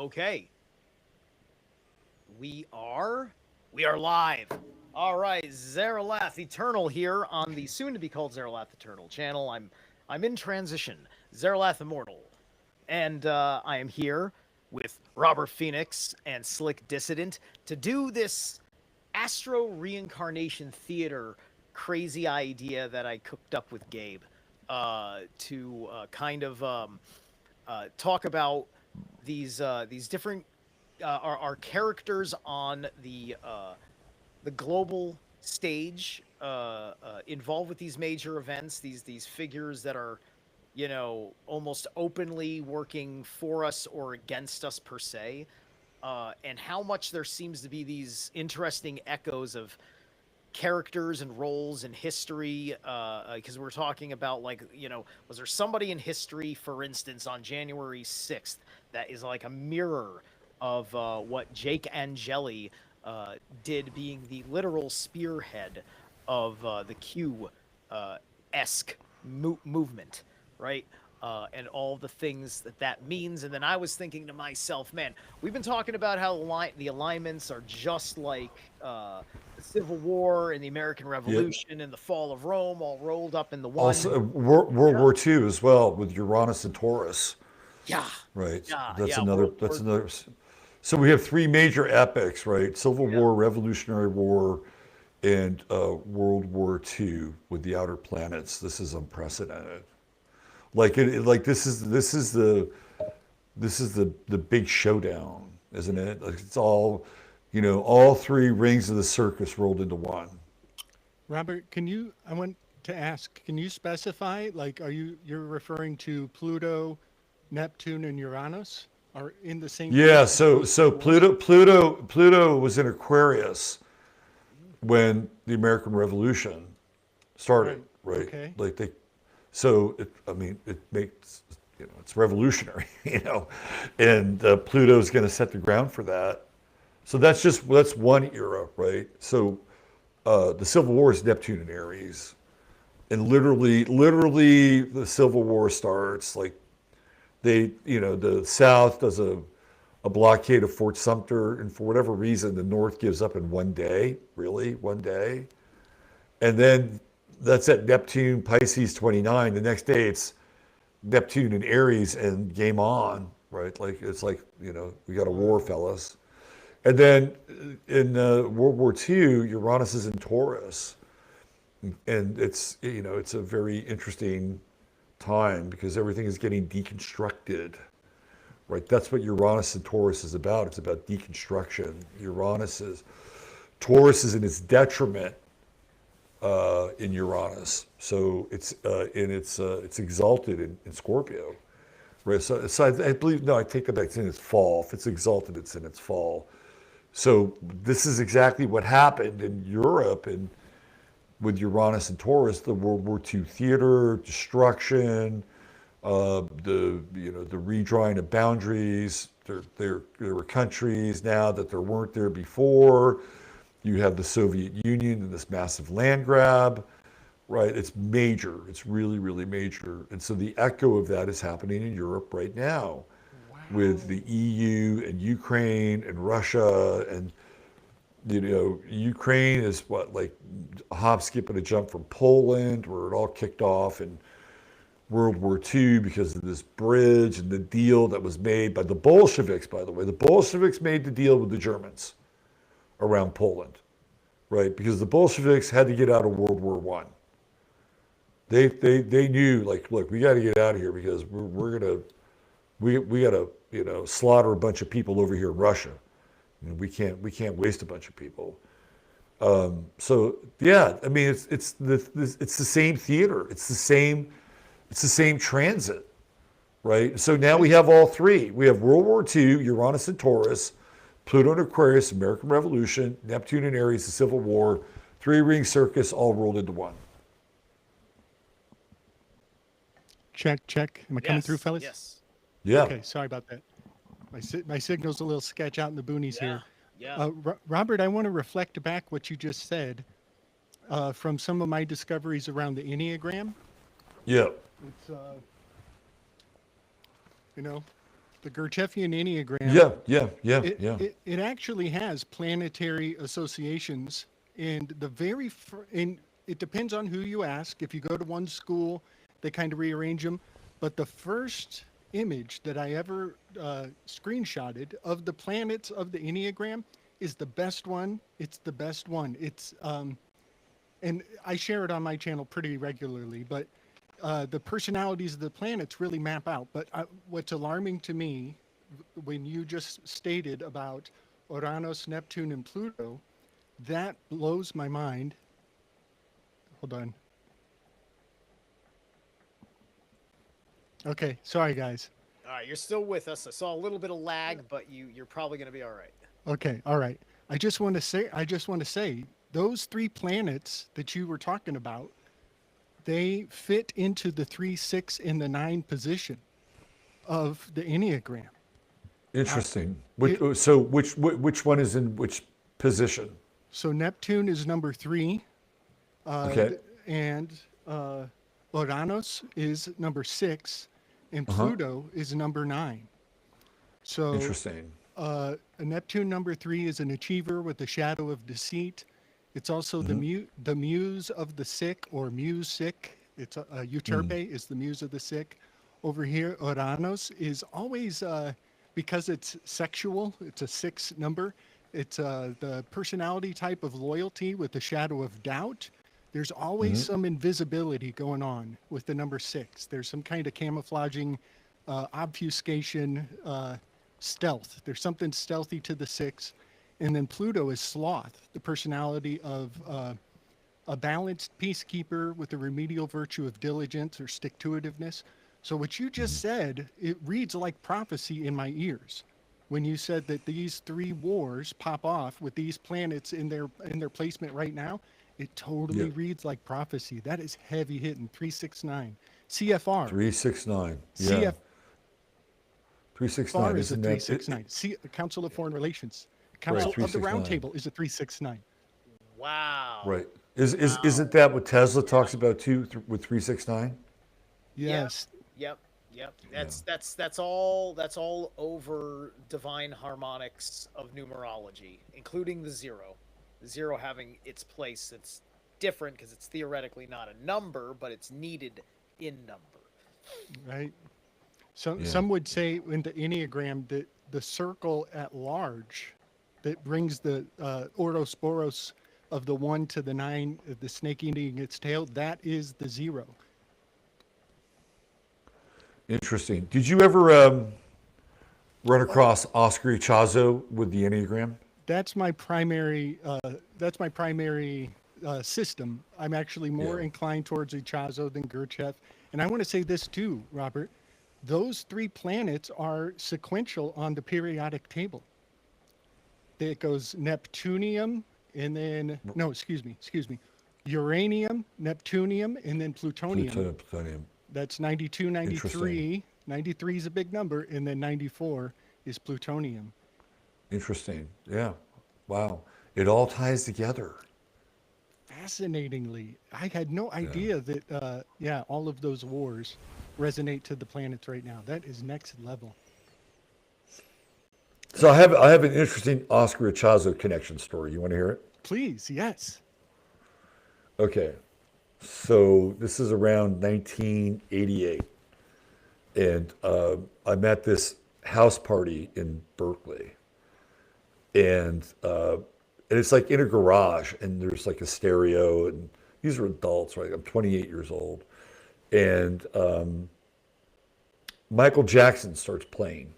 Okay. We are live. All right, Zerilath Eternal here on the soon to be called Zerilath Eternal channel. I'm in transition. Zerilath Immortal. And I am here with Robert Phoenix and Slick Dissident to do this Astro-Reincarnation theater crazy idea that I cooked up with Gabe to talk about these different our characters on the global stage involved with these major events, these figures that are, you know, almost openly working for us or against us per se, and how much there seems to be these interesting echoes of characters and roles in history, because we're talking about, like, you know, was there somebody in history, for instance, on January 6th that is like a mirror of what Jake Angeli did, being the literal spearhead of the Q esque movement, right? And all the things that means. And then I was thinking to myself, man, we've been talking about how the alignments are just like the Civil War and the American Yeah. Revolution and the fall of Rome all rolled up in the one. Also, World Yeah. War II as well with Uranus and Taurus, Yeah. right? Yeah. That's Yeah. another. That's another. So we have three major epics, right? Civil Yeah. War, Revolutionary War, and World War II with the outer planets. This is unprecedented. Like this is the big showdown, isn't it? Like it's all, all three rings of the circus rolled into one. Robert, I want to ask, can you specify, like, you're referring to Pluto, Neptune, and Uranus are in the same Yeah, place as so those so wars? Pluto was in Aquarius when the American Revolution started, Right. right? Okay. Like so I mean, it makes, it's revolutionary, and Pluto's going to set the ground for that. So that's one era, right? So the Civil War is Neptune and Aries, and literally, the Civil War starts like the South does a blockade of Fort Sumter, and for whatever reason, the North gives up in one day, really, one day. And then that's at Neptune, Pisces 29. The next day, it's Neptune and Aries, and game on, right? Like, it's like, we got a war, Wow. fellas. And then in World War II, Uranus is in Taurus. And it's a very interesting time because everything is getting deconstructed. Right, that's what Uranus and Taurus is about. It's about deconstruction. Taurus is in its detriment in Uranus, so it's exalted in Scorpio. Right, so I believe, no, I take that back. It's in its fall. If it's exalted, it's in its fall. So this is exactly what happened in Europe and with Uranus and Taurus, the World War II theater, destruction, the redrawing of boundaries. There were countries now that there weren't there before. You have the Soviet Union and this massive land grab, right? It's major. It's really, really major. And so the echo of that is happening in Europe right now with Wow. the EU and Ukraine and Russia. And Ukraine is what, like a hop, skip, and a jump from Poland, where it all kicked off in World War II because of this bridge and the deal that was made by the Bolsheviks, by the way. The Bolsheviks made the deal with the Germans around Poland, right? Because the Bolsheviks had to get out of World War One. They knew, like, look, we got to get out of here because we gotta slaughter a bunch of people over here in Russia. And we can't waste a bunch of people. So yeah, I mean it's the same theater. It's the same transit, right? So now we I, have all three. We have World War II, Uranus and Taurus, Pluto and Aquarius, American Revolution, Neptune and Aries, the Civil War, three-ring circus, all rolled into one. check, check. Am I coming through, Yes. fellas? Yes. Yeah. Okay, sorry about that. My signal's a little sketch out in the boonies Yeah. here. Yeah. Robert, I want to reflect back what you just said from some of my discoveries around the Enneagram. Yeah. It's, you know, the Gurdjieffian Enneagram. Yeah. It actually has planetary associations, and and it depends on who you ask. If you go to one school, they kind of rearrange them. But the first image that I ever screenshotted of the planets of the Enneagram is the best one. It's the best one. It's and I share it on my channel pretty regularly, but the personalities of the planets really map out. But what's alarming to me, when you just stated about Uranus, Neptune, and Pluto, that blows my mind. Hold on. Okay, sorry guys. All right, you're still with us. I saw a little bit of lag, but you're probably going to be all right. Okay, all right. I just want to say those three planets that you were talking about, they fit into the 3, 6, and the 9 position of the Enneagram. Interesting. Which one is in which position? So Neptune is number 3. Okay. And Uranus is number 6, and Pluto is number 9. So interesting. A Neptune number 3 is an achiever with the shadow of deceit. It's also the muse of the sick, or muse sick. It's Euterpe is the muse of the sick. Over here, Uranus is always, because it's sexual, it's a 6 number. It's the personality type of loyalty with the shadow of doubt. There's always some invisibility going on with the number 6. There's some kind of camouflaging, obfuscation, stealth. There's something stealthy to the 6. And then Pluto is sloth, the personality of a balanced peacekeeper with the remedial virtue of diligence or stick-to-itiveness. So what you just said, it reads like prophecy in my ears. When you said that these 3 wars pop off with these planets in their placement right now, it totally reads like prophecy. That is heavy hitting. 369. CFR. 369. Yeah. 369 is a 369. Council of Foreign Relations. Council of the Round Table is a 369. Wow. Right. Isn't that what Tesla talks about too with 369? Yes. Yep. That's all over divine harmonics of numerology, including the 0. The 0 having its place. It's different because it's theoretically not a number, but it's needed in number. Right. Some would say in the Enneagram that the circle at large that brings the Ouroboros of the 1 to the 9, the snake eating its tail, that is the 0. Interesting. Did you ever run across Oscar Ichazo with the Enneagram? That's my primary. System. I'm actually more inclined towards Ichazo than Gurdjieff. And I want to say this too, Robert. Those 3 planets are sequential on the periodic table. It goes Neptunium, and then Uranium, Neptunium, and then Plutonium. Plutonium. That's 92, 93. 93 is a big number, and then 94 is plutonium. Interesting. Yeah. Wow. It all ties together. Fascinatingly, I had no idea that all of those wars resonate to the planets right now. That is next level. So I have an interesting Oscar Ichazo connection story. You want to hear it? Please, yes. Okay. So this is around 1988. And I'm at this house party in Berkeley. And it's like in a garage, and there's like a stereo, and these are adults, right? I'm 28 years old. And Michael Jackson starts playing.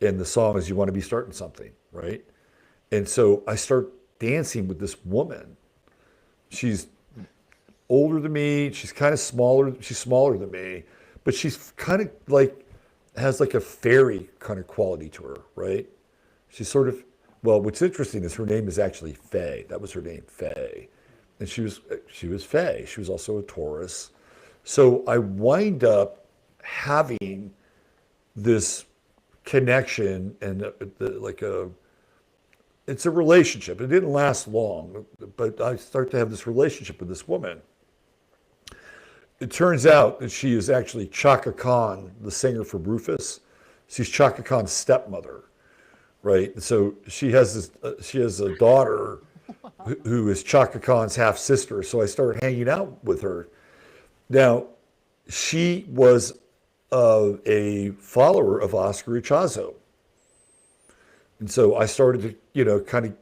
And the song is "You Want to Be Starting Something," right? And so I start dancing with this woman. She's older than me. She's kind of smaller. She's smaller than me, but she's kind of like, has like a fairy kind of quality to her, right? She's sort of, well, what's interesting is her name is actually Faye. That was her name, Faye. And she was Faye. She was also a Taurus. So I wind up having this connection and it's a relationship. It didn't last long, but I start to have this relationship with this woman. It turns out that she is actually Chaka Khan, the singer for Rufus. She's Chaka Khan's stepmother, right? And so she has a daughter who is Chaka Khan's half sister. So I started hanging out with her. Now, she was a follower of Oscar Ichazo. And so I started to, kind of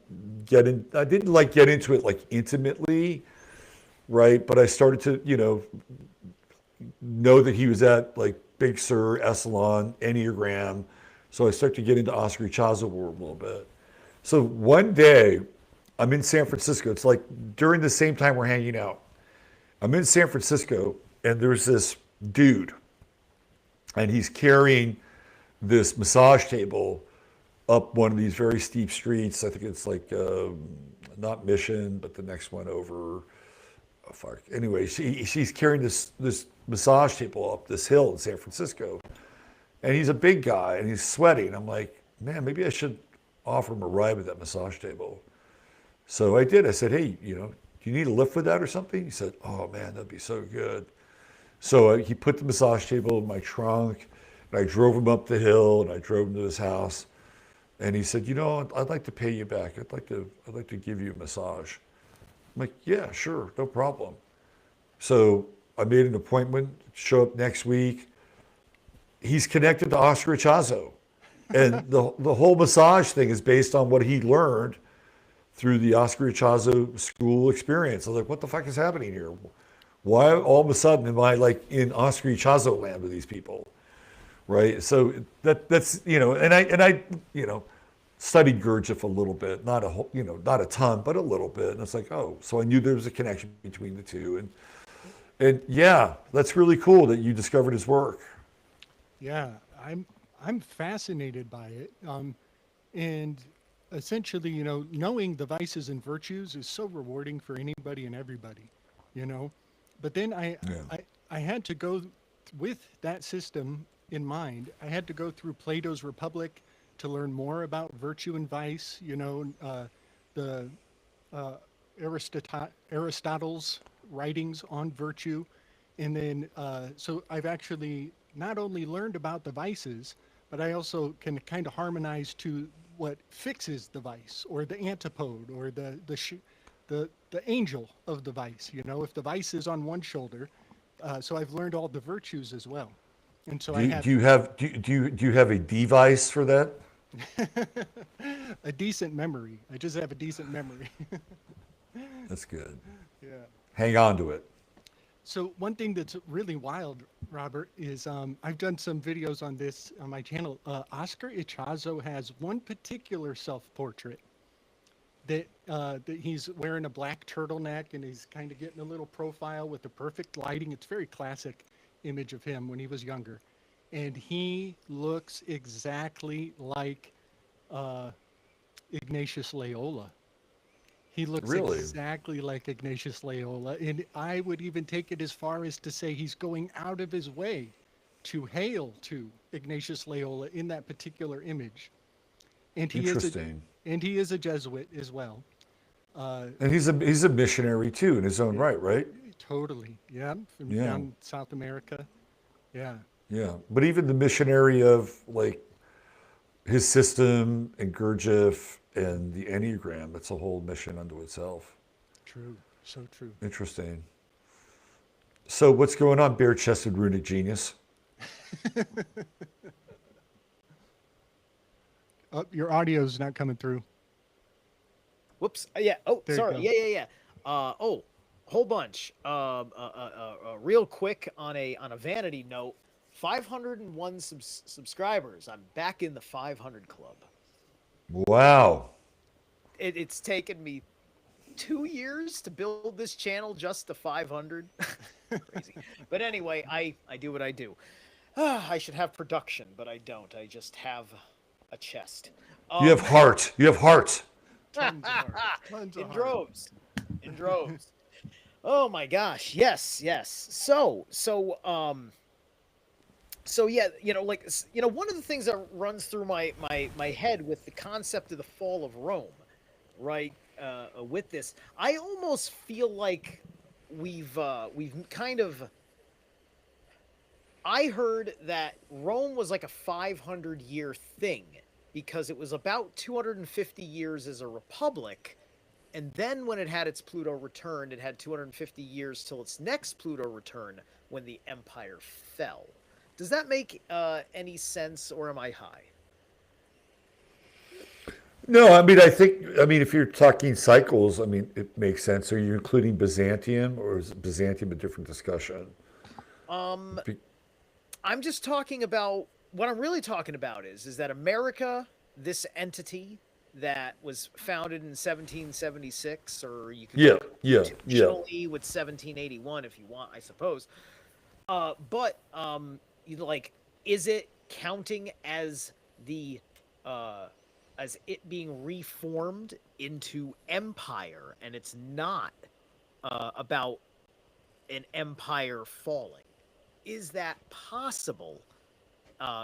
get in. I didn't get into it intimately, right? But I started to, know that he was at Big Sur, Esalen, Enneagram. So I started to get into Oscar Ichazo world a little bit. So one day, I'm in San Francisco. It's during the same time we're hanging out. I'm in San Francisco, and there's this dude, and he's carrying this massage table up one of these very steep streets. I think it's not Mission, but the next one over. Oh, fuck. Anyway, she's carrying this massage table up this hill in San Francisco, and he's a big guy and he's sweating. I'm like, man, maybe I should offer him a ride with that massage table. So I did. I said, hey, do you need a lift with that or something? He said, oh man, that'd be so good. So he put the massage table in my trunk, and I drove him up the hill, and I drove him to his house. And he said, I'd like to pay you back. I'd like to give you a massage. I'm like, yeah, sure, no problem. So I made an appointment, show up next week. He's connected to Oscar Ichazo. And the whole massage thing is based on what he learned through the Oscar Ichazo school experience. I was like, what the fuck is happening here? Why all of a sudden am I in Oscar Ichazo land with these people? Right? So that's, and I studied Gurdjieff a little bit, not a ton, but a little bit. And it's so I knew there was a connection between the two. And yeah, that's really cool that you discovered his work. Yeah, I'm fascinated by it. And essentially, knowing the vices and virtues is so rewarding for anybody and everybody, But then I had to go with that system in mind. I had to go through Plato's Republic to learn more about virtue and vice, the Aristotle's writings on virtue. And then, so I've actually not only learned about the vices, but I also can kind of harmonize to what fixes the vice, or the antipode, or the angel of the vice. If the vice is on one shoulder, so I've learned all the virtues as well. And so do you have a device for that? A decent memory. I just have a decent memory. That's good. Yeah. Hang on to it. So one thing that's really wild, Robert, is I've done some videos on this on my channel. Oscar Ichazo has one particular self-portrait that he's wearing a black turtleneck, and he's kind of getting a little profile with the perfect lighting. It's a very classic image of him when he was younger. And he looks exactly like Ignatius Loyola. He looks exactly like Ignatius Loyola. And I would even take it as far as to say he's going out of his way to hail to Ignatius Loyola in that particular image. And he is a Jesuit as well. And he's a missionary too in his own right? Totally. Yeah. From down South America. Yeah. Yeah. But even the missionary of his system and Gurdjieff and the Enneagram, that's a whole mission unto itself. True. So true. Interesting. So what's going on, bare-chested runic genius? Your audio's not coming through. Whoops. Yeah. Oh, There sorry. you go. Yeah. Whole bunch. Real quick on a vanity note, 501 subscribers. I'm back in the 500 club. Wow. It's taken me 2 years to build this channel just to 500. Crazy. But anyway, I do what I do. I should have production, but I don't. I just have a chest. You have heart. You have heart. Tons of heart. Tons of In heart. droves. In droves. Oh my gosh. Yes. So yeah, one of the things that runs through my head with the concept of the fall of Rome, right? With this, I almost feel like we've kind of I heard that Rome was like a 500-year thing because it was about 250 years as a republic, and then when it had its Pluto return, it had 250 years till its next Pluto return when the empire fell. Does that make any sense, or am I high? No, I mean, I mean, if you're talking cycles, I mean, it makes sense. Are you including Byzantium, or is Byzantium a different discussion? Um, Be- I'm just talking about what I'm really talking about is that America, this entity that was founded in 1776, or you could yeah, go yeah, yeah. traditionally with 1781 if you want, I suppose. But like, is it counting as the uh, as it being reformed into empire, and it's not about an empire falling? Is that possible?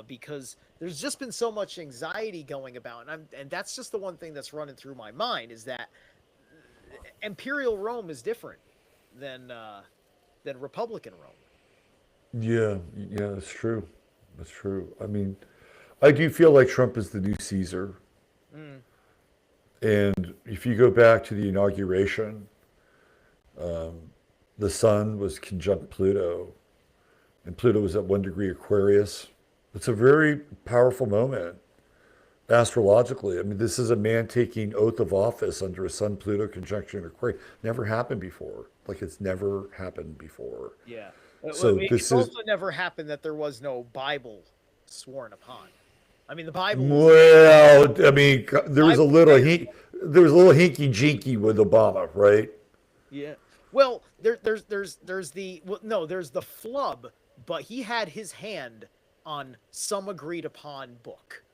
Because there's just been so much anxiety going about, and that's just the one thing that's running through my mind is that Imperial Rome is different than Republican Rome. Yeah, yeah, that's true. That's true. I mean, I do feel like Trump is the new Caesar. Mm, And if you go back to the inauguration, the sun was conjunct Pluto, and Pluto was at 1 degree Aquarius. It's a very powerful moment astrologically. I mean, this is a man taking oath of office under a Sun Pluto conjunction Aquarius. Never happened before. Like it's never happened before. yeah. So It's this is also never happened that there was no Bible sworn upon. I mean, the Bible was well. I mean, there was a Bible little there. there was a little hinky jinky with Obama, right? Yeah. Well, there's the well, no, there's the flub, but he had his hand on some agreed upon book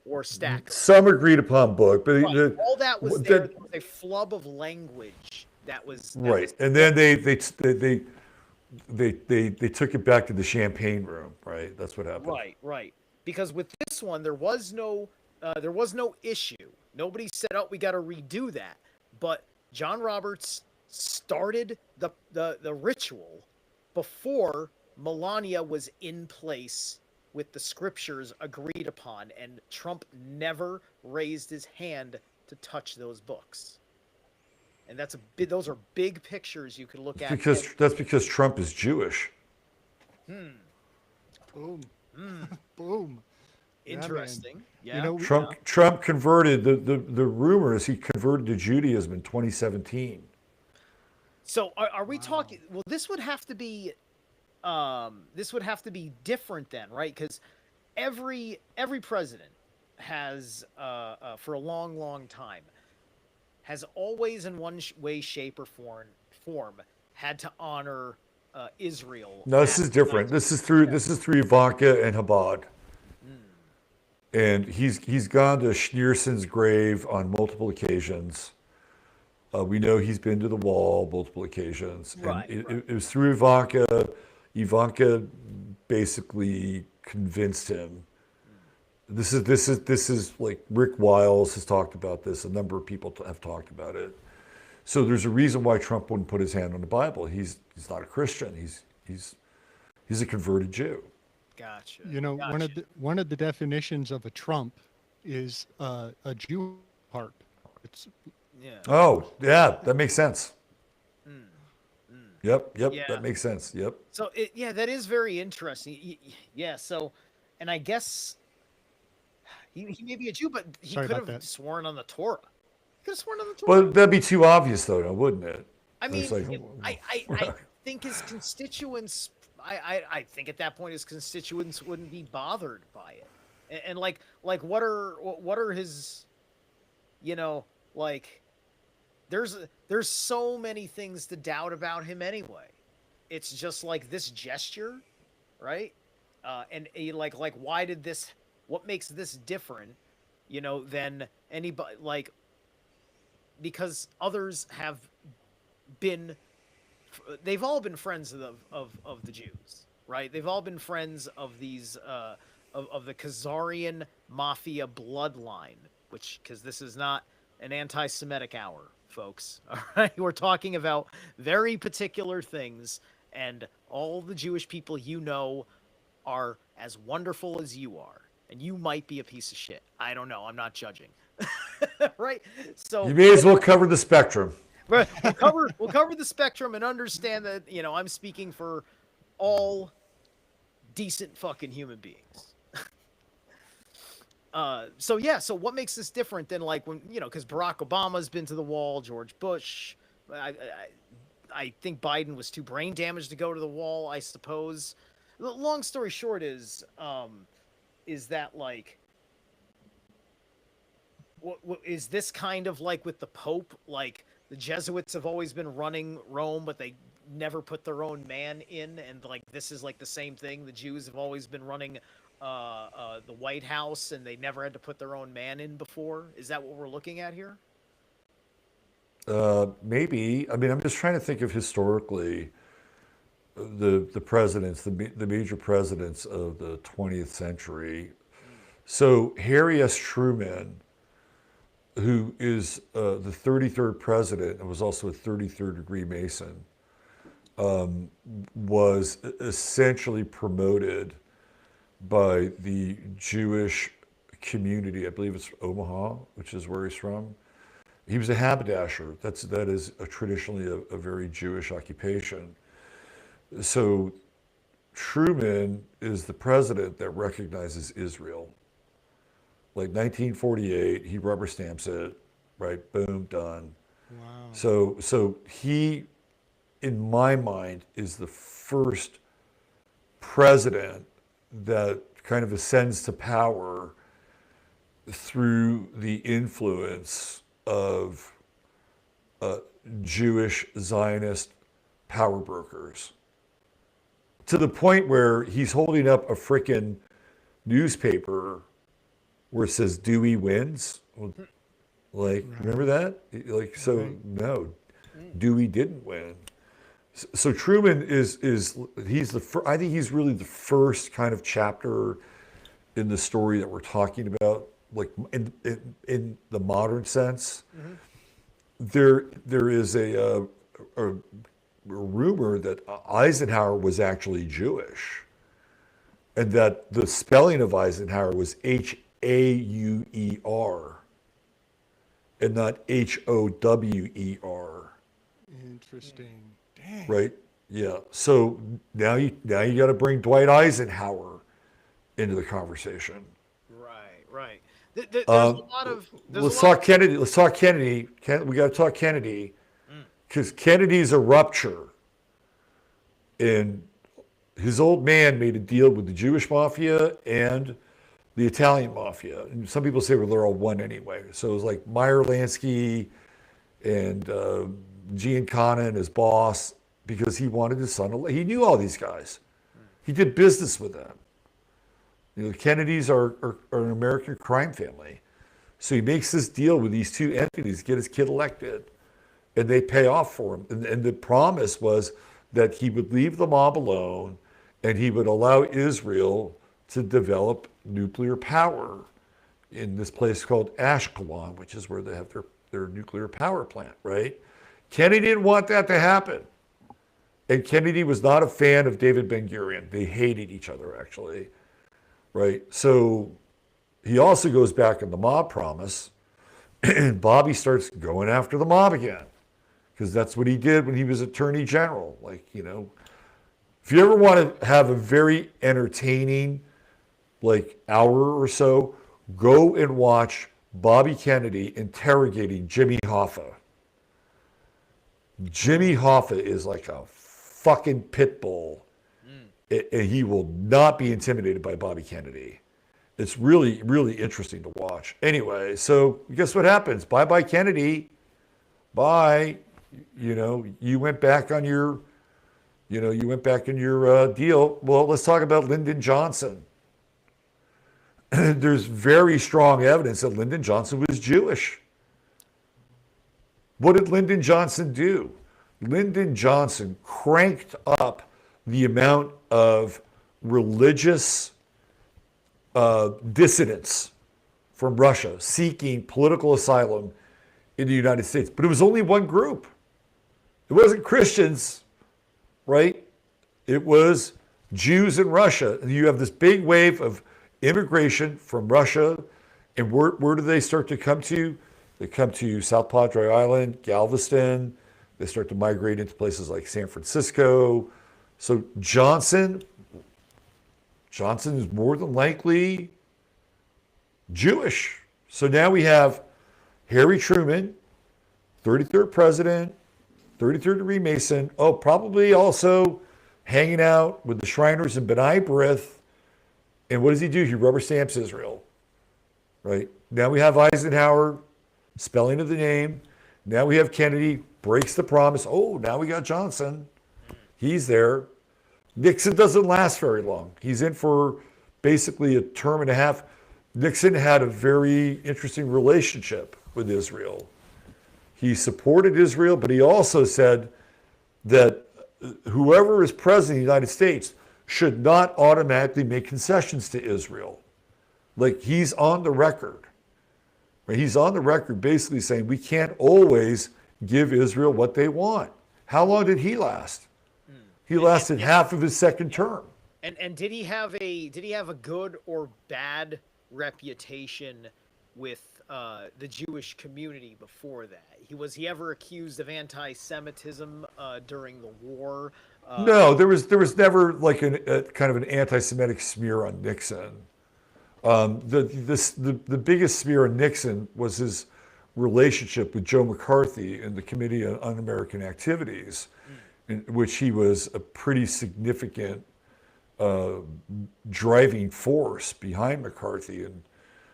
or stack of Some agreed upon book, but right. All that was there. that There was a flub of language that right, was and then they took it back to the champagne room, right? That's what happened. right. Because with this one, there was no issue. Nobody said, "Oh, we got to redo that." But John Roberts started the ritual before Melania was in place with the scriptures agreed upon, and Trump never raised his hand to touch those books. And those are big pictures you could look at. That's because Trump is Jewish. Hmm. Boom. Hmm. Boom. Yeah, man. Interesting. You Yeah. know, Trump converted the rumors he converted to Judaism in 2017. So are we wow. talking? Well, this would have to be different then, right? Because every president has for a long time has always in one way, shape, or form had to honor Israel. No, this is different. This is through Ivanka and Chabad, Mm, and he's gone to Schneerson's grave on multiple occasions. We know he's been to the wall multiple occasions, and right. it was through Ivanka. Ivanka basically convinced him. This is like Rick Wiles has talked about this. A number of people have talked about it. So there's a reason why Trump wouldn't put his hand on the Bible. He's not a Christian. He's a converted Jew. Gotcha. You know, Gotcha. one of the definitions of a trump is a Jew harp. It's Yeah. Oh yeah, that makes sense. Mm, mm. Yep, Yeah. that makes sense. Yep. So yeah, that is very interesting. Yeah. So, and I guess he may be a Jew, but he sorry could about have that. sworn on the Torah. He could have sworn on the Torah. But that'd be too obvious though, now, wouldn't it? I It's mean, like, I think his constituents. I think at that point his constituents wouldn't be bothered by it, and like what are his, you know, like there's so many things to doubt about him anyway. It's just like this gesture, right? And like why did this? What makes this different, than anybody? Like because others have been they've all been friends of the Jews, right? They've all been friends of these of the Khazarian mafia bloodline, which because this is not an anti-Semitic hour, folks. All right, we're talking about very particular things, and all the Jewish people are as wonderful as you are, and you might be a piece of shit. I don't know. I'm not judging. Right? So You may as well cover the spectrum. but we'll cover the spectrum and understand that, you know, I'm speaking for all decent fucking human beings. So yeah, so what makes this different than like when, you know, because Barack Obama's been to the wall, George Bush, I think Biden was too brain damaged to go to the wall, I suppose. The long story short is that like, what is this kind of like with the Pope? Like the Jesuits have always been running Rome, but they never put their own man in, and like this is like the same thing. The Jews have always been running the White House, and they never had to put their own man in before. Is that what we're looking at here? Maybe. I mean, I'm just trying to think of historically the presidents, the major presidents of the 20th century. So Harry S. Truman, who is the 33rd president and was also a 33rd degree Mason, was essentially promoted by the Jewish community. I believe it's Omaha, which is where he's from. He was a haberdasher. That is traditionally a very Jewish occupation. So Truman is the president that recognizes Israel. Like 1948, he rubber stamps it, right? Boom, done. Wow. So he, in my mind, is the first president that kind of ascends to power through the influence of Jewish Zionist power brokers, to the point where he's holding up a frickin' newspaper where it says Dewey wins. Well, like, Right. remember that? Like, so Right. no, Dewey didn't win. So Truman he's I think he's really the first kind of chapter in the story that we're talking about, like in the modern sense. There is a rumor that Eisenhower was actually Jewish, and that the spelling of Eisenhower was Hauer and not Hower. Interesting. Dang. Right? Yeah. So now you got to bring Dwight Eisenhower into the conversation. Right. There's a lot of. Let's talk Kennedy. Let's talk Kennedy. We got to talk Kennedy, because Kennedy's a rupture, and his old man made a deal with the Jewish mafia and the Italian mafia. And some people say, well, they're all one anyway. So it was like Meyer Lansky and Giancana and his boss, because he wanted his son. He knew all these guys. He did business with them. You know, the Kennedys are an American crime family. So he makes this deal with these two entities to get his kid elected, and they pay off for him. And the promise was that he would leave the mob alone, and he would allow Israel to develop nuclear power in this place called Ashkelon, which is where they have their nuclear power plant, right? Kennedy didn't want that to happen. And Kennedy was not a fan of David Ben-Gurion. They hated each other, actually, right? So he also goes back in the mob promise, and Bobby starts going after the mob again, because that's what he did when he was attorney general. Like, you know, if you ever want to have a very entertaining, like, hour or so, go and watch Bobby Kennedy interrogating Jimmy Hoffa. Jimmy Hoffa is like a fucking pit bull, and he will not be intimidated by Bobby Kennedy. It's really, really interesting to watch. Anyway, so guess what happens? Bye-bye Kennedy. Bye. You know, you went back on your deal. Well, let's talk about Lyndon Johnson. There's very strong evidence that Lyndon Johnson was Jewish. What did Lyndon Johnson do? Lyndon Johnson cranked up the amount of religious dissidents from Russia seeking political asylum in the United States. But it was only one group. It wasn't Christians, right? It was Jews in Russia. And you have this big wave of immigration from Russia. And where do they start to come to? They come to South Padre Island, Galveston. They start to migrate into places like San Francisco. So Johnson is more than likely Jewish. So now we have Harry Truman, 33rd president, 33rd degree Mason. Oh, probably also hanging out with the Shriners and B'nai B'rith. And what does he do? He rubber stamps Israel, right? Now we have Eisenhower, spelling of the name. Now we have Kennedy, breaks the promise. Oh, now we got Johnson. He's there. Nixon doesn't last very long. He's in for basically a term and a half. Nixon had a very interesting relationship with Israel. He supported Israel, but he also said that whoever is president of the United States should not automatically make concessions to Israel. Like, he's on the record. Right? He's on the record basically saying we can't always give Israel what they want. How long did he last? He lasted half of his second term. And did he have a good or bad reputation with the Jewish community before that? Was he ever accused of anti-Semitism during the war? No, there was never like a kind of an anti-Semitic smear on Nixon. The biggest smear on Nixon was his relationship with Joe McCarthy and the Committee on Un-American Activities, in which he was a pretty significant driving force behind McCarthy. And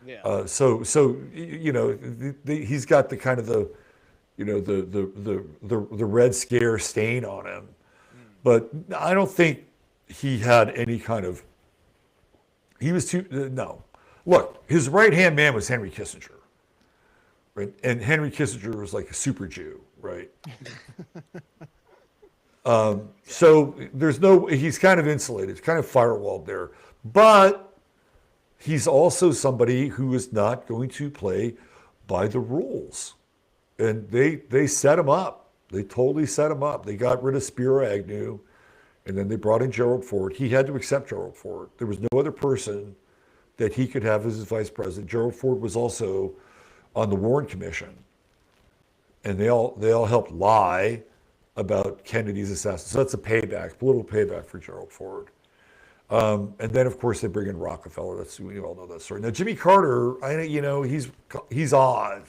Yeah. so you know, he's got the kind of the Red Scare stain on him. But I don't think he had any kind of, he was too, no. Look, his right-hand man was Henry Kissinger, right? And Henry Kissinger was like a super Jew, right? So he's kind of insulated, kind of firewalled there. But he's also somebody who is not going to play by the rules. And they set him up. They totally set him up. They got rid of Spiro Agnew, and then they brought in Gerald Ford. He had to accept Gerald Ford. There was no other person that he could have as his vice president. Gerald Ford was also on the Warren Commission, and they all helped lie about Kennedy's assassination. So that's a payback, political payback for Gerald Ford. And then, of course, they bring in Rockefeller. We all know that story. Now, Jimmy Carter, he's odd.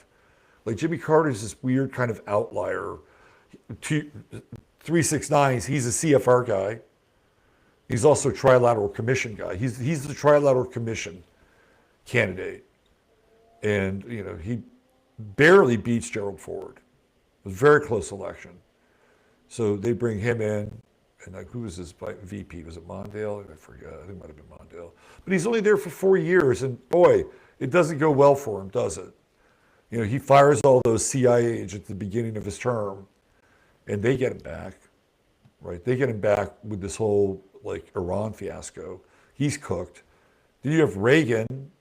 Like, Jimmy Carter's this weird kind of outlier. 369, he's a CFR guy. He's also a Trilateral Commission guy. He's the Trilateral Commission candidate. And, he barely beats Gerald Ford. It was a very close election. So they bring him in, and who was his VP? Was it Mondale? I forget. I think it might have been Mondale. But he's only there for 4 years, and boy, it doesn't go well for him, does it? He fires all those CIA agents at the beginning of his term, and they get him back, right? They get him back with this whole, Iran fiasco. He's cooked. Then you have Reagan.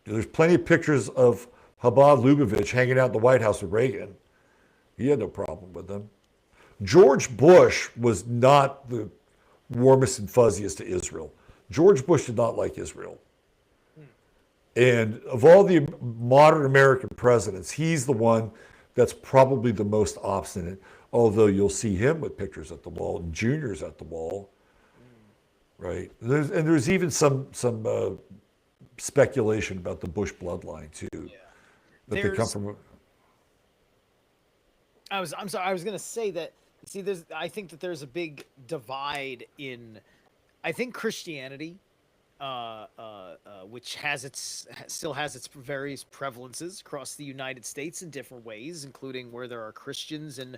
There's plenty of pictures of Chabad Lubavitch hanging out in the White House with Reagan. He had no problem with them. George Bush was not the warmest and fuzziest to Israel. George Bush did not like Israel. And of all the modern American presidents, he's the one that's probably the most obstinate, although you'll see him with pictures at the wall, and Junior's at the wall, right? There's even some speculation about the Bush bloodline, too. Yeah. That they come from. I'm sorry. I was going to say that. See, I think that there's a big divide in. I think Christianity, which still has its various prevalences across the United States in different ways, including where there are Christians in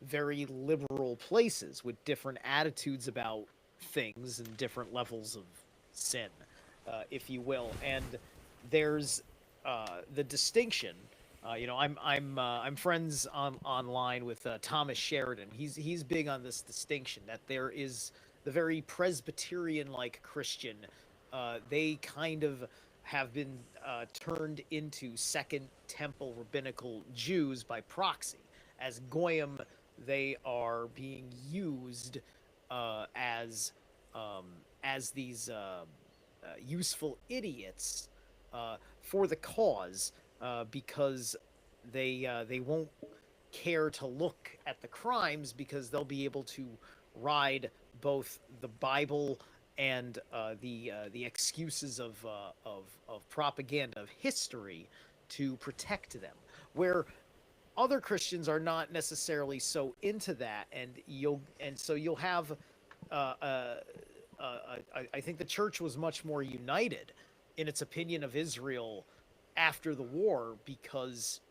very liberal places with different attitudes about things and different levels of sin, if you will. And there's the distinction. I'm friends online with Thomas Sheridan. He's big on this distinction that there is the very Presbyterian-like Christian. They kind of have been turned into Second Temple rabbinical Jews by proxy. As Goyim, they are being used as as these useful idiots for the cause because they won't care to look at the crimes because they'll be able to ride both the Bible and the excuses of propaganda of history to protect them, where other Christians are not necessarily so into that, and so you'll have I think the church was much more united in its opinion of Israel after the war because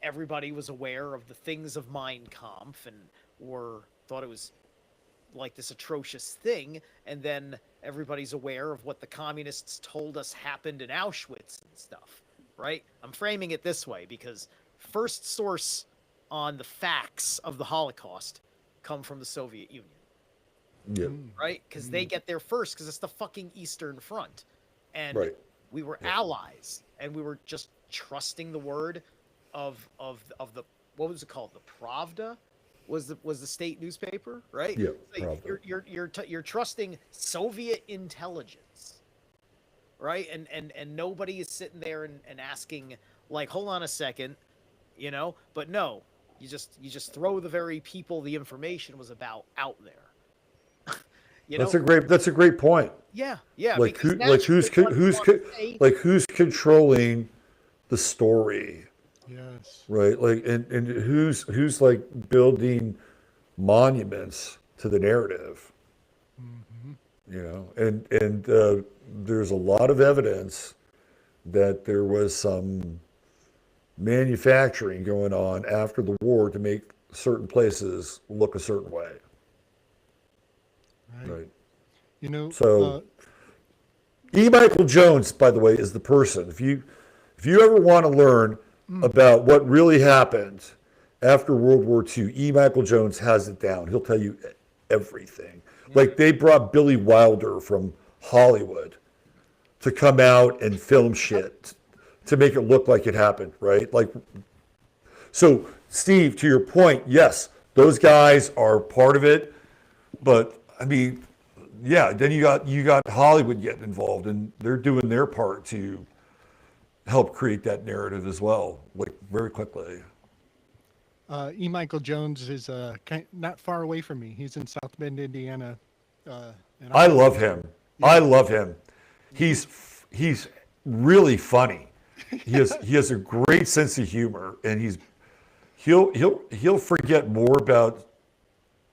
everybody was aware of the things of Mein Kampf and thought it was like this atrocious thing, and then everybody's aware of what the communists told us happened in Auschwitz and stuff, right? I'm framing it this way because first source on the facts of the Holocaust come from the Soviet Union. Yeah. Right? Because they get there first because it's the fucking Eastern Front. And Right. we were allies and we were just trusting the word of the, what was it called? The Pravda was the state newspaper, right? Yeah, Like Pravda. you're trusting Soviet intelligence, right? And nobody is sitting there and asking like, hold on a second, but no, you just throw the very people the information was about out there. That's a great point. Yeah, Like because who's controlling the story, Yes. right? Like and who's like building monuments to the narrative, and there's a lot of evidence that there was some manufacturing going on after the war to make certain places look a certain way, right? So E. Michael Jones, by the way, is the person. If you ever want to learn about what really happened after World War II, E. Michael Jones has it down. He'll tell you everything. Like they brought Billy Wilder from Hollywood to come out and film shit to make it look like it happened, right? Like, so Steve, to your point, yes, those guys are part of it, but I mean, yeah, then you got Hollywood getting involved, and they're doing their part to help create that narrative as well, like very quickly. E. Michael Jones is not far away from me. He's in South Bend, Indiana. And I love him. Yeah. I love him. He's really funny. He has a great sense of humor, and he'll forget more about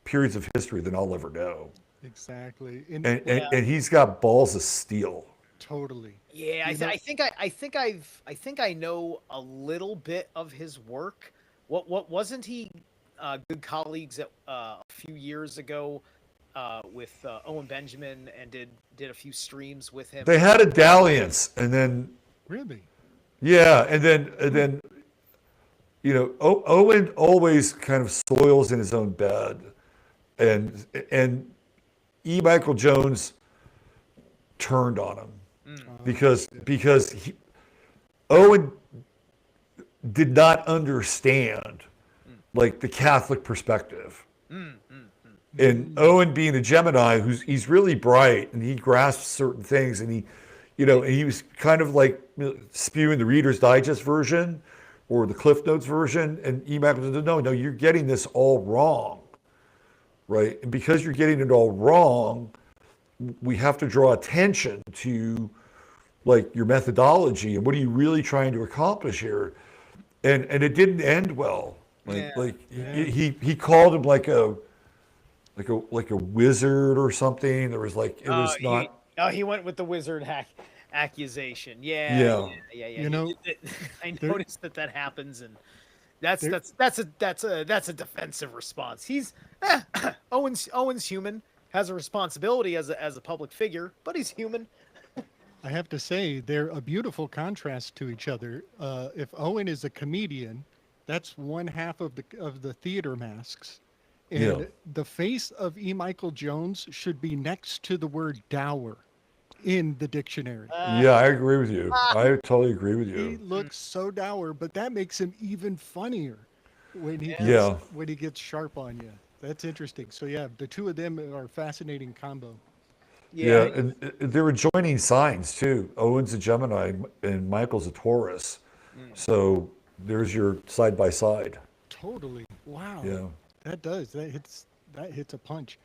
periods of history than I'll ever know. Exactly. And he's got balls of steel. Totally. Yeah, I think I know a little bit of his work. What wasn't he good colleagues at a few years ago with Owen Benjamin and did a few streams with him? They had a dalliance, and then Really? yeah, and then Owen always kind of soils in his own bed, and E. Michael Jones turned on him because Owen did not understand like the Catholic perspective. And Owen being a Gemini, he's really bright and he grasps certain things, and he was kind of like spewing the Reader's Digest version or the Cliff Notes version, and E. Michael said, no, you're getting this all wrong, right? And because you're getting it all wrong, we have to draw attention to like your methodology and what are you really trying to accomplish here, and it didn't end well. He called him like a wizard or something. There was like it was not. He went with the wizard accusation. You know, I noticed that happens, and that's a defensive response. He's Owen's human, has a responsibility as a public figure, but he's human. I have to say they're a beautiful contrast to each other. If Owen is a comedian, that's one half of the theater masks. And the face of E. Michael Jones should be next to the word dour in the dictionary. Yeah, I agree with you. I totally agree with He you. looks so dour, but that makes him even funnier when he gets sharp on you. That's interesting. So yeah, the two of them are a fascinating combo. Yeah. Yeah, and they're adjoining signs too. Owen's a Gemini and Michael's a Taurus. Mm. So there's your side by side. Totally. Wow. Yeah. That does. That hits a punch.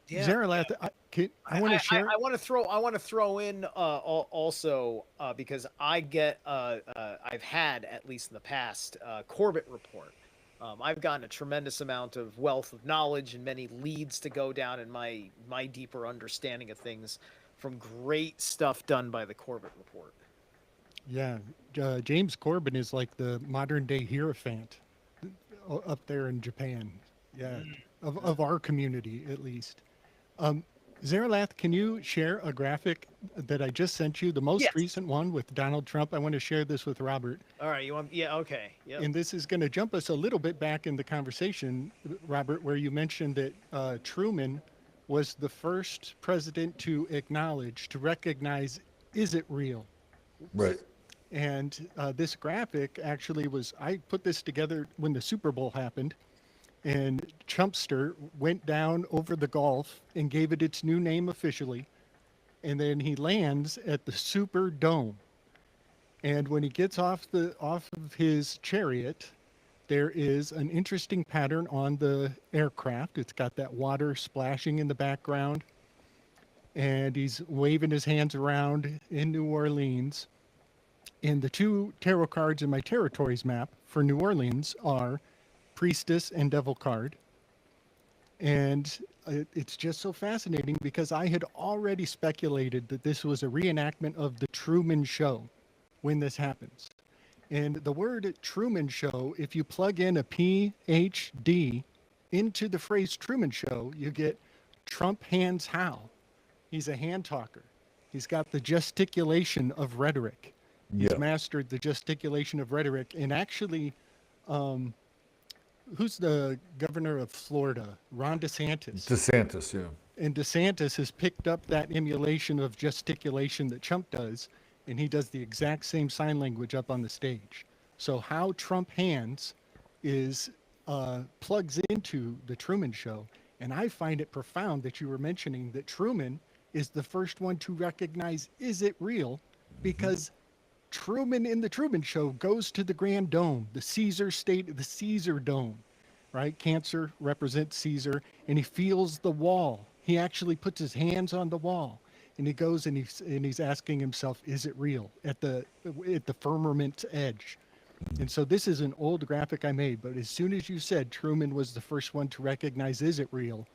Yeah. Zerilath, I want to share. I want to throw in also because I've had, at least in the past, Corbett report. I've gotten a tremendous amount of wealth of knowledge and many leads to go down in my deeper understanding of things from great stuff done by the Corbett report. Yeah, James Corbin is like the modern day Hierophant up there in Japan. Yeah, of our community at least. Um, Zerilath, can you share a graphic that I just sent you, the most Yes. recent one with Donald Trump? I want to share this with Robert. All right. You want? Yeah. Okay. Yep. And this is going to jump us a little bit back in the conversation, Robert, where you mentioned that Truman was the first president to acknowledge, to recognize, is it real? Right. And this graphic actually was, I put this together when the Super Bowl happened. And Trumpster went down over the Gulf and gave it its new name officially. And then he lands at the Super Dome. And when he gets off of his chariot, there is an interesting pattern on the aircraft. It's got that water splashing in the background. And he's waving his hands around in New Orleans. And the two tarot cards in my territories map for New Orleans are Priestess and Devil card. And it's just so fascinating because I had already speculated that this was a reenactment of the Truman Show when this happens. And the word Truman Show, if you plug in a PhD into the phrase Truman Show, you get Trump hands how. He's a hand talker. He's got the gesticulation of rhetoric. He's Yeah. mastered the gesticulation of rhetoric. And actually, who's the governor of Florida? Ron DeSantis. DeSantis, yeah. And DeSantis has picked up that emulation of gesticulation that Trump does, and he does the exact same sign language up on the stage. So how Trump hands is plugs into the Truman Show. And I find it profound that you were mentioning that Truman is the first one to recognize, is it real? Because Truman in the Truman Show goes to the Grand Dome, the Caesar state, the Caesar Dome, right? Cancer represents Caesar, and he feels the wall. He actually puts his hands on the wall, and he goes and he's asking himself, "Is it real?" At the firmament's edge. And so this is an old graphic I made, but as soon as you said Truman was the first one to recognize, "Is it real?"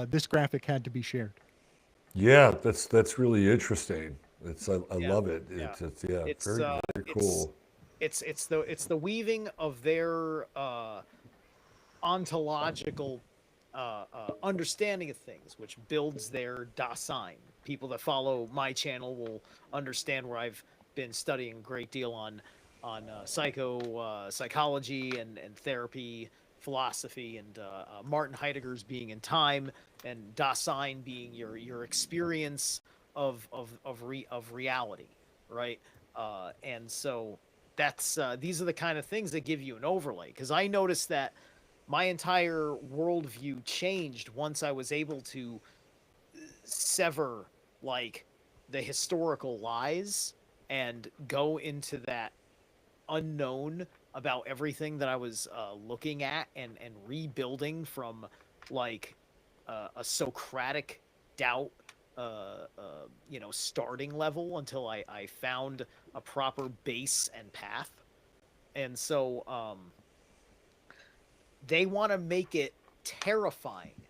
This graphic had to be shared. Yeah, that's really interesting. I Yeah. love it. Yeah. It's yeah, It's very very cool. it's the weaving of their ontological understanding of things, which builds their Dasein. People that follow my channel will understand where I've been studying a great deal on psychology and therapy, philosophy, and Martin Heidegger's being in time, and Dasein being your experience of reality, right? And so that's these are the kind of things that give you an overlay. Because I noticed that my entire worldview changed once I was able to sever like the historical lies and go into that unknown about everything that I was looking at and rebuilding from like a Socratic doubt starting level until I found a proper base and path. And so they want to make it terrifying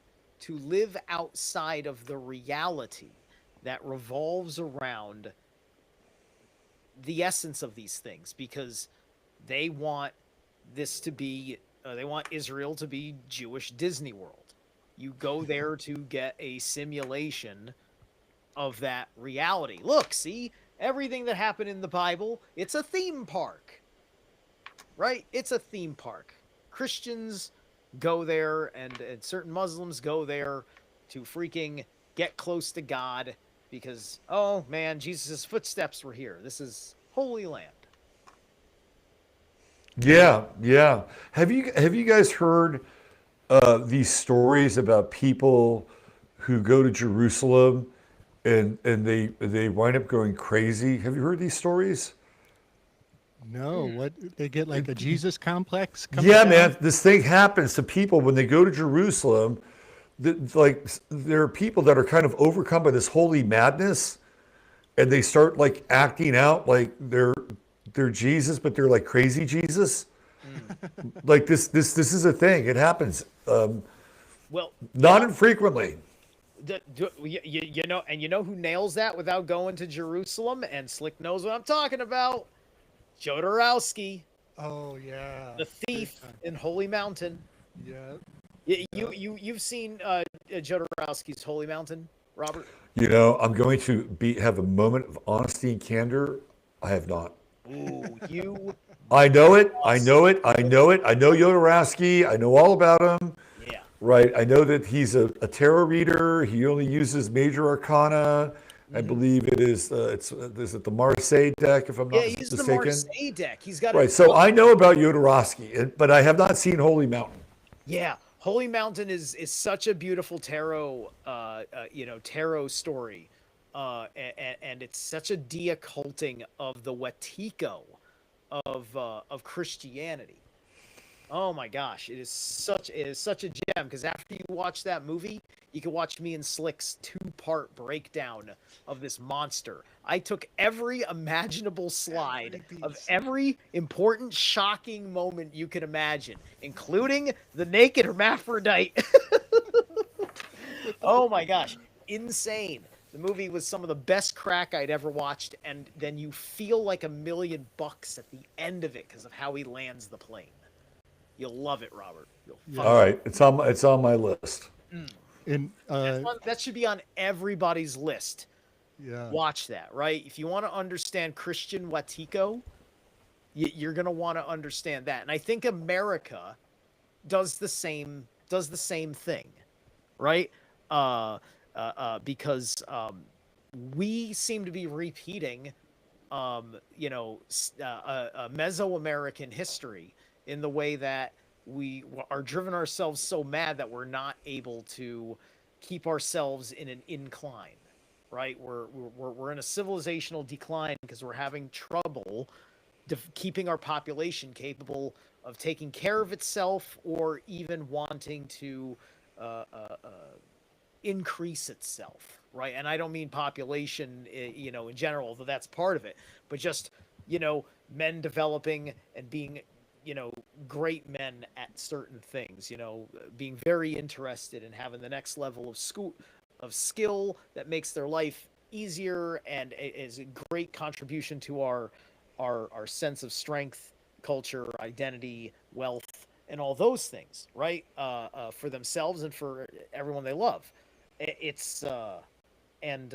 to live outside of the reality that revolves around the essence of these things, because they want this to be they want Israel to be Jewish Disney World. You go there to get a simulation of that reality. Look, see, everything that happened in the Bible, it's a theme park. Right? It's a theme park. Christians go there and certain Muslims go there to freaking get close to God because, oh man, Jesus' footsteps were here. This is Holy Land. Yeah, yeah. Have you guys heard these stories about people who go to Jerusalem and they wind up going crazy. Have you heard these stories? No, what they get like a Jesus complex coming Yeah, down? man, this thing happens to people when they go to Jerusalem. Like there are people that are kind of overcome by this holy madness, and they start like acting out like they're Jesus, but they're like crazy Jesus. Like this is a thing. It happens Well, not yeah, infrequently. you know, and you know who nails that without going to Jerusalem? And Slick knows what I'm talking about. Jodorowsky, Oh yeah. the Big thief time. in Holy Mountain. Yeah. You've seen Jodorowsky's Holy Mountain, Robert? You know, I'm going to have a moment of honesty and candor. I have not. Ooh, you I know it. I must. know it. I know it. I know Jodorowsky. I know all about him. Yeah. Right. I know that he's a tarot reader. He only uses major arcana. I Hmm. believe it is. Is it the Marseille deck, if I'm Yeah, not he's the mistaken? Marseille deck. He's got Right. it. So I know about Jodorowsky, but I have not seen Holy Mountain. Yeah, Holy Mountain is such a beautiful tarot, tarot story, and it's such a deocculting of the Wetiko of Christianity. Oh my gosh, it is such a gem because after you watch that movie, you can watch me and Slick's two-part breakdown of this monster. I took every imaginable slide Every of piece. every important, shocking moment you can imagine, including the naked hermaphrodite. Oh my gosh, insane. The movie was some of the best crack I'd ever watched, and then you feel like $1,000,000 at the end of it because of how he lands the plane. You'll love it, Robert. You'll Yeah. All right. It's on my list. And that should be on everybody's list. yeah. Watch that, right? If you want to understand Christian Wetiko, you're going to want to understand that. And I think America does the same thing, right? Because we seem to be repeating Mesoamerican history in the way that we are driven ourselves so mad that we're not able to keep ourselves in an incline, right? We're in a civilizational decline because we're having trouble keeping our population capable of taking care of itself or even wanting to uh, uh, uh, increase itself, right? And I don't mean population, in general, though that's part of it, but just, men developing and being, great men at certain things, being very interested in having the next level of skill that makes their life easier and is a great contribution to our sense of strength, culture, identity, wealth, and all those things, right? For themselves and for everyone they love. It's and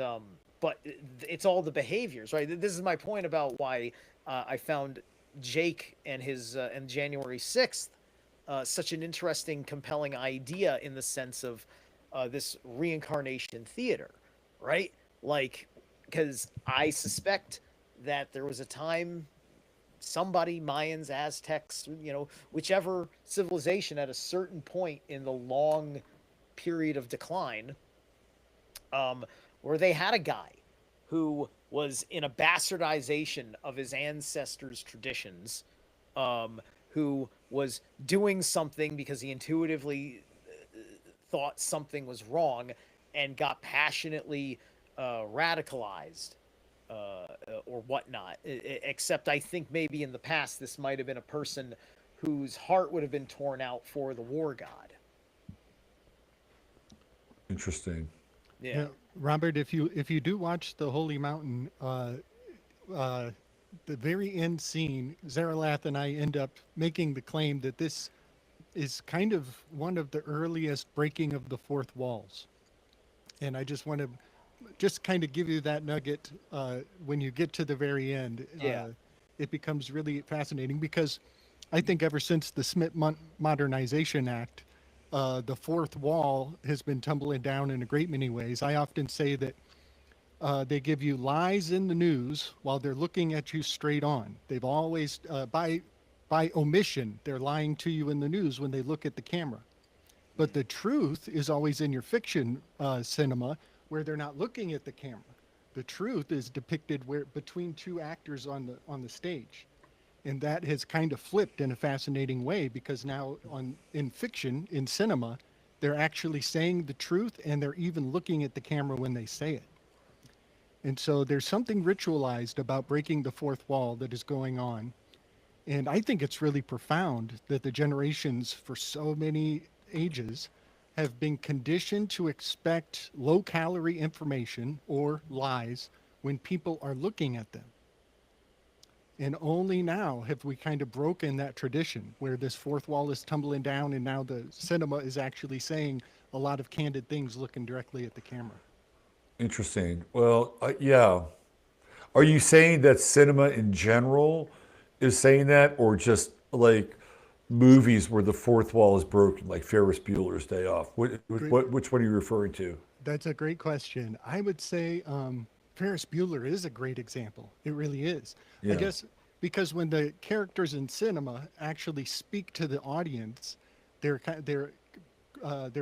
but it's all the behaviors, right? This is my point about why I found Jake and his and January 6th such an interesting, compelling idea in the sense of this reincarnation theater, right? Like, because I suspect that there was a time somebody, Mayans, Aztecs, whichever civilization at a certain point in the long period of decline, where they had a guy who was in a bastardization of his ancestors' traditions, who was doing something because he intuitively thought something was wrong and got passionately radicalized or whatnot. Except I think maybe in the past this might have been a person whose heart would have been torn out for the war god. Interesting. Yeah. Yeah, Robert, if you do watch the Holy Mountain, the very end scene, Zerilath and I end up making the claim that this is kind of one of the earliest breaking of the fourth walls. And I just want to just kind of give you that nugget when you get to the very end. Yeah. It becomes really fascinating because I think ever since the Smith Modernization Act, the fourth wall has been tumbling down in a great many ways. I often say that they give you lies in the news while they're looking at you straight on. They've always, by omission, they're lying to you in the news when they look at the camera. But the truth is always in your fiction cinema, where they're not looking at the camera. The truth is depicted where between two actors on the stage, and that has kind of flipped in a fascinating way, because now in fiction, in cinema, they're actually saying the truth, and they're even looking at the camera when they say it. And so there's something ritualized about breaking the fourth wall that is going on. And I think it's really profound that the generations for so many ages have been conditioned to expect low calorie information or lies when people are looking at them. And only now have we kind of broken that tradition where this fourth wall is tumbling down, and now the cinema is actually saying a lot of candid things looking directly at the camera. Interesting. Well, yeah. Are you saying that cinema in general is saying that, or just like movies where the fourth wall is broken, like Ferris Bueller's Day Off? Which one are you referring to? That's a great question. I would say Ferris Bueller is a great example. It really is. I Yeah. guess because when the characters in cinema actually speak to the audience, they're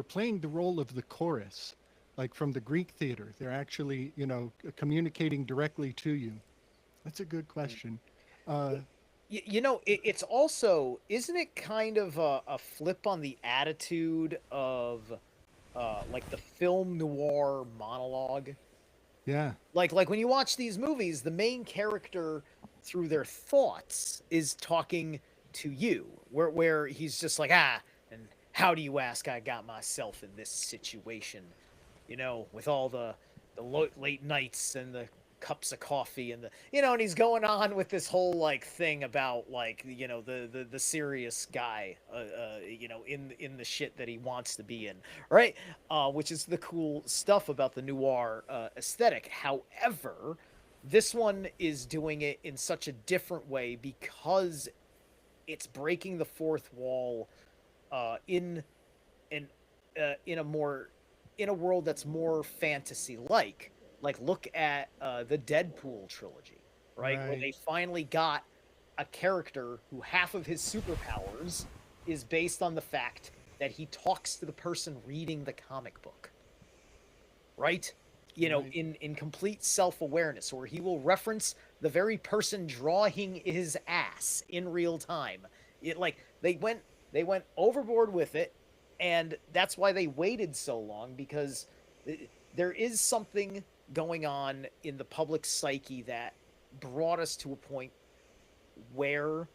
playing the role of the chorus, like from the Greek theater. They're actually, communicating directly to you. That's a good question. Uh, It's also, isn't it kind of a flip on the attitude of like the film noir monologue? yeah, Like when you watch these movies, the main character through their thoughts is talking to you, where he's just like, and how do you ask I got myself in this situation, with all the late nights and the cups of coffee and and he's going on with this whole like thing about like the serious guy in the shit that he wants to be in, right? Which is the cool stuff about the noir aesthetic. However, this one is doing it in such a different way because it's breaking the fourth wall in an in a world that's more fantasy like. Like, look at the Deadpool trilogy, right? Where they right. finally got a character who half of his superpowers is based on the fact that he talks to the person reading the comic book, right? Right. In complete self-awareness, or he will reference the very person drawing his ass in real time. It like they went overboard with it, and that's why they waited so long, because there is something going on in the public psyche that brought us to a point where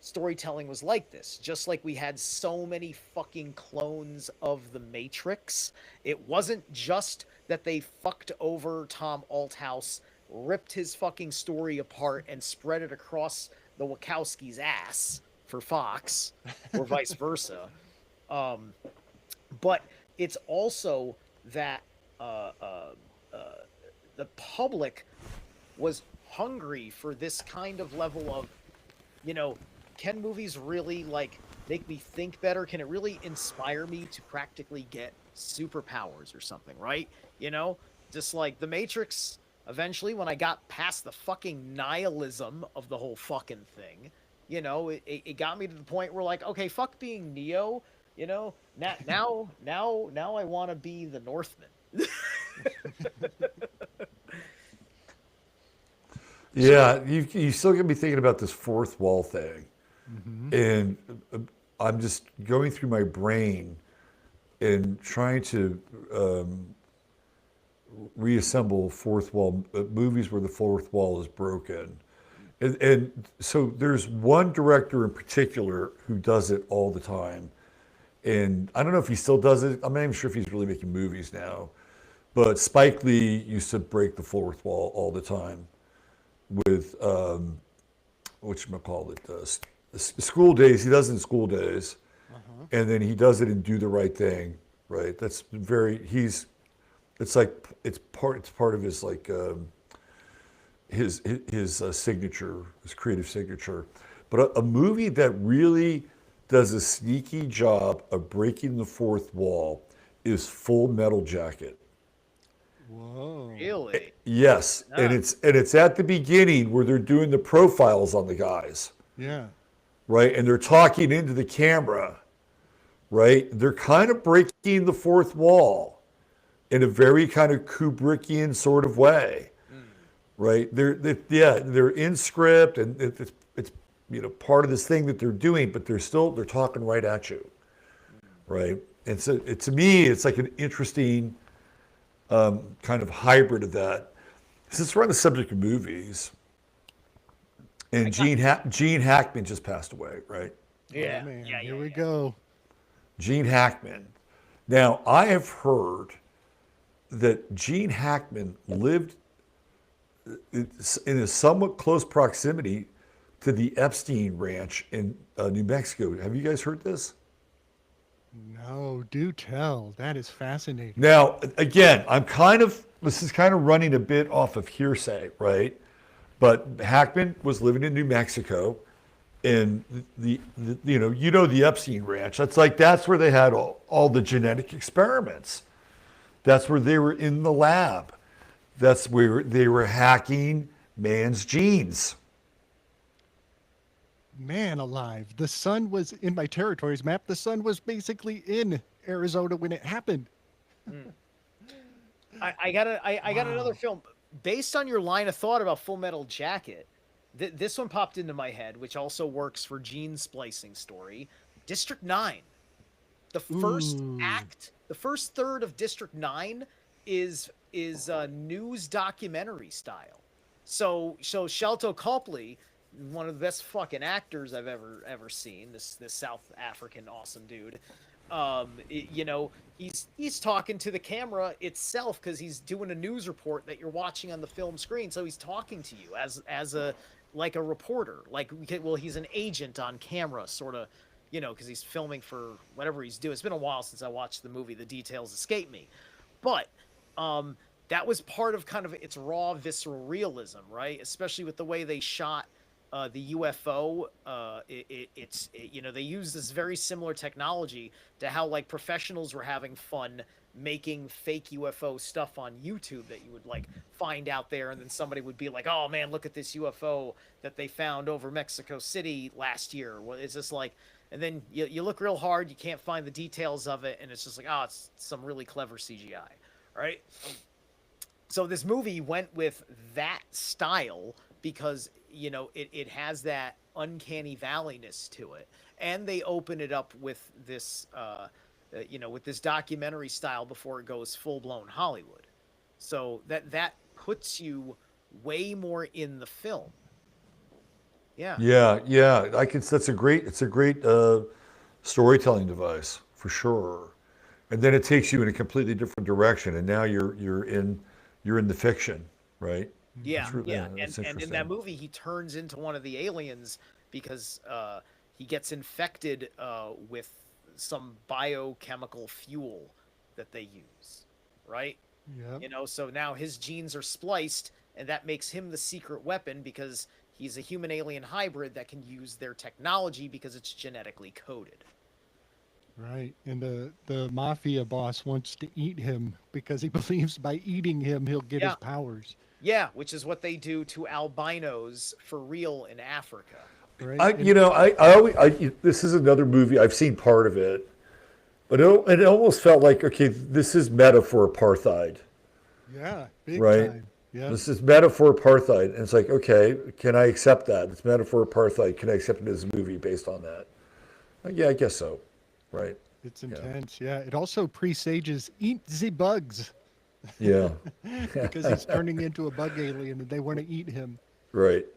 storytelling was like this. Just like we had so many fucking clones of the Matrix, it wasn't just that they fucked over Tom Althouse, ripped his fucking story apart, and spread it across the Wachowskis' ass for Fox, or vice versa. Um, but it's also that the public was hungry for this kind of level of, can movies really like make me think better? Can it really inspire me to practically get superpowers or something, right? Just like The Matrix, eventually, when I got past the fucking nihilism of the whole fucking thing, it got me to the point where, like, okay, fuck being Neo, now I want to be the Northman. So, Yeah, you still get me thinking about this fourth wall thing. Hmm. And I'm just going through my brain and trying to reassemble fourth wall movies where the fourth wall is broken. And so there's one director in particular who does it all the time. And I don't know if he still does it. I'm not even sure if he's really making movies now. But Spike Lee used to break the fourth wall all the time with whatchamacallit, School Days. He does it in School Days, Uh-huh. and then he does it in Do the Right Thing, right? That's very, it's like, it's part of his, like, his signature, his creative signature. But a movie that really does a sneaky job of breaking the fourth wall is Full Metal Jacket. Whoa. really? Yes, and Ah, it's at the beginning where they're doing the profiles on the guys, Yeah. right? And they're talking into the camera, right? They're kind of breaking the fourth wall in a very kind of Kubrickian sort of way, right? They're in script, and it's part of this thing that they're doing, but they're talking right at you, right? And so to me, it's like an interesting kind of hybrid of that. Since we're on the subject of movies, and Gene Hackman just passed away, right? Yeah. Oh, man, yeah. here we go. Gene Hackman. Now, I have heard that Gene Hackman lived in a somewhat close proximity to the Epstein Ranch in New Mexico. Have you guys heard this? No, do tell. That is fascinating. Now, again, this is kind of running a bit off of hearsay, right? But Hackman was living in New Mexico, and the Epstein Ranch. That's where they had all the genetic experiments. That's where they were in the lab. That's where they were hacking man's genes. Man alive. The sun was in my territories map. The sun was basically in Arizona when it happened. I got another film based on your line of thought about Full Metal Jacket. This one popped into my head, which also works for gene splicing story. District 9. The first act, the first third of District 9 is news documentary style. So Shelto Copley, one of the best fucking actors I've ever seen, this South African awesome dude. He's talking to the camera itself because he's doing a news report that you're watching on the film screen. So he's talking to you as a reporter, he's an agent on camera, sort of, because he's filming for whatever he's doing. It's been a while since I watched the movie. The details escape me, but that was part of kind of its raw visceral realism, right? Especially with the way they shot the UFO. They use this very similar technology to how professionals were having fun making fake UFO stuff on YouTube that you would find out there, and then somebody would be like, "Oh man, look at this UFO that they found over Mexico City last year." Well, it's just and then you look real hard, you can't find the details of it, and it's just it's some really clever CGI, right? So this movie went with that style because it has that uncanny valleyness to it, and they open it up with this with this documentary style before it goes full blown Hollywood. So that puts you way more in the film. Yeah. It's a great storytelling device for sure, and then it takes you in a completely different direction, and now you're in the fiction, right? Yeah, and in that movie, he turns into one of the aliens because he gets infected with some biochemical fuel that they use, right? Yeah. So now his genes are spliced, and that makes him the secret weapon because he's a human-alien hybrid that can use their technology because it's genetically coded. Right, and the mafia boss wants to eat him because he believes by eating him he'll get his powers. Yeah, which is what they do to albinos for real in Africa. Right. This is another movie, I've seen part of it, but it almost felt like, okay, this is meta for apartheid. Yeah, big right? time. Yeah. This is meta for apartheid. And it's like, okay, can I accept that? It's meta for apartheid. Can I accept it as a movie based on that? Yeah, I guess so. Right. It's intense. Yeah. It also presages eat the bugs. Yeah. Because he's turning into a bug alien and they want to eat him. Right.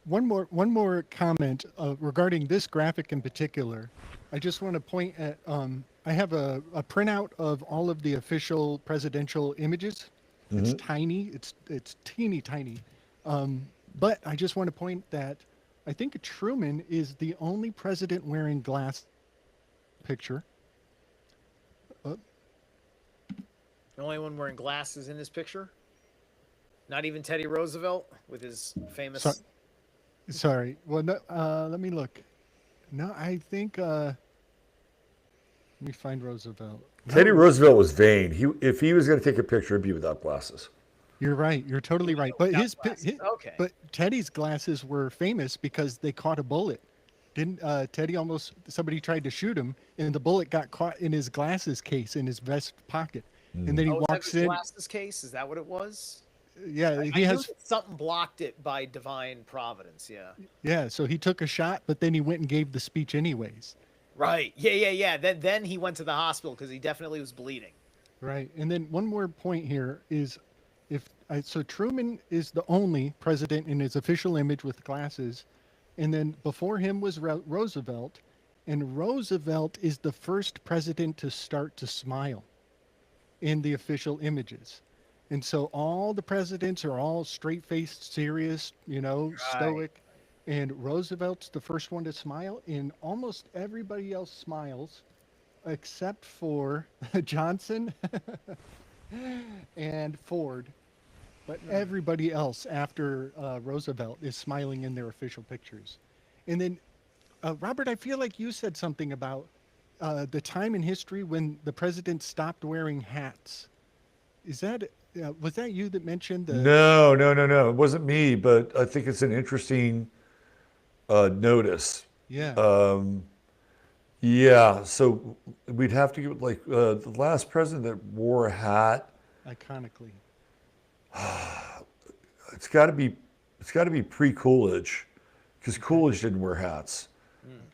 One more comment regarding this graphic in particular. I just want to point at I have a printout of all of the official presidential images. Mm-hmm. It's tiny. It's teeny tiny. But I just want to point that I think Truman is the only president wearing glass picture. The only one wearing glasses in this picture? Not even Teddy Roosevelt with his famous... Sorry. Well, no, let me look. No, I think... let me find Roosevelt. Teddy Roosevelt was vain. If he was going to take a picture, it'd be without glasses. You're right. You're totally right. But okay. But Teddy's glasses were famous because they caught a bullet. Didn't Teddy somebody tried to shoot him, and the bullet got caught in his glasses case in his vest pocket, and then he Oh, is that walks his in. glasses case? Is that what it was? Yeah, I he knew has. that something blocked it by divine providence. Yeah. Yeah, so he took a shot, but then he went and gave the speech anyways. Right. Yeah. Then he went to the hospital because he definitely was bleeding. Right, and then one more point here is, so Truman is the only president in his official image with glasses, and then before him was Roosevelt, and Roosevelt is the first president to start to smile in the official images. And so all the presidents are all straight-faced, serious, stoic. And Roosevelt's the first one to smile, and almost everybody else smiles except for Johnson and Ford. But everybody else after Roosevelt is smiling in their official pictures. And then, Robert, I feel like you said something about the time in history when the president stopped wearing hats. Is that was that you that mentioned the? No. It wasn't me, but I think it's an interesting notice. Yeah. Yeah, so we'd have to get like the last president that wore a hat. Iconically. It's got to be pre-Coolidge, because Coolidge didn't wear hats.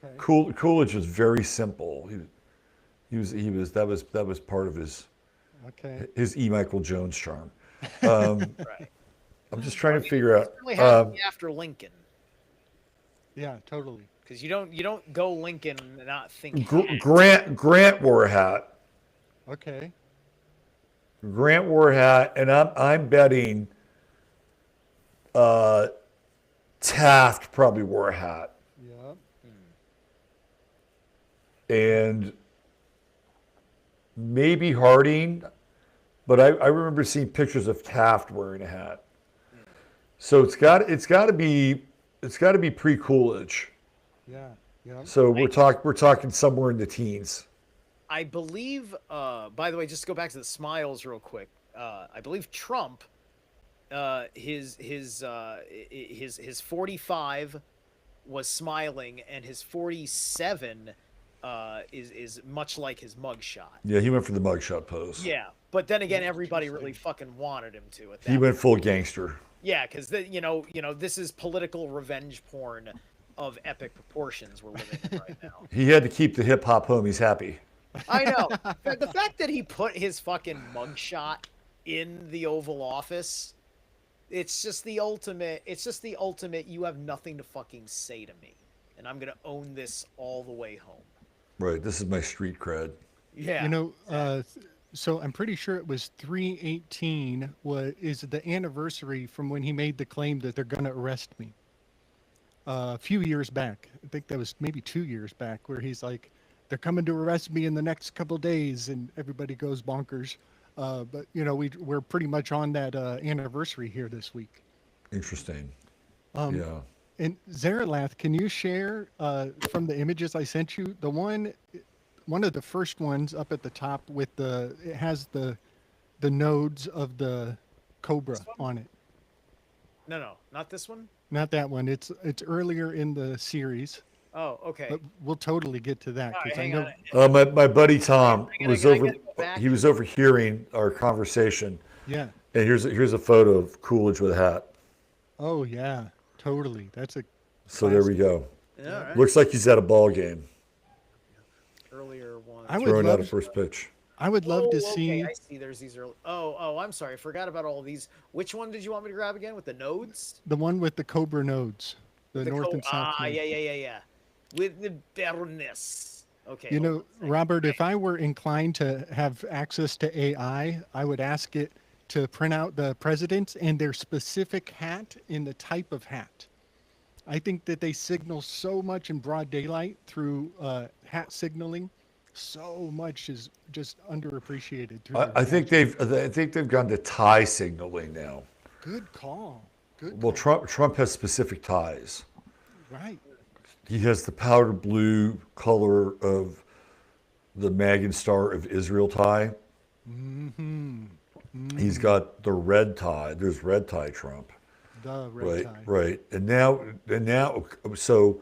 Okay. Coolidge was very simple. That was part of Okay. his E. Michael Jones charm. Right. I'm just trying to figure out. Certainly had to be after Lincoln, Yeah, totally. because you don't go Lincoln and not think. Grant wore a hat. Okay. Grant wore a hat, and I'm betting Taft probably wore a hat, Yeah. and maybe Harding, but I remember seeing pictures of Taft wearing a hat. So it's got to be pre-Coolidge. Yeah. Yeah. So we're talking somewhere in the teens. I believe. By the way, just to go back to the smiles real quick. I believe Trump, his 45 was smiling, and his 47 is much like his mugshot. Yeah, he went for the mugshot pose. Yeah, but then again, everybody really fucking wanted him to. At that He went full gangster. Yeah, because this is political revenge porn of epic proportions we're living in right now. He had to keep the hip hop homies happy. I know. The fact that he put his fucking mugshot in the Oval Office, it's just the ultimate. It's just the ultimate. You have nothing to fucking say to me, and I'm gonna own this all the way home. Right. This is my street cred. Yeah. So I'm pretty sure it was 3/18 is the anniversary from when he made the claim that they're going to arrest me. A few years back, I think that was maybe 2 years back, where he's like, they're coming to arrest me in the next couple of days, and everybody goes bonkers. But we're pretty much on that anniversary here this week. Interesting. Yeah. And Zerilath, can you share from the images I sent you the one of the first ones up at the top with it has the nodes of the cobra on it? No, not this one. Not that one. It's earlier in the series. Oh, okay. But we'll totally get to that All right, because I hang know. on. My buddy Tom I was gotta go back. he was overhearing our conversation, Yeah. and here's a photo of Coolidge with a hat. Oh yeah, totally. That's a. So there we go. Yeah, all right. Looks like he's at a ball game, Earlier one. I would throwing out a love. first pitch. I would love to Okay, see. I see. There's these early. Oh, I'm sorry. I forgot about all these. Which one did you want me to grab again with the nodes? The one with the cobra nodes, the north and south. nodes. Yeah. With the Baroness. Okay. You hold know, on a second. Robert, if I were inclined to have access to AI, I would ask it to print out the presidents and their specific hat in the type of hat. I think that they signal so much in broad daylight through hat signaling. So much is just underappreciated. Through their I think hats. they've gone to tie signaling now. Good call. Good. Well, call. Trump has specific ties. Right. He has the powder blue color of the Magan Star of Israel tie. Mm-hmm. He's got the red tie. There's red tie Trump. The red Right, tie. right. And now, so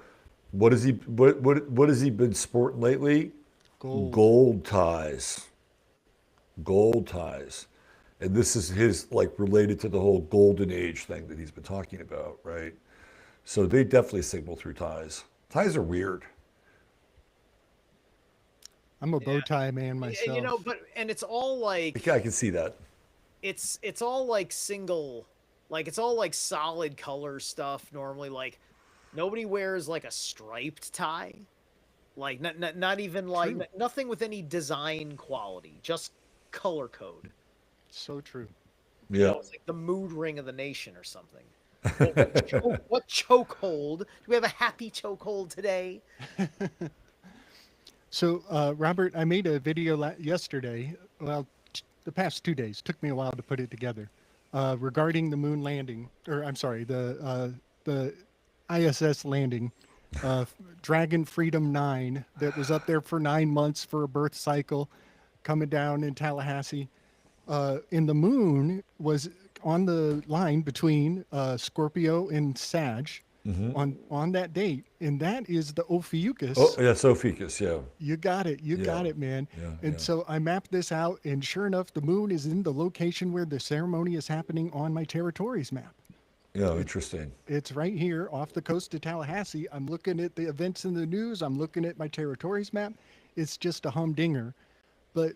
What is he? What has he been sporting lately? Gold. Gold ties. Gold ties. And this is his, like, related to the whole golden age thing that he's been talking about, right? So they definitely signal through ties. Ties are weird. I'm a bow Yeah. tie man And, myself. you know, but and it's all like I can see that. it's all like single, like it's all like solid color stuff normally. Like nobody wears like a striped tie, like not even like True. nothing with any design quality, just color code. So true. You Yeah. know, it's like the mood ring of the nation or something. What chokehold? Do we have a happy chokehold today? So, Robert, I made a video yesterday. Well, the past 2 days took me a while to put it together, regarding the moon landing, or I'm sorry, the ISS landing, Dragon Freedom 9 that was up there for 9 months for a birth cycle, coming down in Tallahassee. And the moon was on the line between Scorpio and Sag on that date, and that is the Ophiuchus. Oh, yeah, Ophiuchus, yeah. You got it. You got Yeah. it, man. Yeah, And yeah. so I mapped this out, and sure enough, the moon is in the location where the ceremony is happening on my territories map. Yeah, interesting. It's right here off the coast of Tallahassee. I'm looking at the events in the news. I'm looking at my territories map. It's just a humdinger. But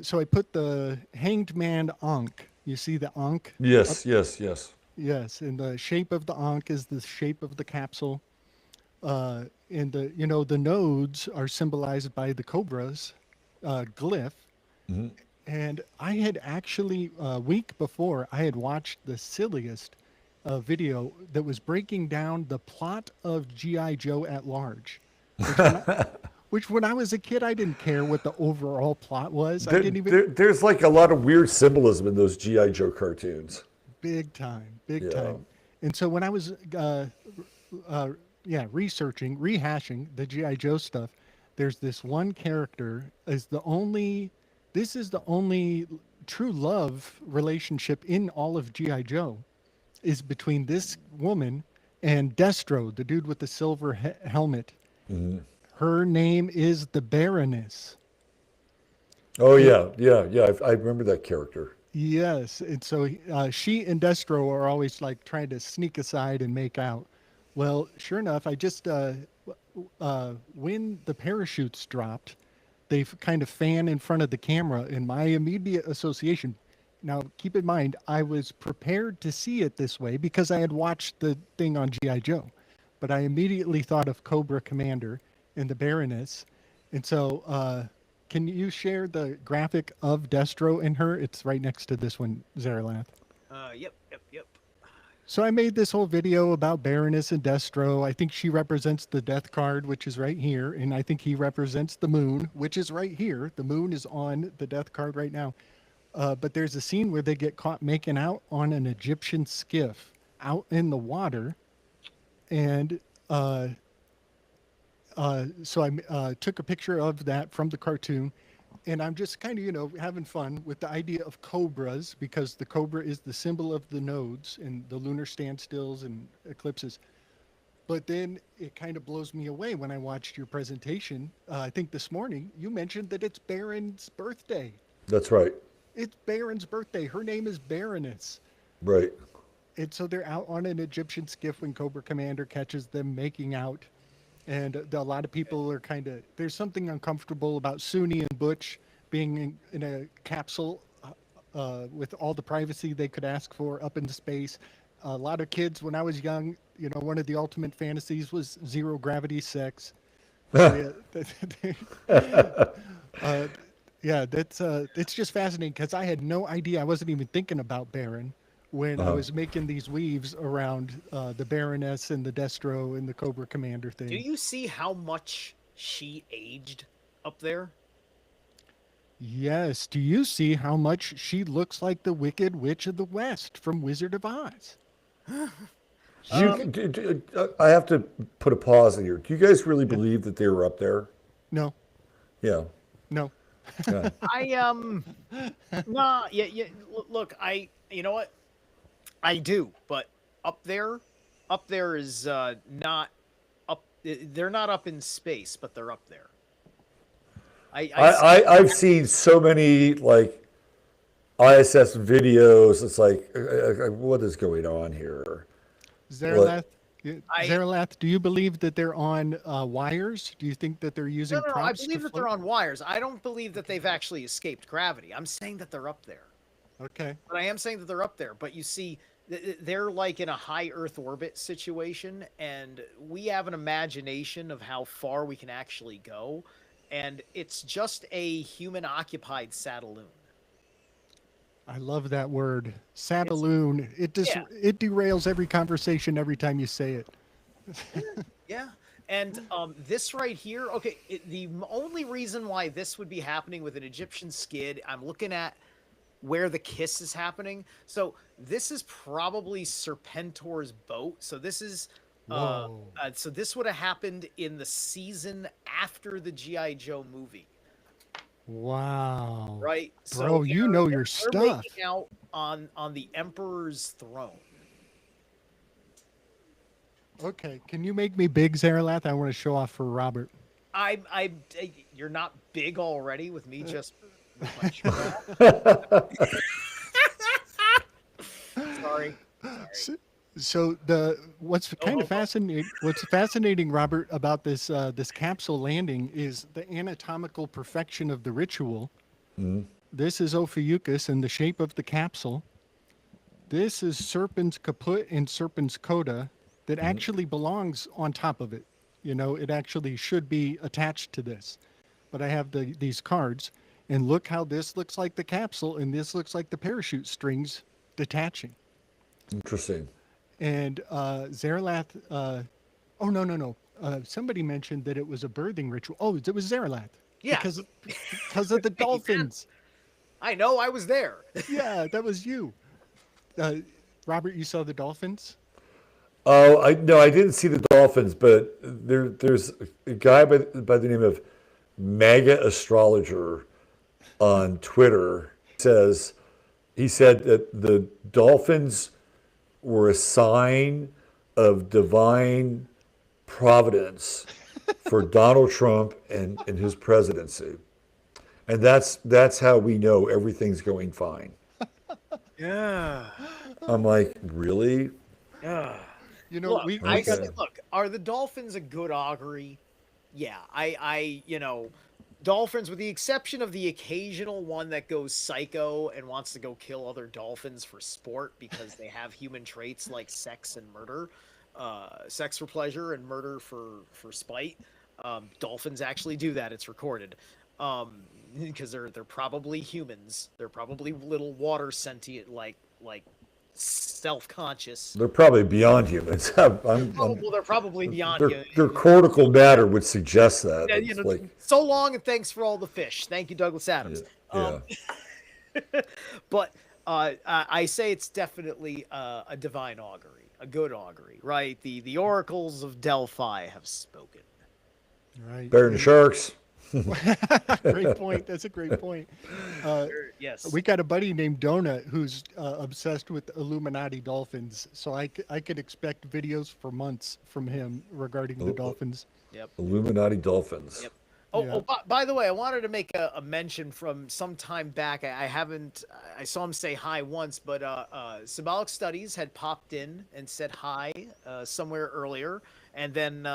so I put the hanged man Ankh. You see the Ankh? Yes, yes, yes. Yes, and the shape of the Ankh is the shape of the capsule. And the nodes are symbolized by the cobras glyph. And I had actually a week before I had watched the silliest video that was breaking down the plot of GI Joe at large, which when I was a kid I didn't care what the overall plot was. I didn't even There's like a lot of weird symbolism in those G.I. Joe cartoons. big time. Yeah. And so when I was researching, rehashing the GI Joe stuff, there's this one character this is the only true love relationship in all of GI Joe is between this woman and Destro, the dude with the silver helmet. Her name is the Baroness. Oh, yeah, yeah, yeah. I remember that character. Yes, and so she and Destro are always like trying to sneak aside and make out. Well, sure enough, I just when the parachutes dropped, they kind of fan in front of the camera, and my immediate association. Now, keep in mind, I was prepared to see it this way because I had watched the thing on GI Joe, but I immediately thought of Cobra Commander and the Baroness, and so. Can you share the graphic of Destro and her? It's right next to this one, Zerilath. Yep. So I made this whole video about Baroness and Destro. I think she represents the death card, which is right here. And I think he represents the moon, which is right here. The moon is on the death card right now. But there's a scene where they get caught making out on an Egyptian skiff out in the water. And so I took a picture of that from the cartoon, and I'm just kind of, having fun with the idea of cobras because the cobra is the symbol of the nodes and the lunar standstills and eclipses. But then it kind of blows me away when I watched your presentation. I think this morning you mentioned that it's Baron's birthday. That's right. It's Baron's birthday. Her name is Baroness. Right. And so they're out on an Egyptian skiff when Cobra Commander catches them making out. And a lot of people are there's something uncomfortable about Suni and Butch being in a capsule with all the privacy they could ask for up into space. A lot of kids, when I was young, one of the ultimate fantasies was zero gravity sex. So, it's just fascinating because I had no idea. I wasn't even thinking about Baron when I was making these weaves around the Baroness and the Destro and the Cobra Commander thing. Do you see how much she aged up there? Yes. Do you see how much she looks like the Wicked Witch of the West from Wizard of Oz? I have to put a pause in here. Do you guys really believe that they were up there? No. Yeah. No. Yeah. Nah, yeah. Look, you know what? I do, but up there is not up. They're not up in space, but they're up there. I've seen so many like ISS videos. It's like, what is going on here? Zerilath, I Zerilath, do you believe that they're on wires? Do you think that they're using no. I props to believe that they're float? on wires. I don't believe that they've actually escaped gravity. I'm saying that they're up there. Okay. But I am saying that they're up there. But you see, they're like in a high Earth orbit situation, and we have an imagination of how far we can actually go, and it's just a human-occupied satelloon. I love that word. It's Sataloon. yeah, It derails every conversation every time you say it. yeah. And this right here, okay, the only reason why this would be happening with an Egyptian skid, I'm looking at where the kiss is happening. So this is probably Serpentor's boat. So this is Whoa. so this would have happened in the season after the GI Joe movie, Wow. right? Bro, So you know your they're stuff. making out on the Emperor's throne. Okay. Can you make me big, Zerilath? I want to show off for Robert. You're not big already with me just with my shirt off. Sorry. So what's kind of fascinating, Robert, about this capsule landing is the anatomical perfection of the ritual. This is Ophiuchus in the shape of the capsule. This is Serpens caput and Serpens coda that actually belongs on top of it. You know, it actually should be attached to this. But I have these cards, and look how this looks like the capsule, and this looks like the parachute strings detaching. Interesting. And Zerilath, oh, no. Somebody mentioned that it was a birthing ritual. Oh, it was Zerilath. Yeah. Because of the dolphins. I know, I was there. Yeah, that was you. Robert, you saw the dolphins? Oh, I no, I didn't see the Dolphins, but there's a guy by the name of Mega Astrologer on Twitter he said that the Dolphins were a sign of divine providence for Donald Trump and his presidency. And that's how we know everything's going fine. Yeah. I'm like, really? Yeah. You know, Look, we I got said, look, are the Dolphins a good augury? Yeah, Dolphins, with the exception of the occasional one that goes psycho and wants to go kill other dolphins for sport because they have human traits like sex and murder, sex for pleasure and murder for spite. Dolphins actually do that. It's recorded. Because they're probably humans. They're probably little water sentient, like self-conscious. They're probably beyond humans. They're probably beyond you. Their cortical matter would suggest that. Yeah, It's like, so long and thanks for all the fish. Thank you, Douglas Adams. yeah. But I say it's definitely a divine augury, a good augury, right? The oracles of Delphi have spoken. right. Better than sharks. Great point. That's a great point. Yes. We got a buddy named Donut who's obsessed with Illuminati dolphins. So I could expect videos for months from him regarding the dolphins. Yep. Illuminati dolphins. Yep. Yeah. By the way, I wanted to make a mention from some time back. I saw him say hi once, but Symbolic Studies had popped in and said hi somewhere earlier, and then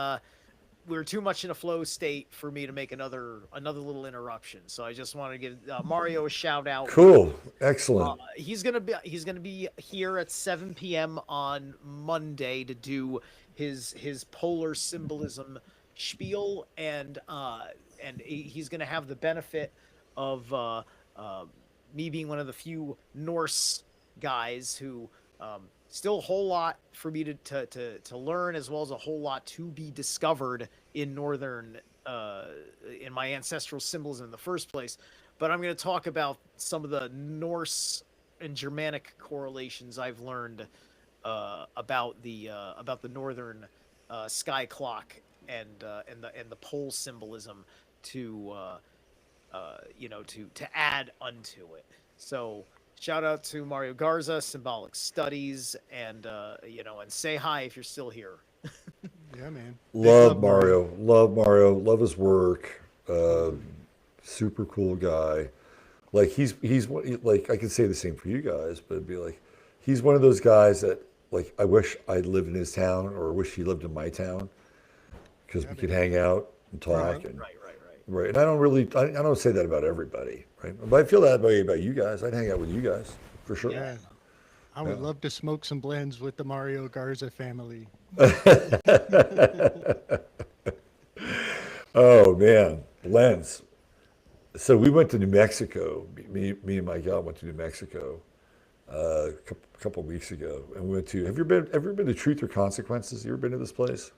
we were too much in a flow state for me to make another little interruption. So I just wanted to give Mario a shout out. Cool. Excellent. He's gonna be here at 7 p.m. on Monday to do his polar symbolism spiel, and he's gonna have the benefit of me being one of the few Norse guys who still a whole lot for me to learn, as well as a whole lot to be discovered in northern in my ancestral symbolism in the first place. But I'm going to talk about some of the Norse and Germanic correlations I've learned about the northern sky clock and the pole symbolism to add unto it. So shout out to Mario Garza, Symbolic Studies, and and say hi if you're still here. Yeah, man. Big Love Mario. Love Mario. Love his work. Super cool guy. Like like I could say the same for you guys, but it'd be like he's one of those guys that like I wish I lived in his town or wish he lived in my town because Yeah, we could man. hang out and talk and Right, right, right. right. And I don't say that about everybody, right? But I feel that way about you guys. I'd hang out with you guys for sure. Yeah. Yeah. I Yeah. would love to smoke some blends with the Mario Garza family. Oh man, Lens. So we went to New Mexico. Me and my gal went to New Mexico a couple weeks ago, and we went to. Have you ever been to Truth or Consequences? You ever been to this place?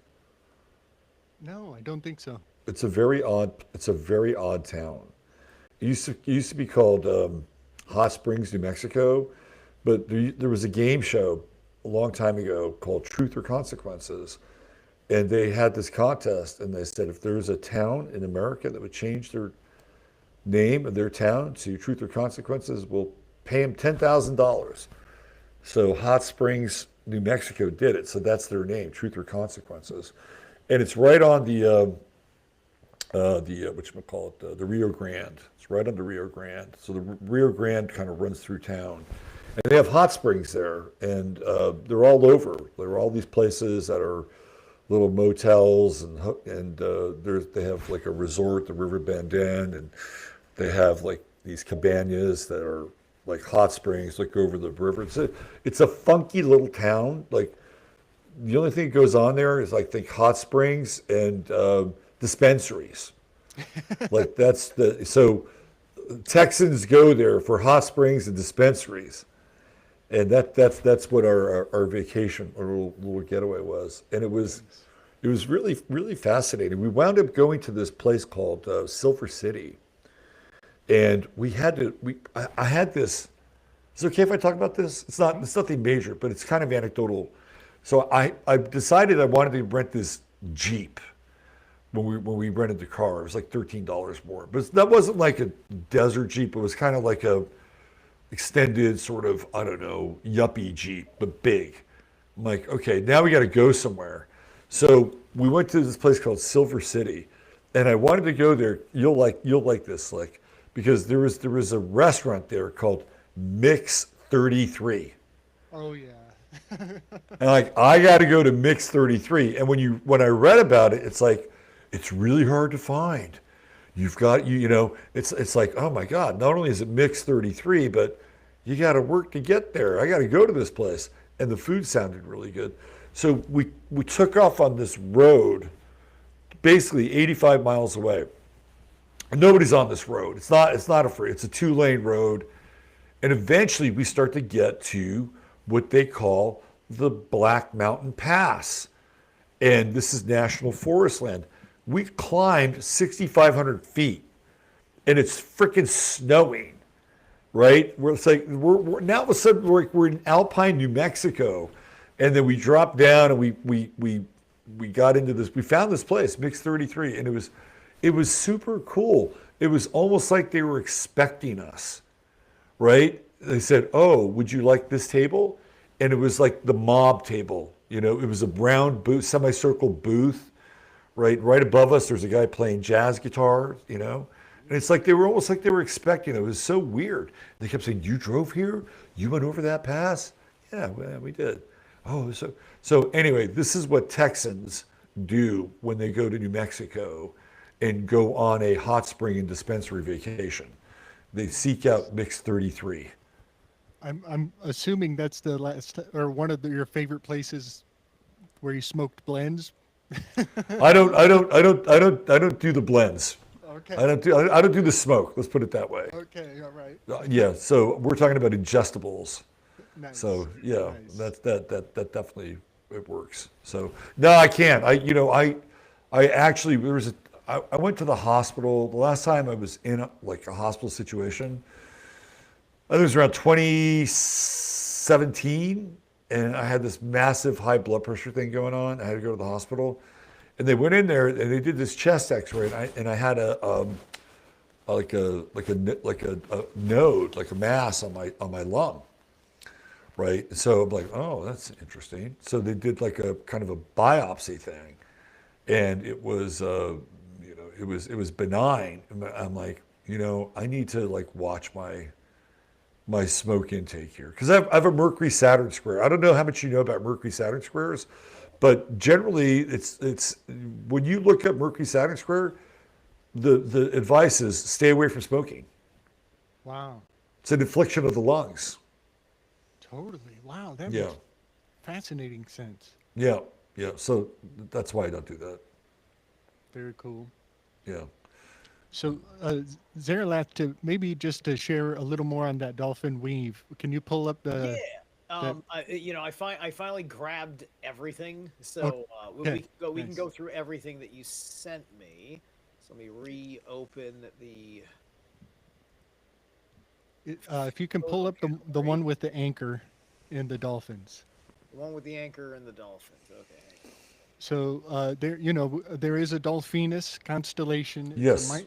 No, I don't think so. It's a very odd town. It used to be called Hot Springs, New Mexico, but there was a game show a long time ago called Truth or Consequences, and they had this contest, and they said if there was a town in America that would change their name of their town to Truth or Consequences, we'll pay them $10,000. So Hot Springs, New Mexico did it. So that's their name, Truth or Consequences, and it's right on whatchamacallit, the Rio Grande. It's right on the Rio Grande. So the Rio Grande kind of runs through town. And they have hot springs there, and they're all over. There are all these places that are little motels, and they have like a resort, the River Bend Inn, and they have like these cabanas that are like hot springs, look over the river. It's a funky little town. Like the only thing that goes on there is like think hot springs and dispensaries. Like so Texans go there for hot springs and dispensaries. And that's what our vacation, our little getaway was. And it was really, really fascinating. We wound up going to this place called Silver City. And I had this, is it okay if I talk about this? It's nothing major, but it's kind of anecdotal. So I decided I wanted to rent this Jeep when we rented the car. It was like $13 more. But that wasn't like a desert Jeep. It was kind of like a extended sort of, I don't know, yuppie Jeep, but big. I'm like, okay, now we got to go somewhere. So we went to this place called Silver City, and I wanted to go there. You'll like this, Slick, because there was a restaurant there called Mix 33. Oh yeah. And like, I got to go to Mix 33. And when I read about it, it's like, it's really hard to find. You've got, it's like, oh my God, not only is it Mix 33, but you got to work to get there. I got to go to this place. And the food sounded really good. So we took off on this road, basically 85 miles away. And nobody's on this road. It's not a free, it's a 2-lane road. And eventually we start to get to what they call the Black Mountain Pass. And this is national forest land. We climbed 6,500 feet, and it's freaking snowing, right? It's like we're now all of a sudden we're in Alpine, New Mexico, and then we dropped down and we got into this. We found this place, Mix 33, and it was super cool. It was almost like they were expecting us, right? They said, "Oh, would you like this table?" And it was like the mob table. It was a round booth, semicircle booth. Right above us, there's a guy playing jazz guitar, and it's like they were almost like they were expecting it. It was so weird. They kept saying, "You drove here? You went over that pass?" Yeah, we did. Oh, so anyway, this is what Texans do when they go to New Mexico and go on a hot spring and dispensary vacation. They seek out Mix 33. I'm assuming that's the last or one of your favorite places where you smoked blends. I don't do the blends. Okay. I don't do the smoke. Let's put it that way. Okay. All right. Yeah. So we're talking about ingestibles. Nice. So yeah, Nice. that definitely it works. So no, I can't. I actually I went to the hospital the last time I was in like a hospital situation. I think it was around 2017. And I had this massive high blood pressure thing going on. I had to go to the hospital, and they went in there and they did this chest X-ray, and I had a node, like a mass on my lung, right? So I'm like, oh, that's interesting. So they did like a kind of a biopsy thing, and it was, it was benign. And I'm like, I need to like watch my smoke intake here because I have a Mercury Saturn square. I don't know how much you know about Mercury Saturn squares, but generally it's when you look up Mercury Saturn square, the advice is stay away from smoking. Wow. It's an infliction of the lungs. Totally. Wow. That Yeah, makes fascinating sense. yeah, yeah. So that's why I don't do that. Very cool. Yeah. So, Zerilath, to maybe just to share a little more on that dolphin weave, can you pull up Yeah. that? I finally grabbed everything, so Okay. we can Nice. go through everything that you sent me. So let me reopen the If you can pull photo up the gallery. one with the anchor and the dolphins. The one with the anchor and the dolphins. Okay. So there, there is a Dolphinus constellation. It's Yes.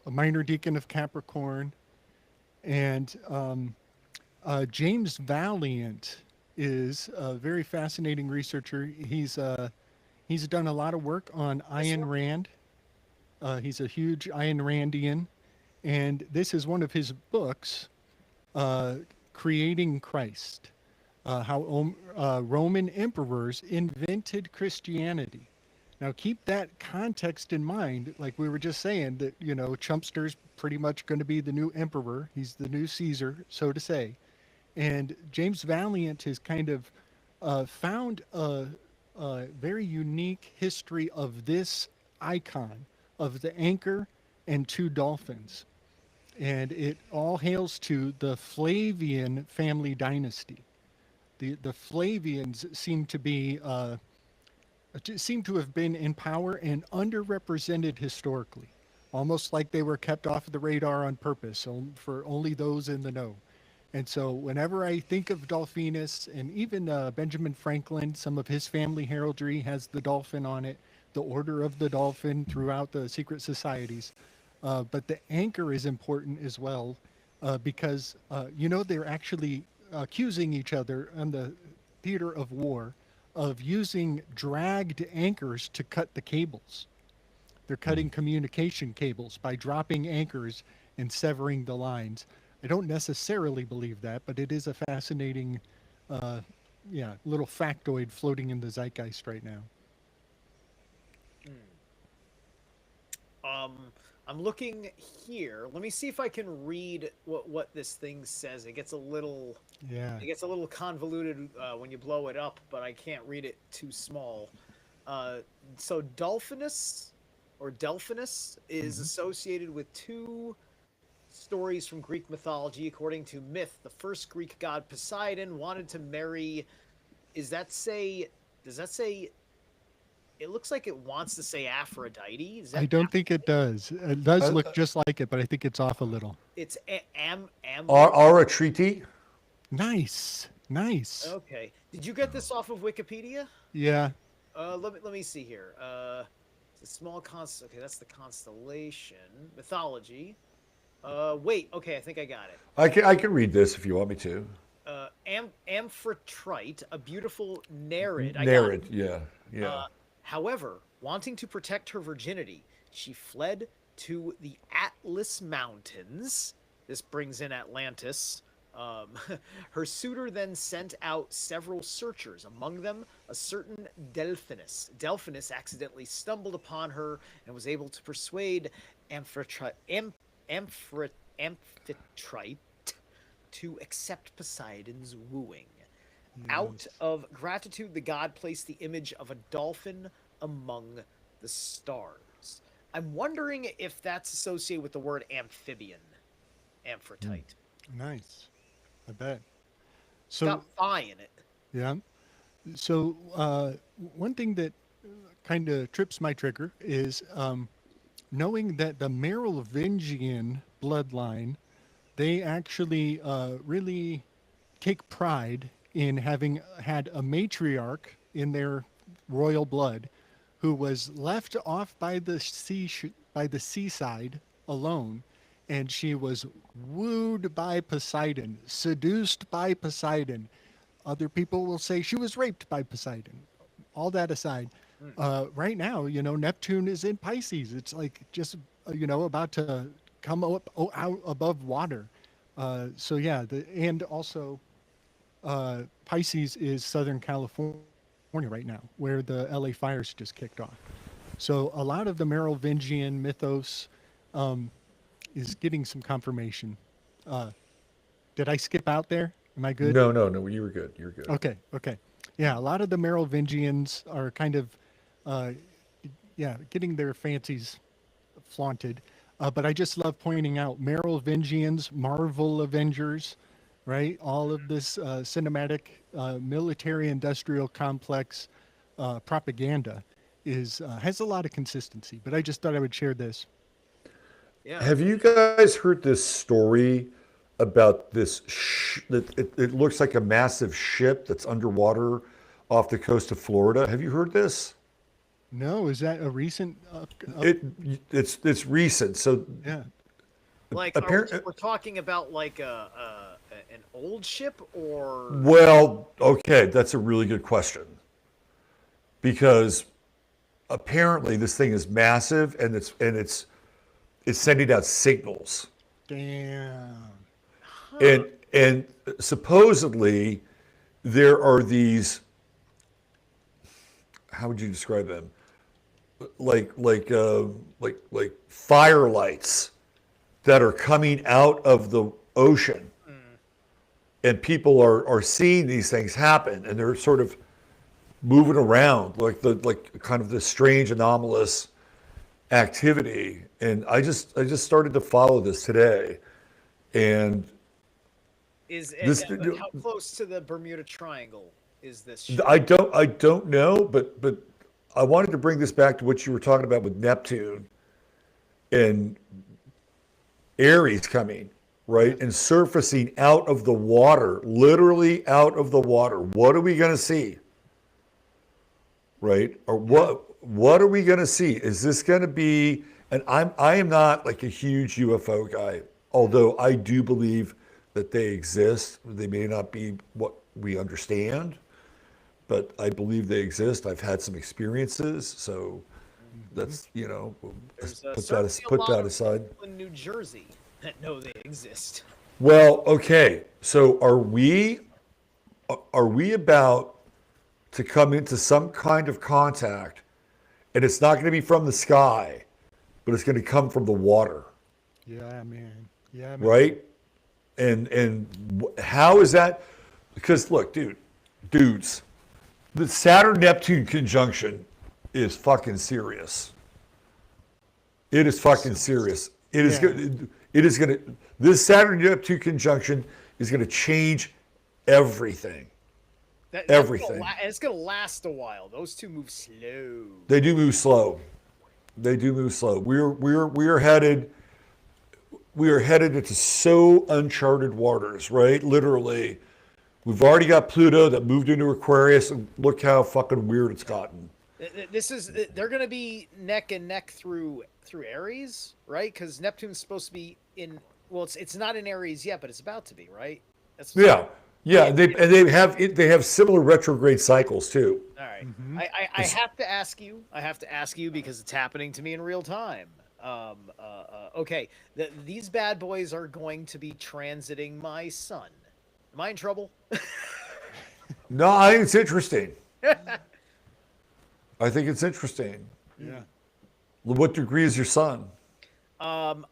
a minor deacon of Capricorn, and James Valiant is a very fascinating researcher. He's done a lot of work on This Ayn one? Rand. He's a huge Ayn Randian, and this is one of his books, uh, Creating Christ, how Roman emperors invented Christianity. Now, keep that context in mind. Like we were just saying, that, Chumpster's pretty much going to be the new emperor. He's the new Caesar, so to say. And James Valiant has kind of found a very unique history of this icon of the anchor and two dolphins. And it all hails to the Flavian family dynasty. The Flavians seem to have been in power and underrepresented historically, almost like they were kept off the radar on purpose for only those in the know. And so, whenever I think of Dolphinus, and even Benjamin Franklin, some of his family heraldry has the dolphin on it, the Order of the Dolphin throughout the secret societies. But the anchor is important as well, because they're actually accusing each other on the theater of war of using dragged anchors to cut the cables. They're cutting communication cables by dropping anchors and severing the lines. I don't necessarily believe that, but it is a fascinating, uh, little factoid floating in the zeitgeist right now. Um, I'm looking here. Let me see if I can read what this thing says. Yeah. It gets a little convoluted when you blow it up, but I can't read it too small. Uh, so Delphinus is Hmm. associated with two stories from Greek mythology. According to myth, the first Greek god Poseidon wanted to marry. Is that say? Does that say? It looks like it wants to say Aphrodite. Is I that don't think it does. It does Uh, look just like it, but I think it's off a little. it's Amber? Ara treaty. Nice. Nice. Okay. Did you get this off of Wikipedia? Yeah. Let me see here. It's a small Okay, that's the constellation mythology. Wait. Okay, I think I got it. I can read this if you want me to. Amphitrite, a beautiful Nereid. I got it. Narrate. Yeah. Yeah. However, wanting to protect her virginity, she fled to the Atlas Mountains. This brings in Atlantis. Um, her suitor then sent out several searchers, among them a certain Delphinus. Delphinus accidentally stumbled upon her and was able to persuade Amphitrite to accept Poseidon's wooing. Out Nice. of gratitude, the god placed the image of a dolphin among the stars. I'm wondering if that's associated with the word amphibian, Amphitrite. Nice. I bet. It's So, got phi in it. yeah. So, one thing that kind of trips my trigger is knowing that the Merovingian bloodline, they actually really take pride in having had a matriarch in their royal blood who was left off by the by the seaside alone, and she was wooed by Poseidon, seduced by Poseidon, Other people will say she was raped by Poseidon. All that aside, right now, Neptune is in Pisces. It's like just, about to come up out above water. So yeah, and also Pisces is Southern California right now, where the LA fires just kicked off. So a lot of the Merovingian mythos is getting some confirmation. Did I skip out there? Am I good? No, you were good. You're good. Okay. Yeah, a lot of the Merovingians are kind of, getting their fancies flaunted. But I just love pointing out Merovingians, Marvel Avengers, right? All of this cinematic military-industrial complex propaganda has a lot of consistency. But I just thought I would share this. Yeah. Have you guys heard this story about this? It looks like a massive ship that's underwater off the coast of Florida. Have you heard this? No, is that a recent? It's recent. So Yeah. Like, we're talking about like an old ship, or well, okay, that's a really good question because apparently this thing is massive and it's sending out signals. Damn. And supposedly there are these, how would you describe them? Like firelights that are coming out of the ocean. And people are seeing these things happen, and they're sort of moving around like kind of this strange anomalous activity. And I just started to follow this today, and but how close to the Bermuda Triangle is this ship? I don't know, but I wanted to bring this back to what you were talking about with Neptune and Aries coming, right? And surfacing out of the water, literally out of the water. What are we going to see? Right? Or what are we going to see? Is this going to be, and I am not like a huge UFO guy, although I do believe that they exist. They may not be what we understand, but I believe they exist. I've had some experiences, so that's, put that aside. In New Jersey that know they exist. Well, okay. So are we about to come into some kind of contact, and it's not going to be from the sky, but it's going to come from the water? Yeah, man. Right? And how is that? Because look, dudes, the Saturn-Neptune conjunction is fucking serious. It is fucking serious. This Saturn-Neptune conjunction is going to change everything. Everything. It's going to last a while. Those two move slow. They do move slow. We are headed into so uncharted waters, right? Literally. We've already got Pluto that moved into Aquarius, and look how fucking weird it's gotten. They're going to be neck and neck through Aries, right? Because Neptune's supposed to be in. Well, it's not in Aries yet, but it's about to be, right? Yeah. They have similar retrograde cycles too. All right. Mm-hmm. I have to ask you because it's happening to me in real time. Okay. These bad boys are going to be transiting my sun. Am I in trouble? No, I think it's interesting. Yeah. What degree is your sun? I'm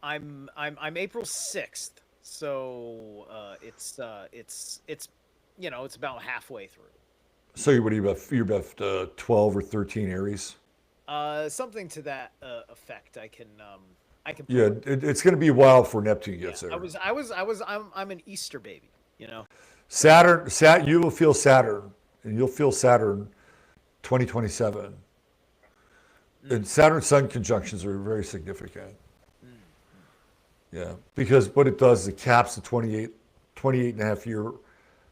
April 6th, so it's about halfway through. So you're about 12 or 13 Aries. Something to that effect. I can. Yeah, it's going to be a while before Neptune gets there. I'm an Easter baby. Saturn, you will feel Saturn, and you'll feel Saturn 2027. And Saturn-Sun conjunctions are very significant. Yeah, because what it does is it caps the 28 and a half year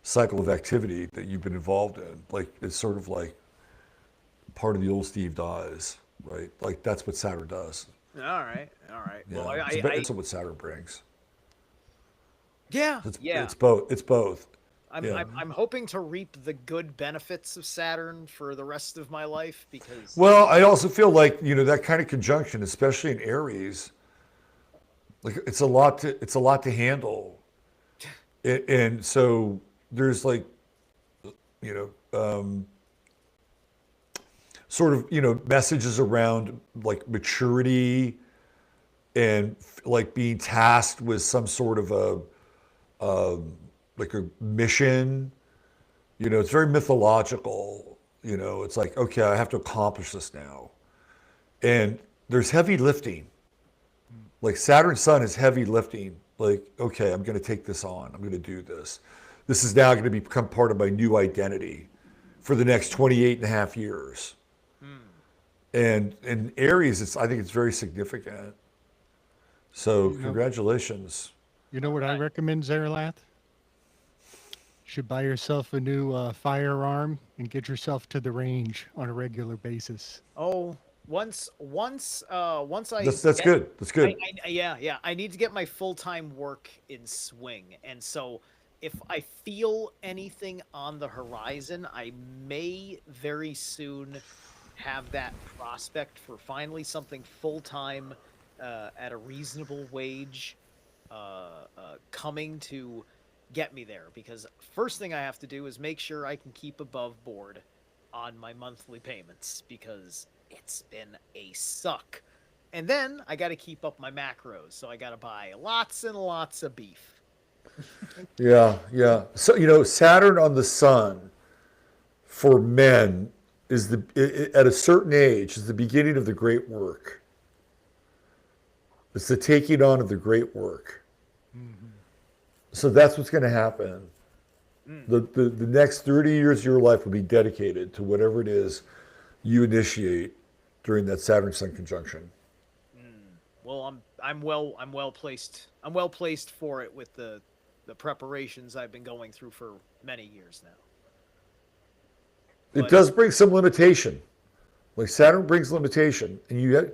cycle of activity that you've been involved in. Like, it's sort of like part of the old Steve dies, right? Like, that's what Saturn does. All right. Yeah, Well, that's what Saturn brings. Yeah. It's both. Yeah. I'm hoping to reap the good benefits of Saturn for the rest of my life because Well, I also feel like, that kind of conjunction, especially in Aries, like it's a lot to handle. And so there's like, you know, sort of, messages around like maturity and like being tasked with some sort of like a mission. It's very mythological. It's like, okay, I have to accomplish this now. And there's heavy lifting. Like Saturn Sun is heavy lifting. Like, okay, I'm going to take this on. I'm going to do this. This is now going to become part of my new identity for the next 28 and a half years. And in Aries, I think it's very significant. So congratulations. You know what I recommend, Zerilath? Should buy yourself a new firearm and get yourself to the range on a regular basis. oh, once I That's get- good. That's good. yeah, I need to get my full-time work in swing. And so if I feel anything on the horizon, I may very soon have that prospect for finally something full-time at a reasonable wage coming to get me there. Because first thing I have to do is make sure I can keep above board on my monthly payments because it's been a suck. And then I got to keep up my macros, so I got to buy lots and lots of beef. Yeah, yeah. So, Saturn on the Sun for men is at a certain age is the beginning of the great work. It's the taking on of the great work. So that's what's going to happen. The next 30 years of your life will be dedicated to whatever it is you initiate during that Saturn Sun conjunction. Well, I'm well placed. I'm well placed for it with the preparations I've been going through for many years now. It But- does bring some limitation. Like Saturn brings limitation, and you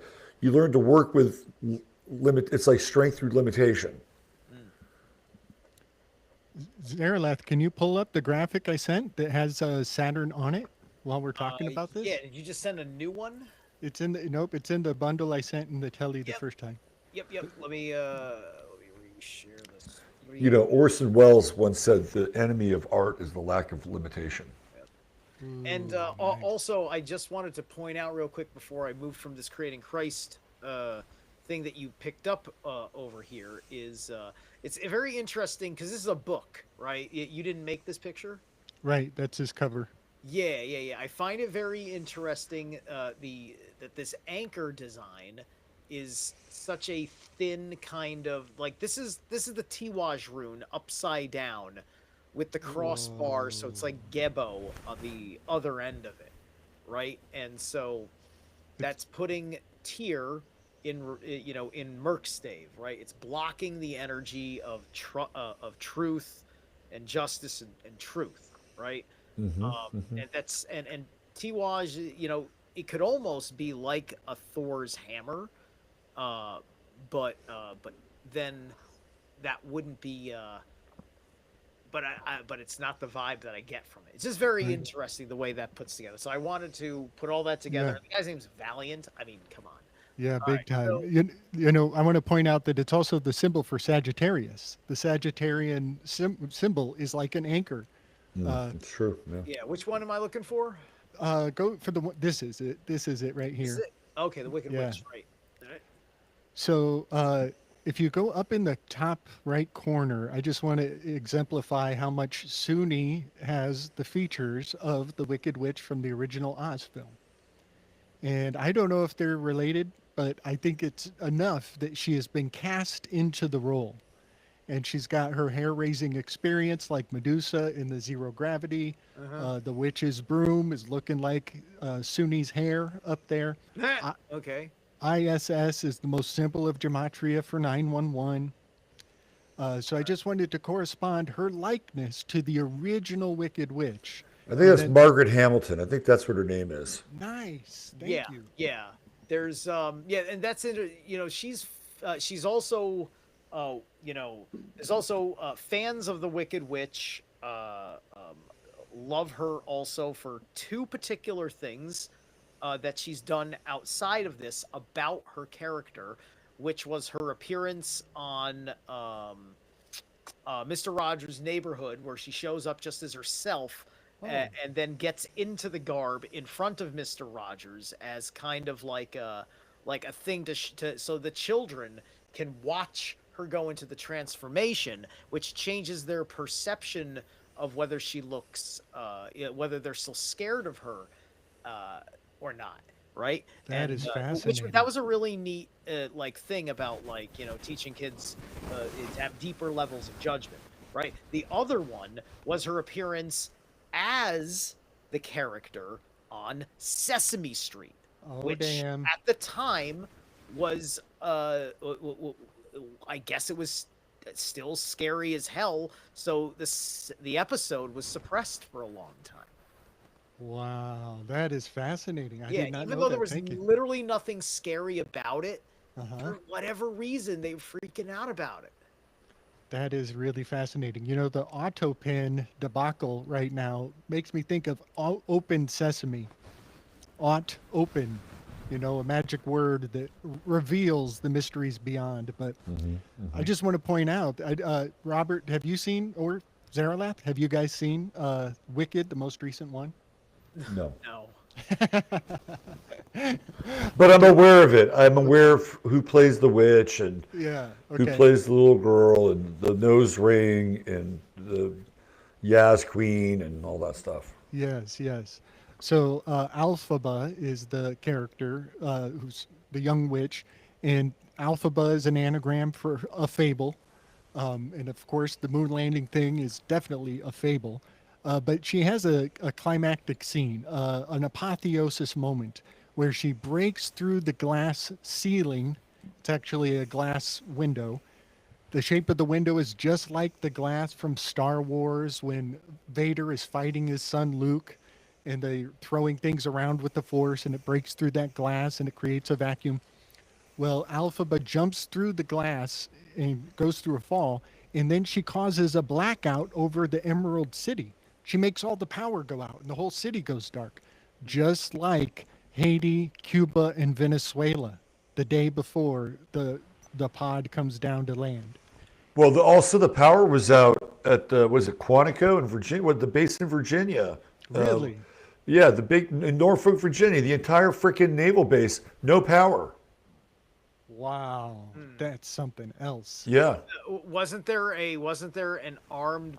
learn to work with limit. It's like strength through limitation. Zerilath, can you pull up the graphic I sent that has Saturn on it while we're talking about this? Yeah, did you just send a new one? It's in the it's in the bundle I sent in the telly the Yep. first time. Yep. Let me reshare this. Orson Welles once said the enemy of art is the lack of limitation. And Ooh, nice. also, I just wanted to point out real quick before I move from this Creating Christ thing that you picked up over here is it's very interesting because this is a book, right? You didn't make this picture? Right, that's his cover. Yeah. I find it very interesting that this anchor design is such a thin kind of like this is the Tiwaj rune upside down with the crossbar, so it's like Gebo on the other end of it, right? And so that's putting Tyr in Merkstave, right? It's blocking the energy of truth and justice and truth, right? And that's and Tiwaj, it could almost be like a Thor's hammer, but then that wouldn't be. But it's not the vibe that I get from it. It's just very interesting the way that puts together. So I wanted to put all that together. Yeah. The guy's name's Valiant. I mean, come on. Yeah, All big right, time. so- I want to point out that it's also the symbol for Sagittarius. The Sagittarian symbol is like an anchor. It's true. Yeah. Yeah, which one am I looking for? Go for the one. This is it. This is it right Is here. it? Okay, the Wicked Yeah. Witch, right. All right. So if you go up in the top right corner, I just want to exemplify how much Suni has the features of the Wicked Witch from the original Oz film. And I don't know if they're related, but I think it's enough that she has been cast into the role. And she's got her hair-raising experience like Medusa in the Zero Gravity. The witch's broom is looking like Suni's hair up there. Okay. ISS is the most simple of gematria for 911. So I just wanted to correspond her likeness to the original Wicked Witch. I think that's Margaret Hamilton. I think that's what her name is. Nice. Thank you. Yeah. There's and that's she's also there's also fans of the Wicked Witch love her also for two particular things that she's done outside of this about her character, which was her appearance on Mr. Rogers' Neighborhood, where she shows up just as herself. Oh. And then gets into the garb in front of Mr. Rogers as kind of like a thing to so the children can watch her go into the transformation, which changes their perception of whether she looks whether they're still scared of her or not, right? That is fascinating. That was a really neat like thing about like teaching kids to have deeper levels of judgment, right? The other one was her appearance as the character on Sesame Street, Oh, which damn. at the time was I guess it was still scary as hell, so the episode was suppressed for a long time. Wow, that is fascinating. I Yeah, did not even know though that. there was Thank you. literally nothing scary about it, Uh-huh. for whatever reason they were freaking out about it. That is really fascinating. The AutoPin debacle right now makes me think of open sesame. Ought open, a magic word that reveals the mysteries beyond. But I just want to point out, Robert, have you seen, or Zerilath, have you guys seen Wicked, the most recent one? No. No. But I'm aware of it. I'm aware of who plays the witch and Yeah. who Okay. plays the little girl and the nose ring and the Yaz Queen and all that stuff. Yes, yes. So Alphaba is the character who's the young witch, and Alphaba is an anagram for a fable. And of course, the moon landing thing is definitely a fable. But she has a climactic scene, an apotheosis moment, where she breaks through the glass ceiling. It's actually a glass window. The shape of the window is just like the glass from Star Wars when Vader is fighting his son Luke and they're throwing things around with the Force and it breaks through that glass and it creates a vacuum. Well, Alphaba jumps through the glass and goes through a fall, and then she causes a blackout over the Emerald City. She makes all the power go out and the whole city goes dark, just like Haiti, Cuba, and Venezuela the day before the pod comes down to land. Well, also the power was out at was it Quantico in Virginia? What, the base in Virginia? Really? Yeah, the big in Norfolk, Virginia, the entire freaking naval base, no power. Wow, that's something else. Yeah, Wasn't there an armed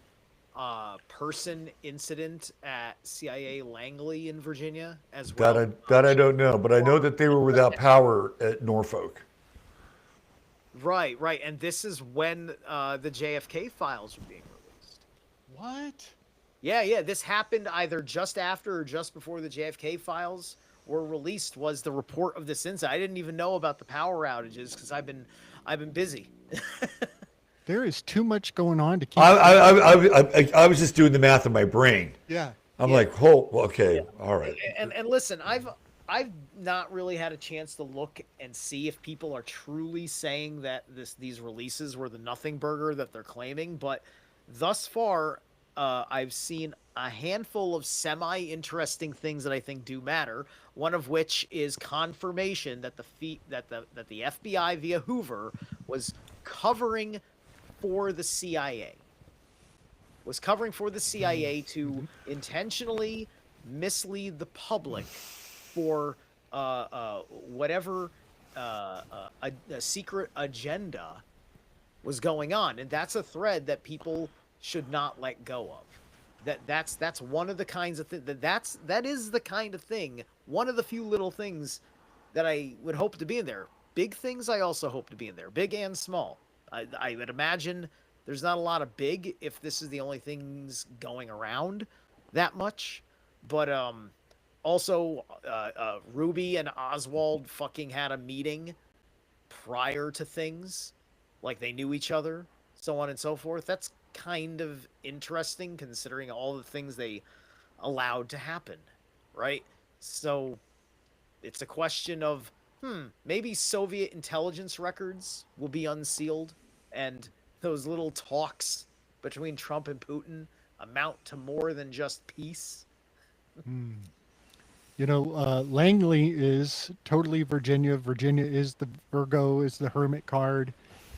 person incident at CIA Langley in Virginia as well? that I don't know, but I know that they were without power at Norfolk. Right, and this is when the JFK files were being released. What? Yeah, this happened either just after or just before the JFK files were released. Was the report of this incident? I didn't even know about the power outages because I've been busy. There is too much going on to keep. I was just doing the math in my brain. Yeah. I'm like, oh, okay, all right. And listen, I've not really had a chance to look and see if people are truly saying that these releases were the nothing burger that they're claiming, but thus far, I've seen a handful of semi-interesting things that I think do matter. One of which is confirmation that the FBI via Hoover was covering for the CIA. To intentionally mislead the public for whatever a secret agenda was going on, and that's a thread that people should not let go of. That's one of the kinds of that is the kind of thing. One of the few little things that I would hope to be in there. Big things I also hope to be in there, big and small. I would imagine there's not a lot of big if this is the only things going around that much, but also Ruby and Oswald fucking had a meeting prior to things, like they knew each other, so on and so forth. That's kind of interesting considering all the things they allowed to happen, right? So it's a question of maybe Soviet intelligence records will be unsealed and those little talks between Trump and Putin amount to more than just peace? You know, Langley is totally Virginia. Virginia is the Virgo is the Hermit card,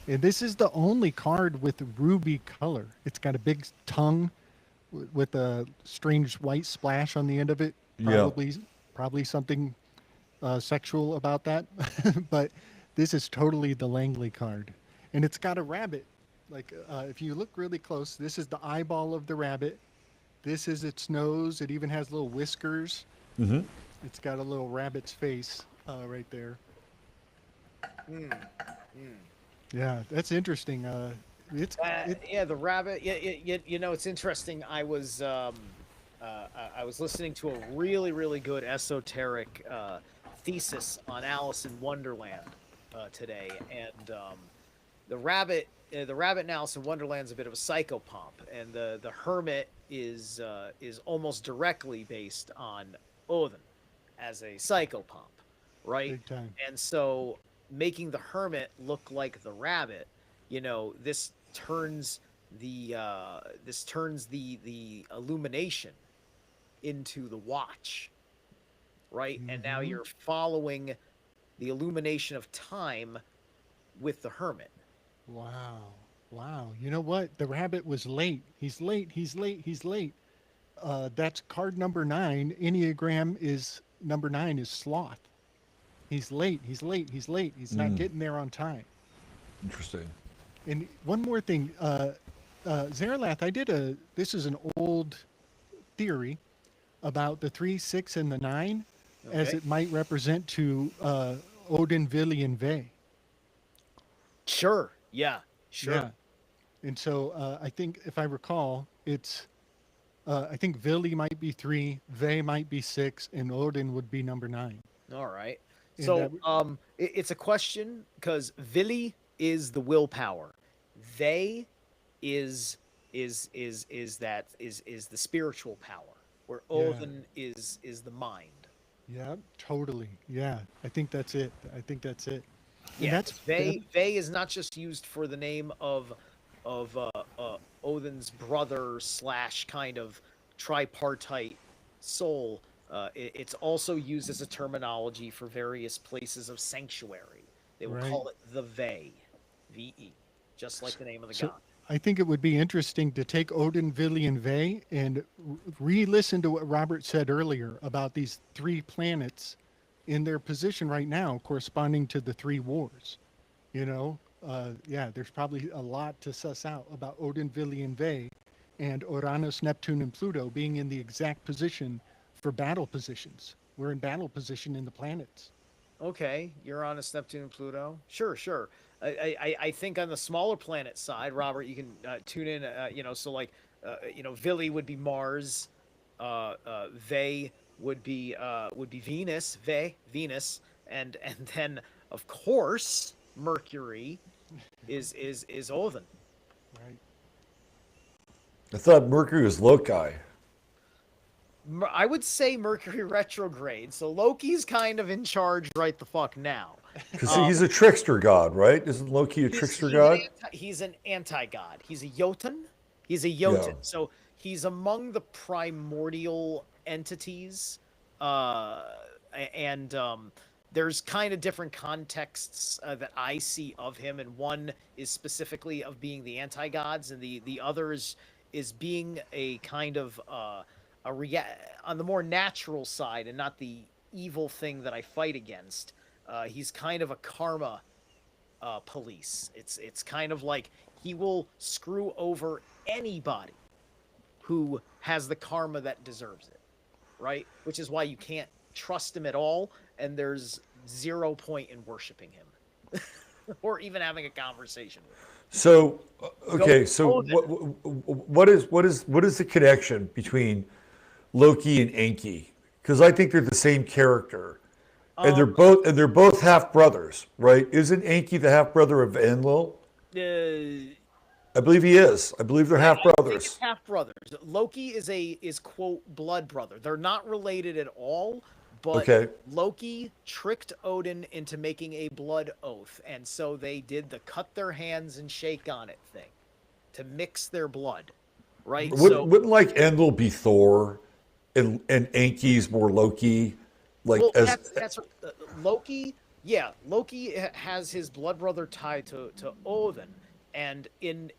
and this is the only card with ruby color. It's got a big tongue with a strange white splash on the end of it. Yeah. Probably something sexual about that, but this is totally the Langley card, and it's got a rabbit. Like if you look really close, this is the eyeball of the rabbit. This is its nose. It even has little whiskers. Mm-hmm. It's got a little rabbit's face right there. Yeah, that's interesting. Yeah, the rabbit. Yeah, you know, it's interesting. I was listening to a really, really good esoteric thesis on Alice in Wonderland today, and the rabbit in Alice in Wonderland is a bit of a psychopomp, and the hermit is almost directly based on Odin as a psychopomp, right? Big time. And so making the hermit look like the rabbit, you know, this turns the illumination into the watch, right? And now you're following the illumination of time with the hermit. Wow. Wow. You know what? The rabbit was late. He's late. He's late. He's late. That's card number 9. Enneagram is number 9 is sloth. He's late. He's late. He's late. He's not getting there on time. Interesting. And one more thing, Zerilath, this is an old theory about the 3, 6, and the 9 as Okay. it might represent to Odin, Vili, and Ve. Sure. Yeah. Sure. Yeah. And so I think, if I recall, it's, I think Vili might be 3, Ve might be 6, and Odin would be number 9. All right. And So, that- it's a question because Vili is the willpower. They is the spiritual power, where Yeah. Odin is the mind. Yeah, totally. Yeah, I think that's it. I think that's it. And Yeah, that's Ve is not just used for the name of Odin's brother / kind of tripartite soul. It's also used as a terminology for various places of sanctuary. They will Right. call it the Ve, VE, just like the name of the So god. I think it would be interesting to take Odin, Vili, and Ve and re-listen to what Robert said earlier about these 3 planets in their position right now, corresponding to the 3 wars. You know, yeah, there's probably a lot to suss out about Odin, Vili, and Ve, and Uranus, Neptune, and Pluto being in the exact position for battle positions. We're in battle position in the planets. Okay, Uranus, Neptune, and Pluto. Sure. I think on the smaller planet side, Robert, you can tune in. So like, Vili would be Mars. Ve would be Venus. Venus, and then of course Mercury is Odin. Right. I thought Mercury was Loki. I would say Mercury retrograde. So Loki's kind of in charge right the fuck now. Because he's a trickster god, right? Isn't Loki a trickster god? He's an anti-god. He's a Jotun. He's a Jotun. Yeah. So he's among the primordial entities. And there's kind of different contexts that I see of him. And one is specifically of being the anti-gods, and the other is being a kind of on the more natural side and not the evil thing that I fight against. He's kind of a karma police. It's kind of like he will screw over anybody who has the karma that deserves it, right? Which is why you can't trust him at all, and there's 0 point in worshiping him or even having a conversation with him. So, okay, so Odin. what is the connection between Loki and Enki? Because I think they're the same character, and they're both half brothers, right? Isn't Enki the half brother of Enlil? I believe he is. I believe they're half brothers. Half brothers. Loki is quote blood brother. They're not related at all, but Okay. Loki tricked Odin into making a blood oath, and so they did the cut their hands and shake on it thing to mix their blood, right? Wouldn't like Endel be Thor, and Enki's more Loki, like Well, as that's Loki. Yeah, Loki has his blood brother tied to Odin, and in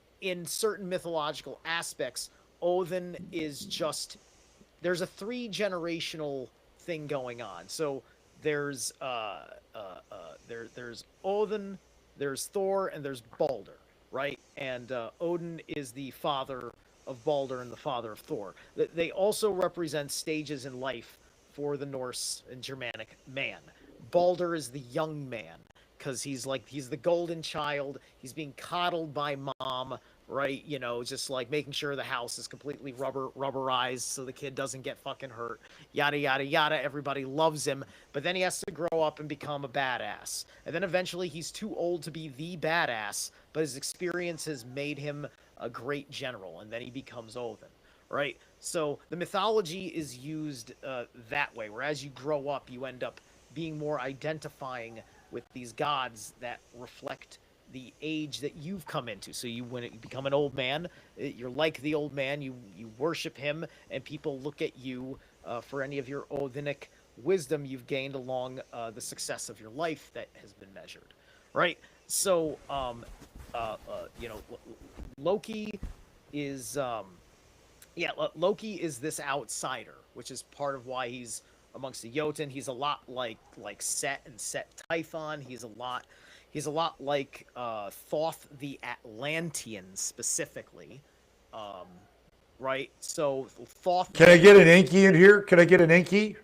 certain mythological aspects, Odin is just there's a 3 generational thing going on. So there's there's Odin, there's Thor, and there's Balder, right? And Odin is the father of Balder and the father of Thor. They also represent stages in life for the Norse and Germanic man. Balder is the young man because he's the golden child. He's being coddled by mom, right? You know, just like making sure the house is completely rubberized so the kid doesn't get fucking hurt. Yada yada yada. Everybody loves him, but then he has to grow up and become a badass. And then eventually he's too old to be the badass, but his experience has made him a great general, and then he becomes Odin, right? So the mythology is used that way, where as you grow up, you end up being more identifying with these gods that reflect the age that you've come into. So when you become an old man, you're like the old man. You worship him, and people look at you for any of your Odinic wisdom you've gained along the success of your life that has been measured, right? So, you know, Loki is Loki is this outsider, which is part of why he's amongst the Jotun. He's a lot like Set and Set Typhon. He's a lot like Thoth the Atlantean specifically, right? So Thoth. can I get an Enki in here? Can I get an Enki?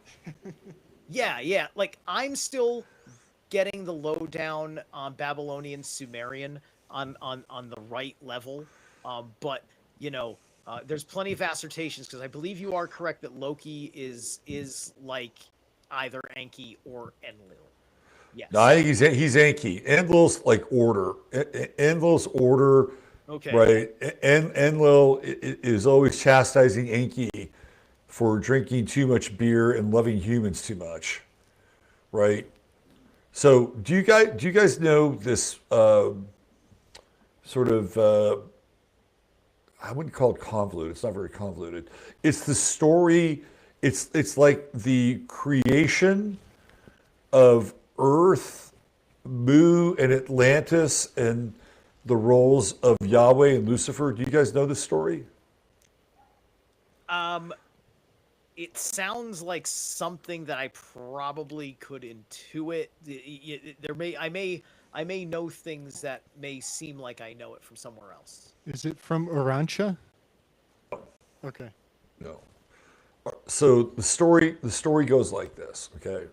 Yeah. Like I'm still getting the lowdown on Babylonian Sumerian on the right level, but you know. There's plenty of assertions because I believe you are correct that Loki is like either Enki or Enlil. Yes. No, I think he's Enki. Enlil's like order. Enlil's order, Okay. right? Enlil is always chastising Enki for drinking too much beer and loving humans too much, right? So do you guys know this sort of I wouldn't call it convoluted. It's not very convoluted. It's the story. It's like the creation of Earth, Mu, and Atlantis, and the roles of Yahweh and Lucifer. Do you guys know this story? It sounds like something that I probably could intuit. I may know things that may seem like I know it from somewhere else. Is it from Urantia? Okay. No. So the story goes like this. Okay.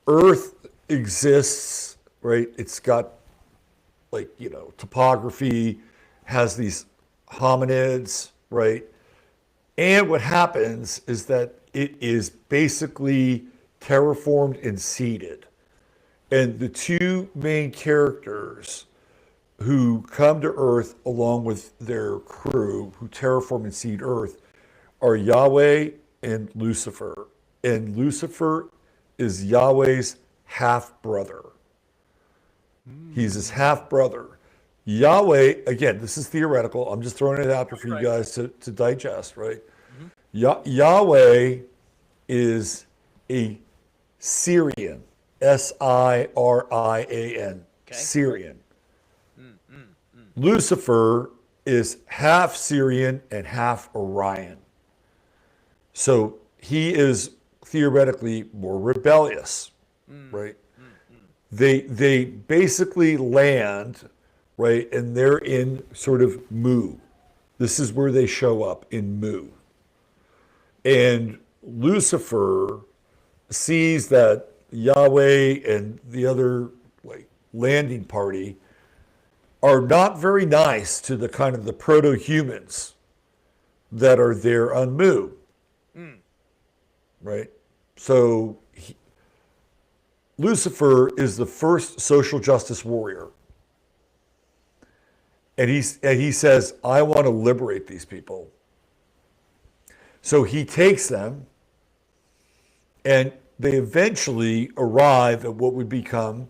Earth exists, right? It's got like, you know, topography, has these hominids, right? And what happens is that it is basically terraformed and seeded. And the two main characters who come to Earth along with their crew who terraform and seed Earth are Yahweh and Lucifer. And Lucifer is Yahweh's half-brother. He's his half-brother. Yahweh, again, this is theoretical. I'm just throwing it out there for you guys to digest, right? Yahweh is a Syrian, Syrian, Syrian. Lucifer is half Syrian and half Orion. So he is theoretically more rebellious, right? They basically land, right, and they're in sort of Mu. This is where they show up, in Mu. And Lucifer sees that Yahweh and the other like landing party are not very nice to the kind of the proto-humans that are there on Mu. Right? So Lucifer is the first social justice warrior. And he says, I want to liberate these people. So he takes them, and they eventually arrive at what would become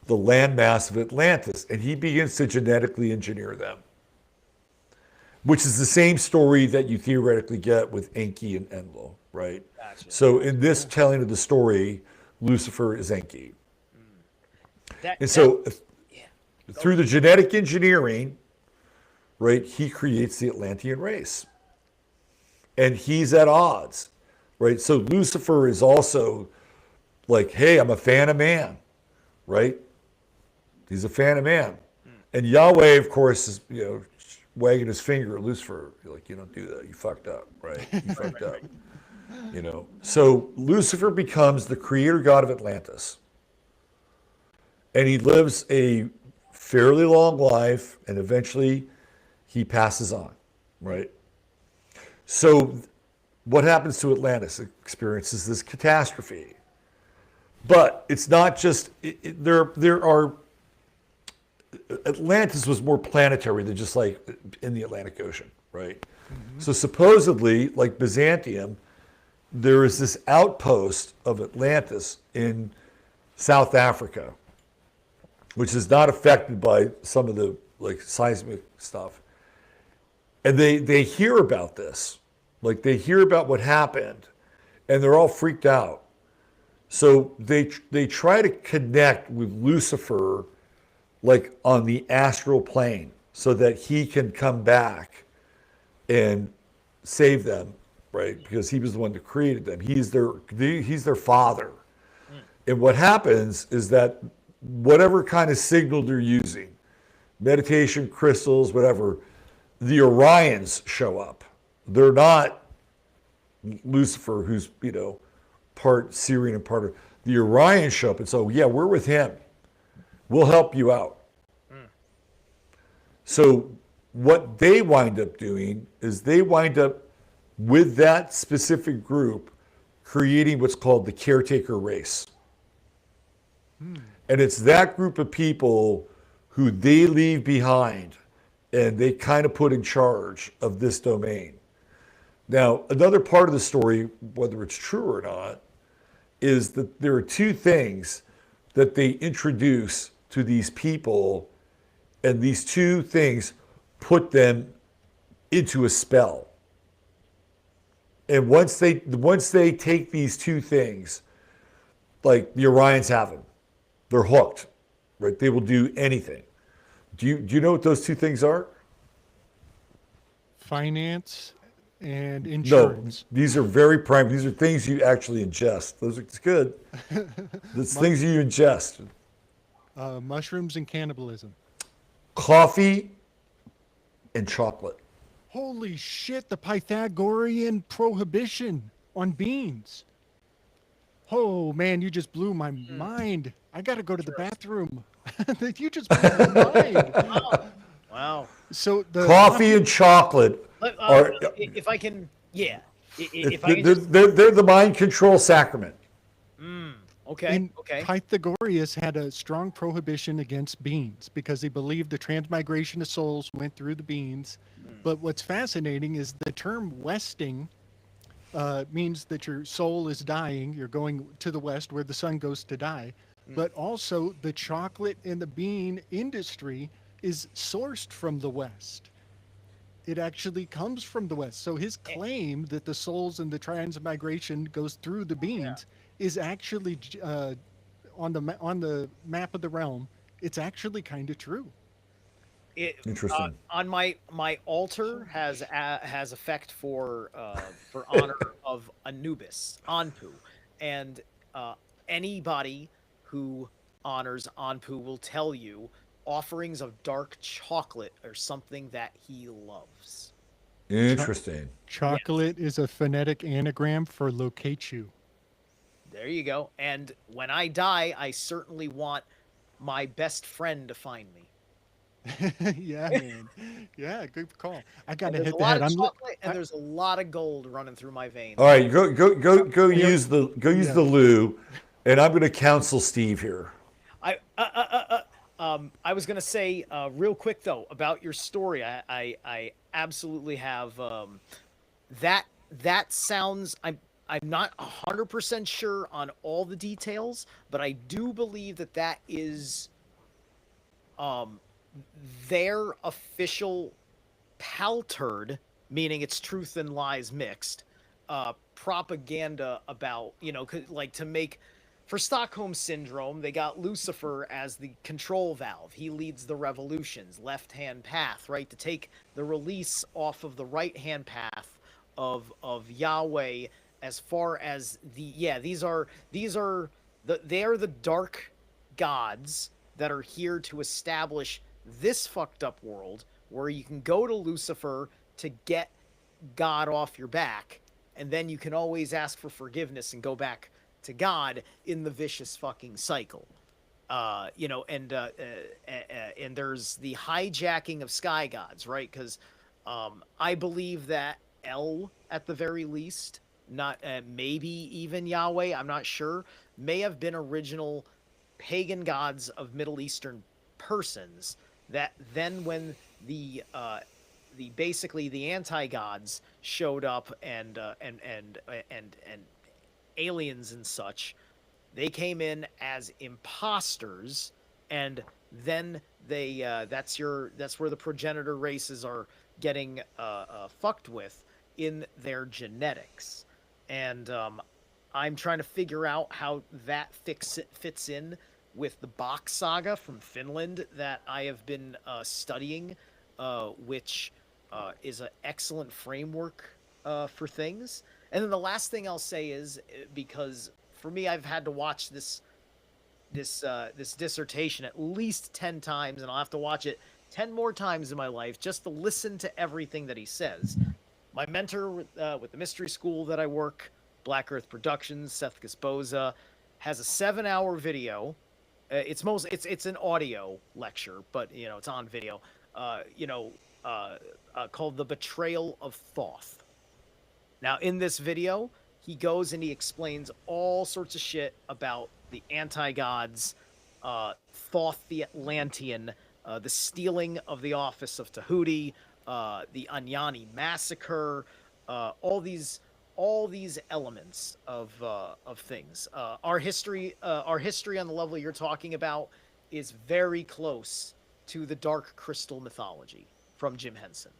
the landmass of Atlantis, and he begins to genetically engineer them. which is the same story that you theoretically get with Enki and Enlil, right? Gotcha. So in this telling of the story, Lucifer is Enki. And through the genetic engineering, right, he creates the Atlantean race. And he's at odds, right? So Lucifer is also like, hey, I'm a fan of man, right? He's a fan of man. And Yahweh, of course, is, wagging his finger at Lucifer. Like, you don't do that. You fucked up, right? You fucked up. So Lucifer becomes the creator god of Atlantis. And he lives a fairly long life, and eventually he passes on, right? So what happens to Atlantis? It experiences this catastrophe. But it's not just, there are, Atlantis was more planetary than just like in the Atlantic Ocean, right? Mm-hmm. So supposedly, like Byzantium, there is this outpost of Atlantis in South Africa, which is not affected by some of the like seismic stuff. And they hear about this, like they hear about what happened, and they're all freaked out. So they try to connect with Lucifer, like on the astral plane, so that he can come back and save them, right? Because he was the one that created them. He's their father. And what happens is that whatever kind of signal they're using, meditation, crystals, whatever, the Orions show up. They're not Lucifer, who's, part Syrian and part of, the Orions show up and so, yeah, we're with him. We'll help you out. So what they wind up doing is they wind up with that specific group creating what's called the caretaker race. And it's that group of people who they leave behind and they kind of put in charge of this domain. Now, another part of the story, whether it's true or not, is that there are two things that they introduce to these people, and these two things put them into a spell. And once they take these two things, like the Orions have them, they're hooked, right? They will do anything. Do you know what those two things are? Finance and insurance. No, these are very prime. These are things you actually ingest. Those are, it's good. It's things you ingest. Mushrooms and cannibalism. Coffee and chocolate. Holy shit, the Pythagorean prohibition on beans. Oh man, you just blew my mind. I got to go to the bathroom. You just blew my mind. Wow. So the Coffee and chocolate are, if I can, yeah. they're the mind control sacrament. Okay. Pythagoras had a strong prohibition against beans because he believed the transmigration of souls went through the beans. But what's fascinating is the term westing means that your soul is dying. You're going to the west where the sun goes to die. But also the chocolate and the bean industry is sourced from the west. It actually comes from the west. So his claim that the souls and the transmigration goes through the beans is actually on the map of the realm. It's actually kind of true. Interesting. On my altar has effect for honor of Anubis, Anpu, and anybody who honors Anpu will tell you offerings of dark chocolate are something that he loves. Interesting. Chocolate is a phonetic anagram for locate you. There you go. And when I die, I certainly want my best friend to find me. Yeah, man. Yeah, good call. I gotta hit a the lot head. of chocolate, and there's a lot of gold running through my veins. All right, go use the loo, and I'm going to counsel Steve here. I was gonna say real quick though about your story. I absolutely have that sounds. I'm not 100% sure on all the details, but I do believe that is their official paltered, meaning it's truth and lies mixed, propaganda about, like to make, for Stockholm Syndrome, they got Lucifer as the control valve. He leads the revolutions, left-hand path, right? To take the release off of the right-hand path of Yahweh as far as these are the dark gods that are here to establish this fucked up world where you can go to Lucifer to get God off your back, and then you can always ask for forgiveness and go back to God in the vicious fucking cycle. And there's the hijacking of sky gods, right? Because I believe that El, at the very least, not maybe even Yahweh, I'm not sure, may have been original pagan gods of Middle Eastern persons that then when the basically the anti-gods showed up and aliens and such, they came in as imposters, and then they that's where the progenitor races are getting fucked with in their genetics. And I'm trying to figure out how that fits in with the Bach saga from Finland that I have been studying, which is an excellent framework for things. And then the last thing I'll say is, because for me, I've had to watch this dissertation at least 10 times, and I'll have to watch it 10 more times in my life just to listen to everything that he says. My mentor with the mystery school that I work, Black Earth Productions, Seth Gasboza, has a 7-hour video. It's an audio lecture, but it's on video. Called The Betrayal of Thoth. Now, in this video, he goes and he explains all sorts of shit about the anti-gods, Thoth the Atlantean, the stealing of the office of Tahuti, the Anyani massacre, all these elements of things. Our history on the level you're talking about is very close to the Dark Crystal mythology from Jim Henson.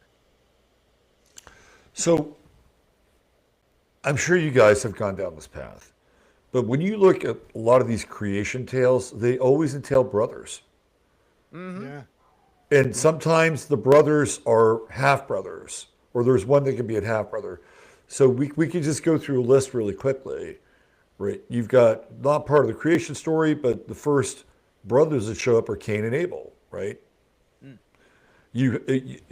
So I'm sure you guys have gone down this path, but when you look at a lot of these creation tales, they always entail brothers. Mm-hmm. Yeah. And sometimes the brothers are half brothers, or there's one that can be a half brother. So we can just go through a list really quickly, right? You've got not part of the creation story, but the first brothers that show up are Cain and Abel, right? Mm.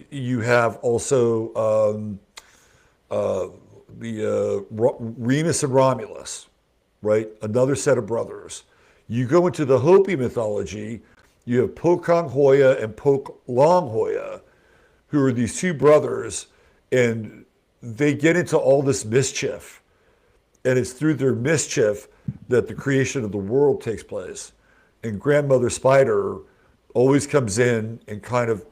You have also Remus and Romulus, right? Another set of brothers. You go into the Hopi mythology, you have Pokong Hoya and Pok Long Hoya, who are these two brothers, and they get into all this mischief. And it's through their mischief that the creation of the world takes place. And Grandmother Spider always comes in and kind of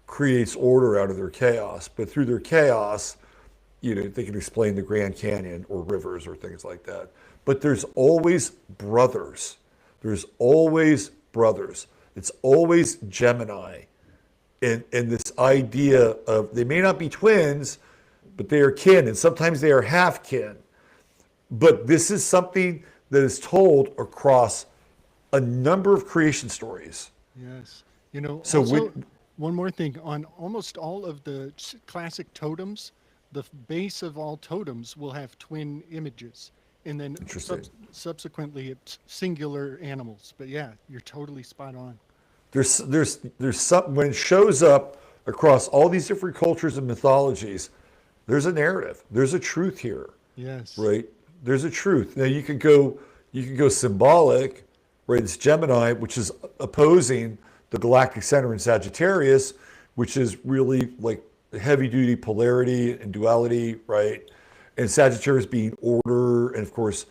creates order out of their chaos. But through their chaos, they can explain the Grand Canyon or rivers or things like that. But there's always brothers. There's always brothers. It's always Gemini. And this idea of, they may not be twins, but they are kin, and sometimes they are half kin. But this is something that is told across a number of creation stories. Yes. So also, one more thing, on almost all of the classic totems, the base of all totems will have twin images, and then subsequently it's singular animals. But yeah, you're totally spot on. There's some, when it shows up across all these different cultures and mythologies, there's a narrative. There's a truth here. Yes. Right? There's a truth. Now you can go symbolic, right? It's Gemini, which is opposing the galactic center in Sagittarius, which is really like heavy duty polarity and duality, right? And Sagittarius being order, and of course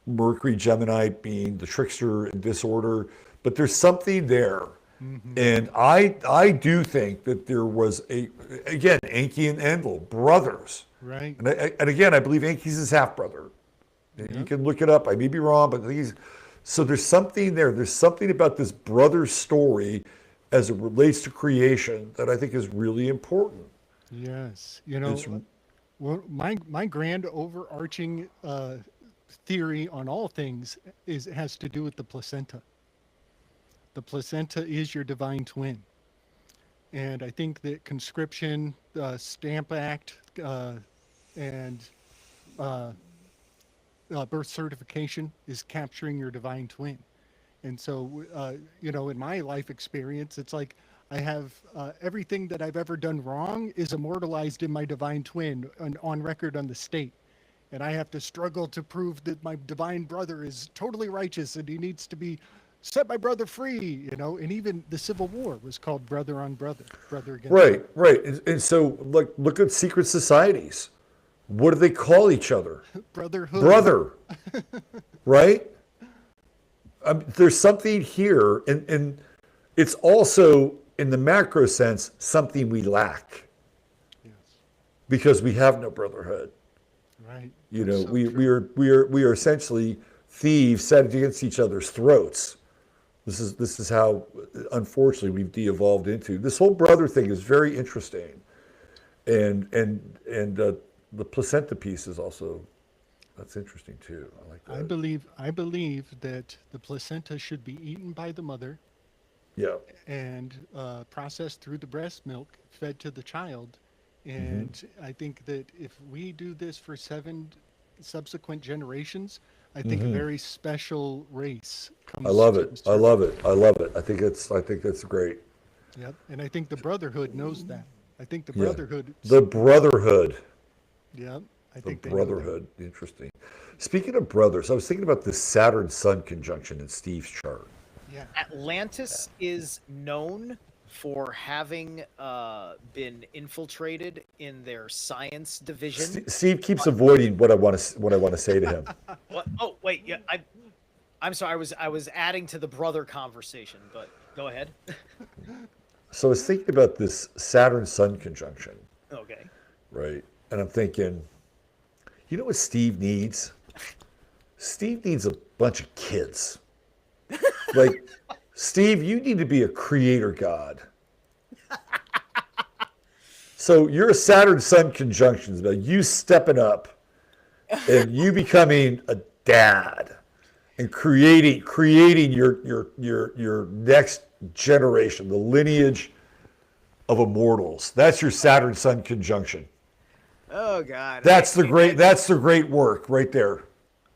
Mercury, Gemini being the trickster and disorder. But there's something there. Mm-hmm. And I do think that there was again, Enki and Enlil, brothers. Right. And again, I believe Enki's his half brother. Yep. You can look it up. I may be wrong, but so there's something there. There's something about this brother story as it relates to creation that I think is really important. Yes. It's Well, my grand overarching theory on all things has to do with the placenta. The placenta is your divine twin, and I think that conscription, Stamp Act, and uh, birth certification is capturing your divine twin. And so, in my life experience, it's like I have everything that I've ever done wrong is immortalized in my divine twin on record on the state. And I have to struggle to prove that my divine brother is totally righteous and he needs to be set my brother free, And even the Civil War was called brother on brother, brother against right, right. And so, like, look at secret societies. What do they call each other? brotherhood. Brother, right? There's something here, and it's also, in the macro sense, something we lack Yes, because we have no brotherhood. right. You That's know, so we true. we are essentially thieves set against each other's throats. This is how, unfortunately, we've de-evolved into. This whole brother thing is very interesting, and the placenta piece is also, that's interesting too. I like I that. believe that the placenta should be eaten by the mother Yeah. and processed through the breast milk, fed to the child. Hmm. And I think that if we do this for 7 subsequent generations, I think a Hmm. very special race I comes love to it. the I love surface. it. I love it. I think that's great. Yep. And I think the Brotherhood knows that. I think the Yeah. Brotherhood, The brotherhood. yep, I The think they know that. brotherhood. Interesting. Speaking of brothers, I was thinking about this Saturn Sun conjunction in Steve's chart. Yeah. Atlantis is known for having been infiltrated in their science division. Steve keeps avoiding what I want to say to him. What? Oh, wait. Yeah, I'm sorry. I was adding to the brother conversation, but go ahead. So I was thinking about this Saturn Sun conjunction, Okay. right? And I'm thinking, you know what Steve needs? Steve needs a bunch of kids. Like, Steve, you need to be a creator god. So you're a Saturn Sun conjunction, about you stepping up and you becoming a dad and creating your next generation, the lineage of immortals. That's your Saturn Sun conjunction. Oh God. That's the great work right there.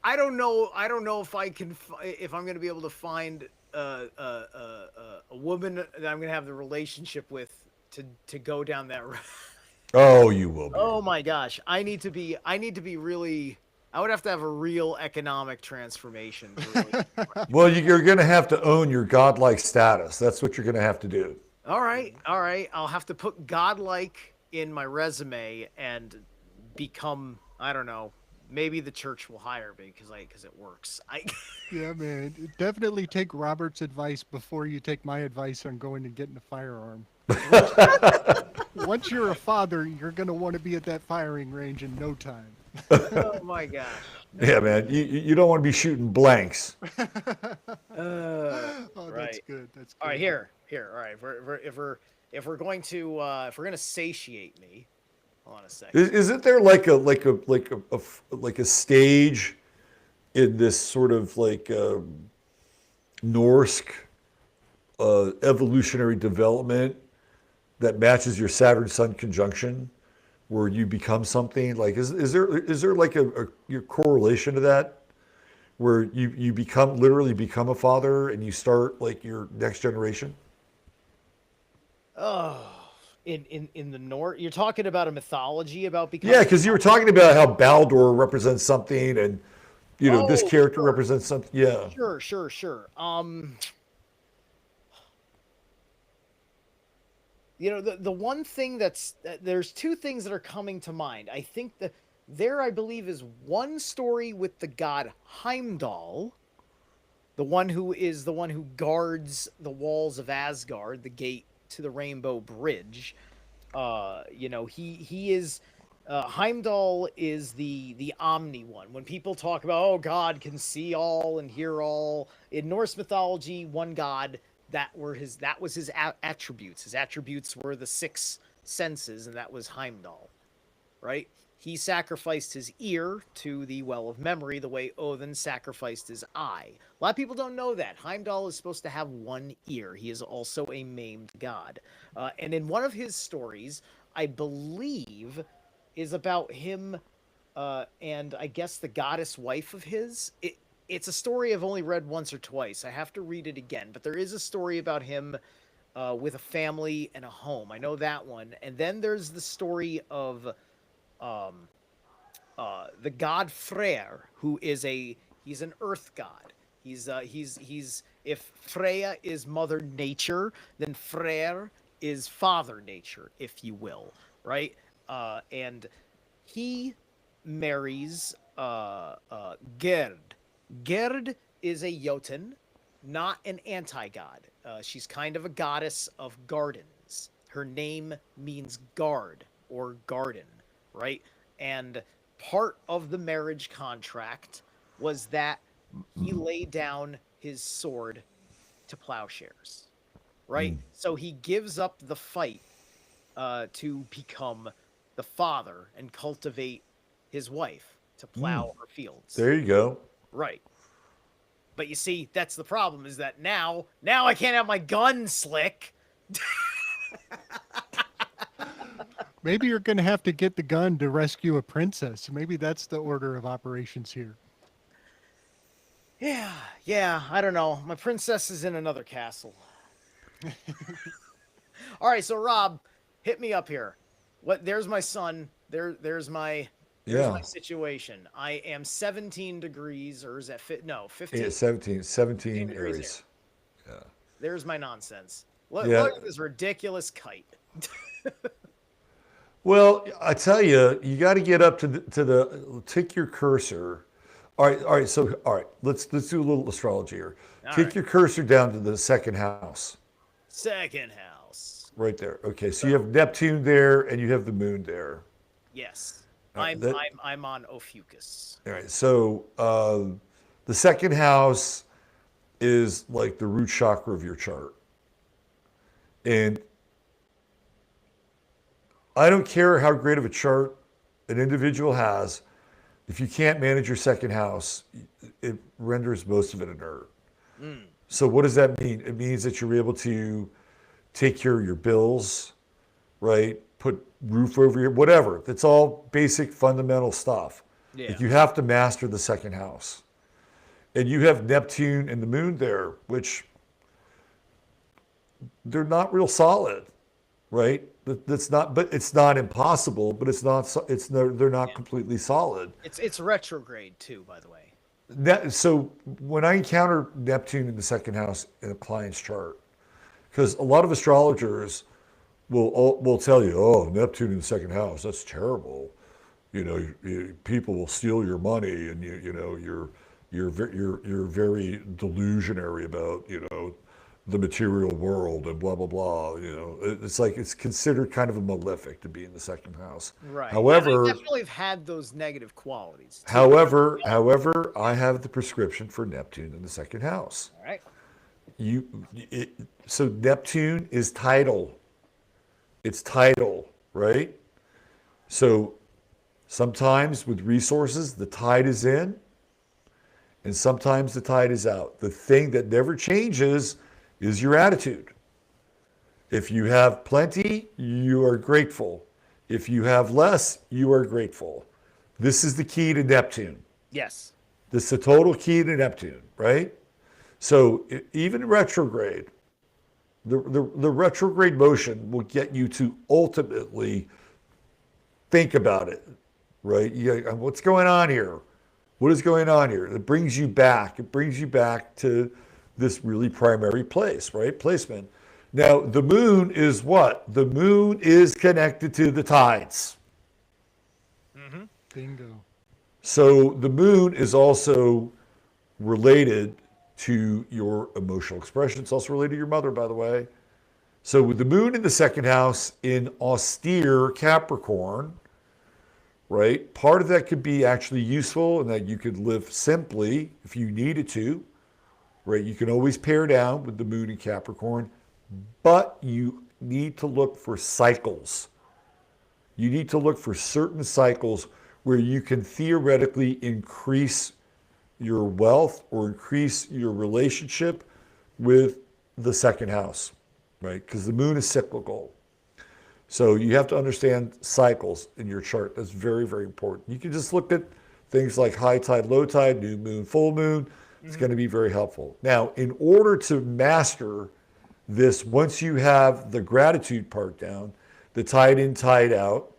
I don't know. I don't know if I can. If I'm going to be able to find a woman that I'm going to have the relationship with to go down that road. Oh, you will be. Oh my gosh. I need to be. I need to be really. I would have to have a real economic transformation. To really, Well, you're going to have to own your godlike status. That's what you're going to have to do. all right. All right. I'll have to put godlike in my resume and become. I don't know. Maybe the church will hire me because it works. Yeah, man. Definitely take Robert's advice before you take my advice on going and getting a firearm. Once you're a father, you're going to want to be at that firing range in no time. Oh my gosh. Yeah, man. You don't want to be shooting blanks. Oh, that's Right. good. That's good. All right, here. All right, if we're going to satiate me, hold on a second. Isn't there like a stage in this sort of like Norse evolutionary development that matches your Saturn Sun conjunction, where you become something? Like, is there like your correlation to that, where you literally become a father and you start like your next generation? Oh, in the north, you're talking about a mythology about becoming. Yeah, because you were talking about how Baldur represents something, and this Oh, character sure, represents something. Yeah. sure. The one thing there's two things that are coming to mind. I think that I believe is one story with the god Heimdall, the one who guards the walls of Asgard, the gate to the Rainbow Bridge. He is Heimdall is the Omni one. When people talk about, oh, God can see all and hear all, in Norse mythology, one god, that was his attributes. His attributes were the six senses, and that was Heimdall, right? He sacrificed his ear to the Well of Memory the way Odin sacrificed his eye. A lot of people don't know that. Heimdall is supposed to have one ear. He is also a maimed god. And in one of his stories, I believe, is about him and I guess the goddess wife of his. It's a story I've only read once or twice. I have to read it again. But there is a story about him with a family and a home. I know that one. And then there's the story of the god Freyr, who is he's an earth god. He's if Freya is Mother Nature, then Freyr is Father Nature, if you will, right? And he marries Gerd. Gerd is a Jotun, not an anti-god. She's kind of a goddess of gardens. Her name means guard or garden, right? And part of the marriage contract was that he laid down his sword to plowshares, right? So he gives up the fight to become the father and cultivate his wife to plow her fields. There you go. Right. But you see, that's the problem, is that now I can't have my gun slick. Maybe you're going to have to get the gun to rescue a princess. Maybe that's the order of operations here. Yeah, I don't know. My princess is in another castle. All right, so Rob, hit me up here. There's my son. There's my situation. I am 17 degrees, or is that 15? Yeah, 17 Aries. Yeah. There's my nonsense. Look at this ridiculous kite. Well, I tell you, you got to get up to the take your cursor. All right. So, let's do a little astrology here. Take your cursor down to the second house. Second house. Right there. Okay, so you have Neptune there, and you have the moon there. Yes, right, I'm on Ophiuchus. All right. So the second house is like the root chakra of your chart, and I don't care how great of a chart an individual has. If you can't manage your second house, it renders most of it inert. So what does that mean? It means that you're able to take care of your bills, right? Put roof over your, whatever. That's all basic fundamental stuff. Yeah. Like you have to master the second house. And you have Neptune and the moon there, which they're not real solid, right? That's not, but it's not impossible, but they're not completely solid. It's retrograde too, by the way. So when I encounter Neptune in the second house in a client's chart, because a lot of astrologers will tell you, oh, Neptune in the second house, that's terrible. People will steal your money, and you're very delusionary about the material world and blah blah blah. It's like it's considered kind of a malefic to be in the second house. Right. However, I definitely have had those negative qualities. Too. However, I have the prescription for Neptune in the second house. All right. So Neptune is tidal. It's tidal, right? So sometimes with resources, the tide is in, and sometimes the tide is out. The thing that never changes is your attitude. If you have plenty, you are grateful. If you have less, you are grateful. This is the key to Neptune. Yes. This is the total key to Neptune, right? So even retrograde, the retrograde motion will get you to ultimately think about it, right? What's going on here? What is going on here? It brings you back. It brings you back to this really primary place, right? Placement. Now, the moon is what? The moon is connected to the tides. Mm-hmm. Bingo. So the moon is also related to your emotional expression. It's also related to your mother, by the way. So with the moon in the second house in austere Capricorn, right? Part of that could be actually useful and that you could live simply if you needed to, right? You can always pare down with the moon in Capricorn, but you need to look for cycles you need to look for certain cycles where you can theoretically increase your wealth or increase your relationship with the second house, right? Because the moon is cyclical. So you have to understand cycles in your chart. That's very, very important. You can just look at things like high tide, low tide, new moon, full moon. It's going to be very helpful. Now, in order to master this, once you have the gratitude part down, the tide in, tide out,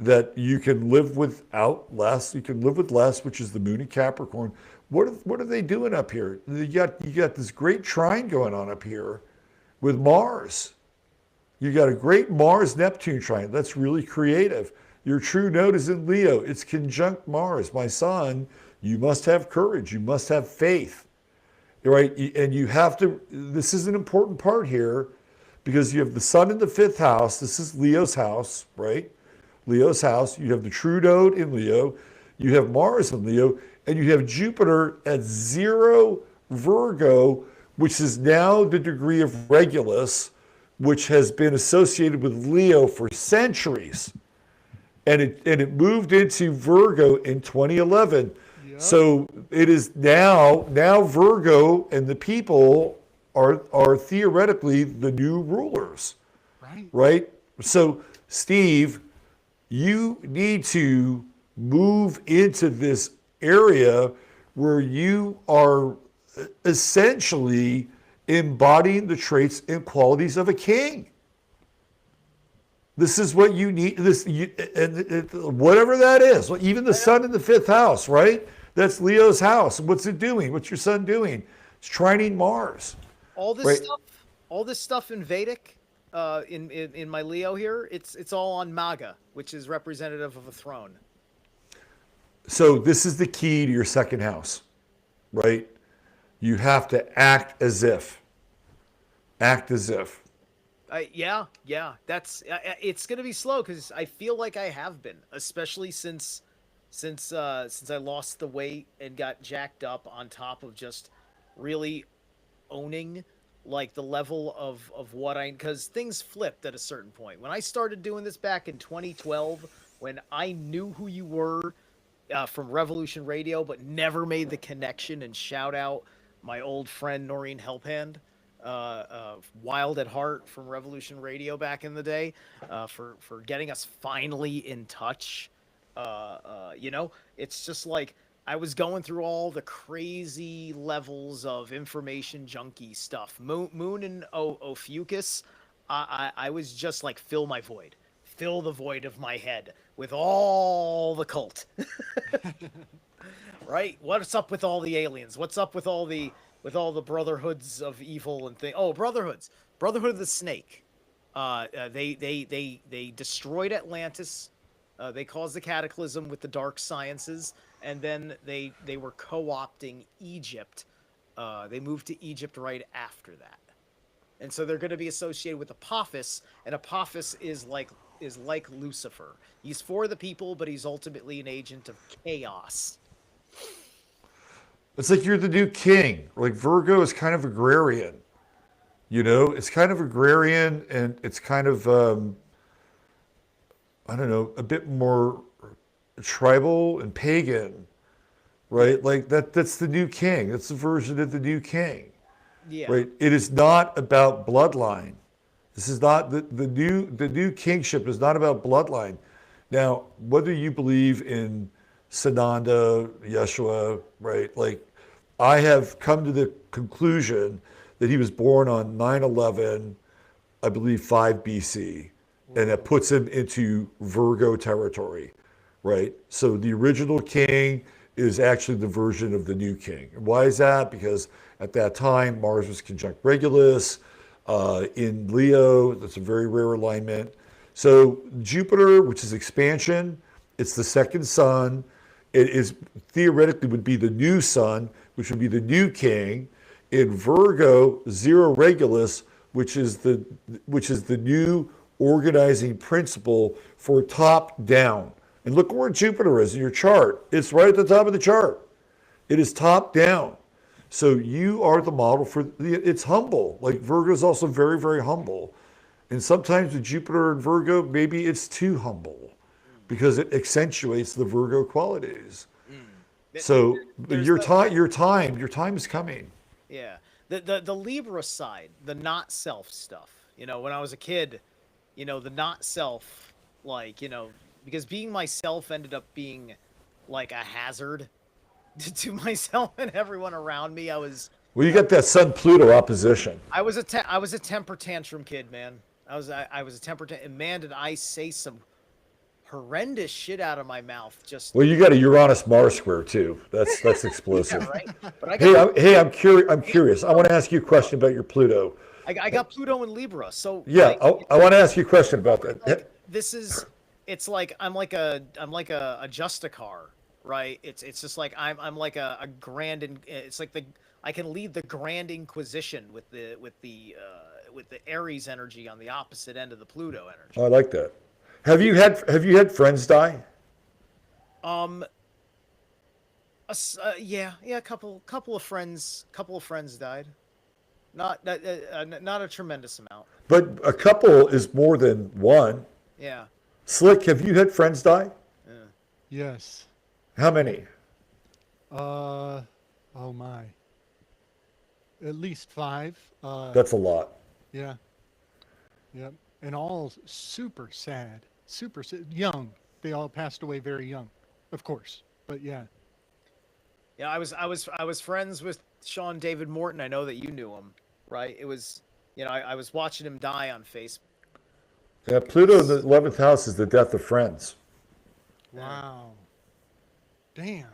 that you can live without less, you can live with less, which is the moon in Capricorn. What are they doing up here? You got this great trine going on up here with Mars. You got a great Mars-Neptune trine. That's really creative. Your true node is in Leo. It's conjunct Mars. My son, you must have courage. You must have faith, right? And you have to, this is an important part here because you have the sun in the 5th house. This is Leo's house, right? Leo's house. You have the true node in Leo. You have Mars in Leo. And you have Jupiter at 0 Virgo, which is now the degree of Regulus, which has been associated with Leo for centuries. And it moved into Virgo in 2011. Yep. So it is now Virgo and the people are theoretically the new rulers. Right? So Steve, you need to move into this area where you are essentially embodying the traits and qualities of a king. This is what you need. Whatever that is. Even the sun in the 5th house, right? That's Leo's house. What's it doing? What's your son doing? It's trining Mars. All this stuff in Vedic, in my Leo here, it's all on Maga, which is representative of a throne. So this is the key to your second house, right? You have to act as if. Act as if. Yeah. That's it's gonna be slow because I feel like I have been, especially since I lost the weight and got jacked up. On top of just really owning like the level of what because things flipped at a certain point when I started doing this back in 2012 when I knew who you were from Revolution Radio, but never made the connection. And shout out my old friend Noreen Helphand. Wild at Heart from Revolution Radio back in the day, for getting us finally in touch. It's just like I was going through all the crazy levels of information junkie stuff. Moon and Ophiuchus, I was just like, fill the void of my head with all the cult. Right? What's up with all the aliens? What's up with all the brotherhoods of evil and things? Oh, Brotherhood of the Snake. They destroyed Atlantis. They caused the cataclysm with the dark sciences, and then they were co-opting Egypt. They moved to Egypt right after that, and so they're going to be associated with Apophis, and Apophis is like Lucifer. He's for the people, but he's ultimately an agent of chaos. It's like you're the new king. Like Virgo is kind of agrarian. It's kind of agrarian and it's kind of, I don't know, a bit more tribal and pagan, right? Like that's the new king. That's the version of the new king. Yeah. Right? It is not about bloodline. This is not the new kingship is not about bloodline. Now, whether you believe in Sananda, Yeshua, right? Like, I have come to the conclusion that he was born on 9/11, I believe 5 BC, and that puts him into Virgo territory, right? So the original king is actually the version of the new king. And why is that? Because at that time, Mars was conjunct Regulus in Leo. That's a very rare alignment. So Jupiter, which is expansion, it's the second sun. It is theoretically would be the new sun, which would be the new king. In Virgo, 0 Regulus, which is the new organizing principle for top down. And look where Jupiter is in your chart. It's right at the top of the chart. It is top down. So you are the model for it's humble. Like Virgo is also very, very humble. And sometimes with Jupiter and Virgo, maybe it's too humble because it accentuates the Virgo qualities. So There's your time is coming. yeah, the Libra side, the not self stuff. You know, when I was a kid, you know, the not self, like, you know, because being myself ended up being like a hazard to myself and everyone around me. Well, you got that Sun Pluto opposition. I was a temper tantrum kid, man. I was a temper tantrum, and man, did I say some horrendous shit out of my mouth. Just Well, you got a Uranus Mars square too. That's explosive. yeah, right. But I got I'm curious. I want to ask you a question about your Pluto. I got Pluto in Libra, so Yeah, like, I want to ask you a question about that. like, this is it's like I'm like a Justicar, right? It's just like I'm like a grand, it's like I can lead the Grand Inquisition with the Aries energy on the opposite end of the Pluto energy. I like that. Have you had friends die? Yeah, a couple of friends died. Not not a tremendous amount. But a couple is more than one. Yeah. Slick, have you had friends die? Yeah. Yes. How many? Oh my. At least 5. That's a lot. Yeah. Yep. And all super sad. Super young. They all passed away very young, of course. But yeah. Yeah, I was friends with Sean David Morton. I know that you knew him, right? It was, you know, I was watching him die on Facebook. Yeah, Pluto in the 11th house is the death of friends. Wow. Damn.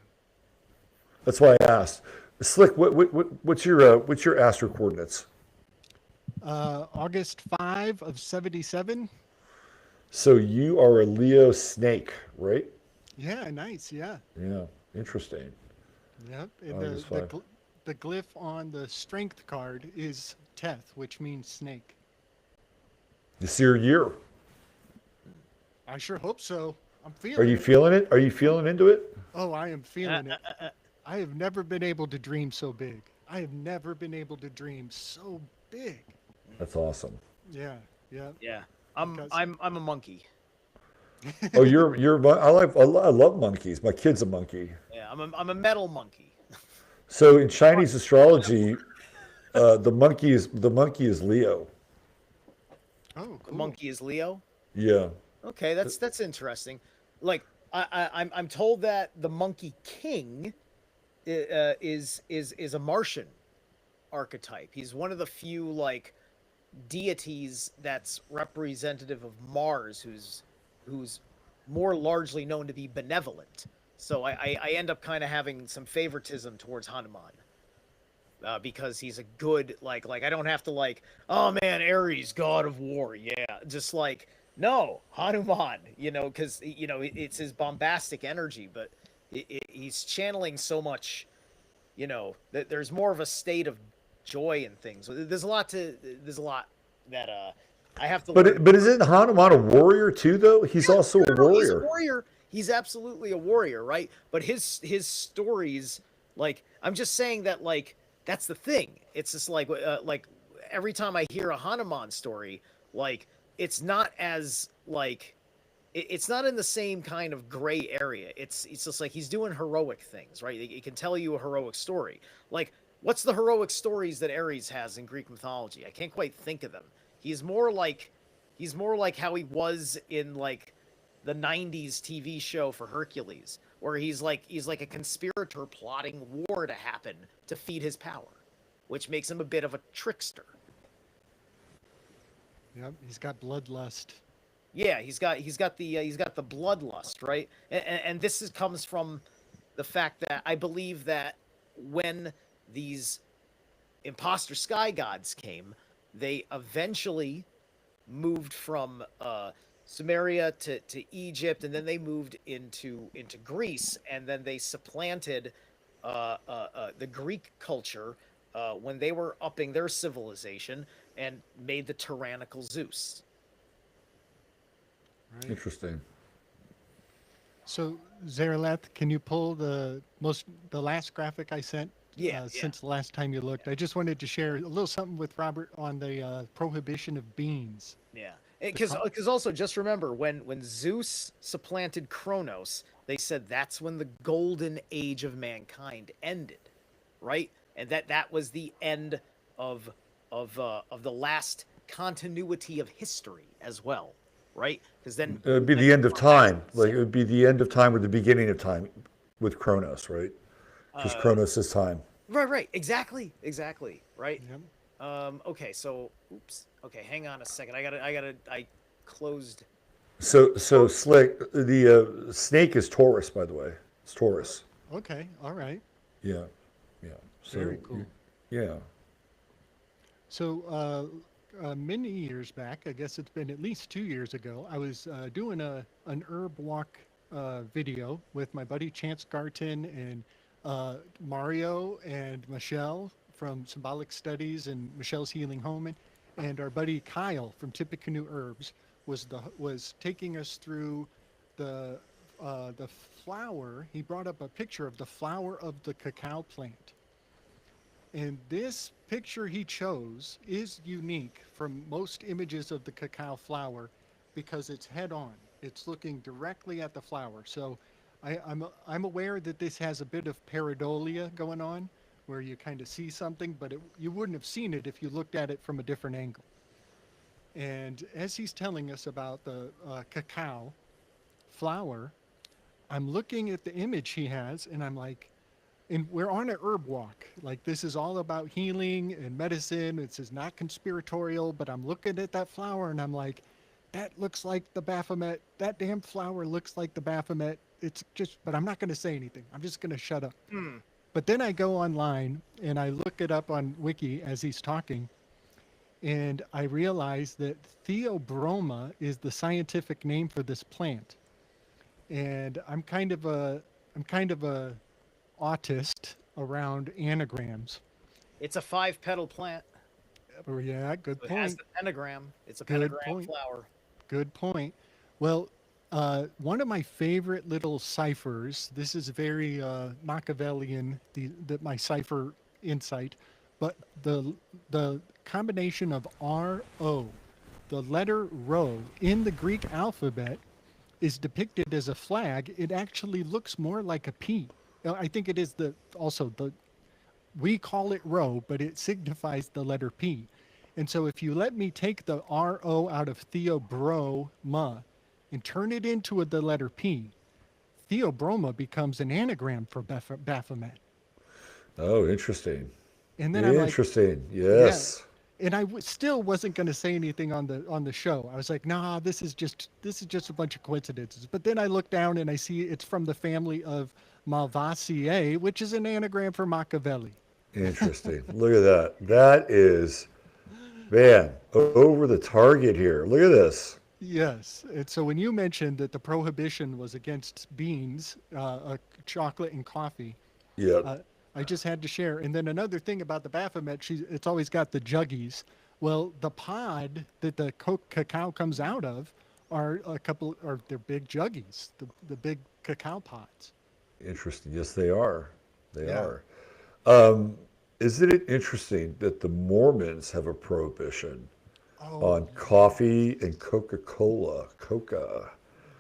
That's why I asked. Slick, what's your astro coordinates? August 5 of 77. So you are a Leo snake, right? Yeah, nice. Yeah. Yeah, interesting. Yep. And August 5. the glyph on the strength card is Teth, which means snake. This your year. I sure hope so. I'm feeling Are you it. feeling it? Are you feeling into it? Oh, I am feeling it. I have never been able to dream so big. I have never been able to dream so big. That's awesome. Yeah. Yeah. Yeah. Because- I'm a monkey. Oh, I love monkeys. My kid's a monkey. Yeah, I'm a metal monkey. So in Chinese astrology, the monkey is Leo. Oh, cool. The monkey is Leo. Yeah. Okay, that's interesting. Like I'm told that the Monkey King is a Martian archetype. He's one of the few like deities that's representative of Mars, who's more largely known to be benevolent. So I end up kind of having some favoritism towards Hanuman. Because he's a good like I don't have to like, oh man, Ares, god of war, yeah, just like, no, Hanuman, you know, because you know it's his bombastic energy, but he's channeling so much, you know, that there's more of a state of joy and things. There's a lot that I have to. But isn't Hanuman a warrior too though? He's also a warrior. He's a warrior. He's absolutely a warrior, right? But his stories, like, I'm just saying that like. That's the thing. It's just like every time I hear a Hanuman story, like it's not as like it's not in the same kind of gray area. It's just like he's doing heroic things, right? It can tell you a heroic story. Like what's the heroic stories that Ares has in Greek mythology? I can't quite think of them. He's more like how he was in like the 90s TV show for Hercules, where he's like a conspirator plotting war to happen to feed his power, which makes him a bit of a trickster. Yep. He's got bloodlust. Yeah, he's got the bloodlust, right? And this comes from the fact that I believe that when these imposter sky gods came, they eventually moved from Sumeria to Egypt, and then they moved into Greece, and then they supplanted the Greek culture when they were upping their civilization and made the tyrannical Zeus. Right. Interesting. So Zerilath, can you pull the last graphic I sent Yeah, yeah. since the last time you looked. I just wanted to share a little something with Robert on the prohibition of beans. Yeah, The because co- also just remember when Zeus supplanted Kronos, they said that's when the golden age of mankind ended, right? And that was the end of of the last continuity of history as well, right? Because then It would be then the end of we're back time. to Like it zero. would be the end of time or the beginning of time with Kronos, right? Because Uh, Kronos is time. right, right, exactly, right. Yep. Okay, so oops. Okay, hang on a second. I closed. So Slick, the snake is Taurus, by the way. It's Taurus. Okay. All right. Yeah, yeah. So Very cool. yeah. So, many years back, I guess it's been at least 2 years ago, I was doing an herb walk video with my buddy Chance Garton and Mario and Michelle from Symbolic Studies and Michelle's Healing Home, and our buddy Kyle from Tippecanoe Herbs was taking us through the the flower. He brought up a picture of the flower of the cacao plant. And this picture he chose is unique from most images of the cacao flower because it's head on. It's looking directly at the flower. So I'm aware that this has a bit of pareidolia going on, where you kind of see something, but you wouldn't have seen it if you looked at it from a different angle. And as he's telling us about the cacao flower, I'm looking at the image he has, and I'm like, and we're on an herb walk. Like, this is all about healing and medicine. This is not conspiratorial, but I'm looking at that flower and I'm like, that looks like the Baphomet. That damn flower looks like the Baphomet. It's just, but I'm not going to say anything. I'm just going to shut up. Hmm. But then I go online and I look it up on Wiki as he's talking, and I realize that Theobroma is the scientific name for this plant. And I'm kind of a autist around anagrams. It's a five petal plant. Oh, yeah, good So it has point. the pentagram. It's a Good pentagram point. flower. Good point. Well, one of my favorite little ciphers, this is very Machiavellian, my cipher insight, but the combination of R-O, the letter rho in the Greek alphabet is depicted as a flag. It actually looks more like a P. I think it is also the we call it rho, but it signifies the letter P. And so if you let me take the R-O out of Theobroma and turn it into the letter P, Theobroma becomes an anagram for Baphomet. Oh, interesting. And then I'm like, Interesting. yeah. Yes. And I still wasn't going to say anything on the show. I was like, nah, this is just a bunch of coincidences. But then I look down and I see it's from the family of Malvaceae, which is an anagram for Machiavelli. Interesting. Look at that. That is, man, over the target here. Look at this. Yes. And so when you mentioned that the prohibition was against beans, chocolate and coffee, Yep. I just had to share. And then another thing about the Baphomet, it's always got the juggies. Well, the pod that the cacao comes out of they're big juggies, the big cacao pods. Interesting. Yes, they are. They Yeah. are. Isn't it interesting that the Mormons have a prohibition Oh, on coffee and Coca-Cola, Coca,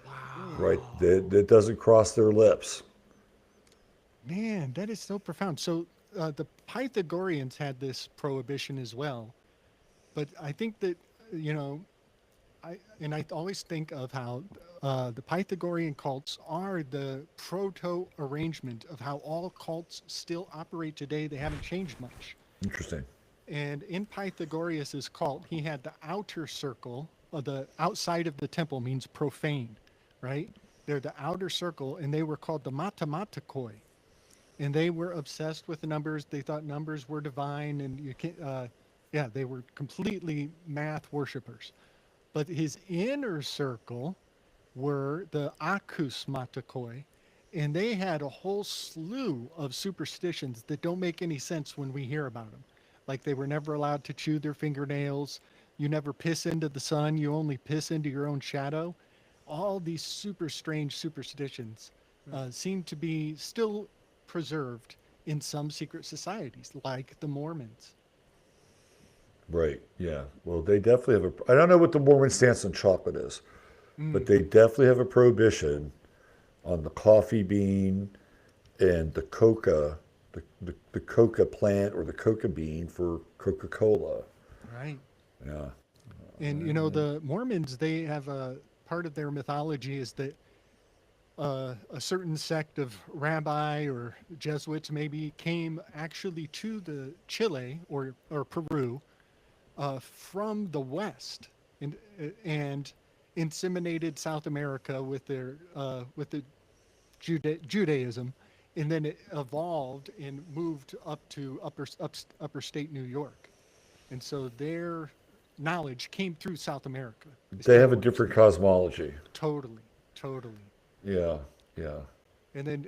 wow. right? That doesn't cross their lips. Man, that is so profound. So the Pythagoreans had this prohibition as well. But I think that, you know, I always think of how the Pythagorean cults are the proto arrangement of how all cults still operate today. They haven't changed much. Interesting. And in Pythagoras' cult, he had the outer circle, the outside of the temple means profane, right? They're the outer circle, and they were called the mathematikoi. And they were obsessed with the numbers. They thought numbers were divine, and yeah, they were completely math worshippers. But his inner circle were the akusmatikoi, and they had a whole slew of superstitions that don't make any sense when we hear about them. Like they were never allowed to chew their fingernails. You never piss into the sun. You only piss into your own shadow. All these super strange superstitions seem to be still preserved in some secret societies, like the Mormons. Right. Yeah. Well, they definitely have a. I don't know what the Mormon stance on chocolate is, but Mm, they definitely have a prohibition on the coffee bean and the coca, the coca plant or the coca bean for Coca-Cola. right. Yeah. And the Mormons, they have a part of their mythology is that a certain sect of rabbi or Jesuits maybe came actually to the Chile or Peru from the West and inseminated South America with the Judaism, and then it evolved and moved up to upper state New York, and so their knowledge came through South America. Is They kind have of a what I'm different saying. cosmology. Totally, totally. Yeah. Yeah. And then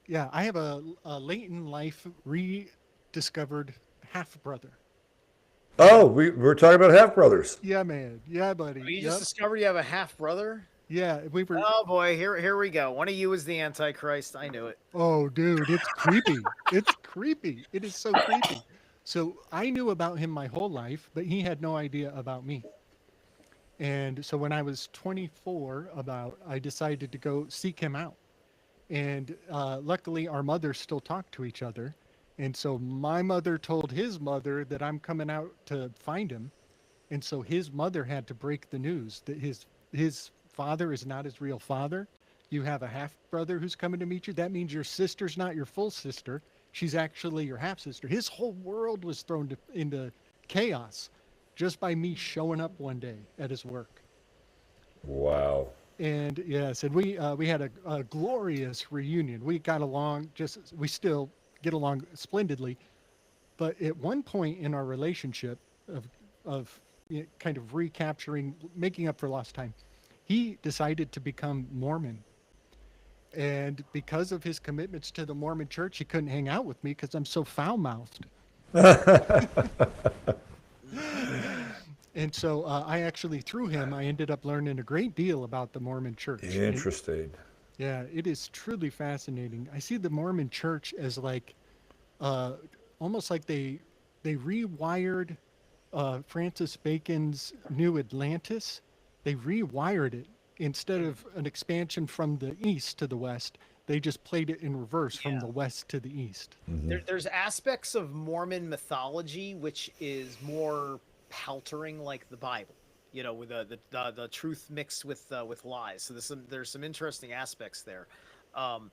yeah, I have a late in life rediscovered half brother. Oh, we're talking about half brothers. Yeah, man. Yeah, Oh, buddy. you just Yep. discovered you have a half brother? Yeah, we were. Oh boy, here we go. One of you is the Antichrist. I knew it. Oh, dude, it's creepy. It's creepy. It is so creepy. So I knew about him my whole life, but he had no idea about me. And so when I was 24, I decided to go seek him out. And luckily, our mothers still talk to each other. And so my mother told his mother that I'm coming out to find him. And so his mother had to break the news that his father is not his real father. You have a half brother who's coming to meet you. That means your sister's not your full sister. She's actually your half sister. His whole world was thrown into chaos just by me showing up one day at his work. Wow. And yes, and we had a glorious reunion. We got along we still get along splendidly. But at one point in our relationship of kind of recapturing, making up for lost time, he decided to become Mormon. And because of his commitments to the Mormon church, he couldn't hang out with me because I'm so foul mouthed. And so I actually, through him, I ended up learning a great deal about the Mormon church. Interesting. Yeah, it is truly fascinating. I see the Mormon church as like uh, almost like they rewired Francis Bacon's New Atlantis. They rewired it instead of an expansion from the east to the west. They just played it in reverse from Yeah. the west to the east. There's aspects of Mormon mythology which is more paltering like the Bible, with the truth mixed with lies. So there's some interesting aspects there. Um,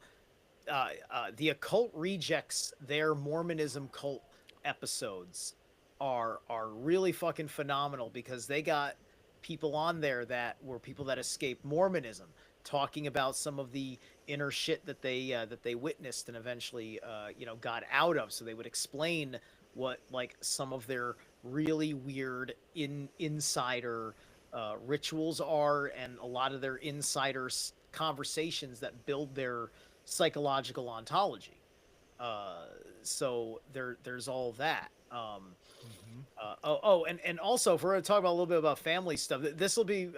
the occult rejects their Mormonism cult episodes are really fucking phenomenal because they got people on there that were people that escaped Mormonism talking about some of the inner shit that they witnessed and eventually got out of. So they would explain what like some of their really weird insider rituals are and a lot of their insider conversations that build their psychological ontology. So there's all that. Mhm. And also, if we're going to talk about a little bit about family stuff, this will be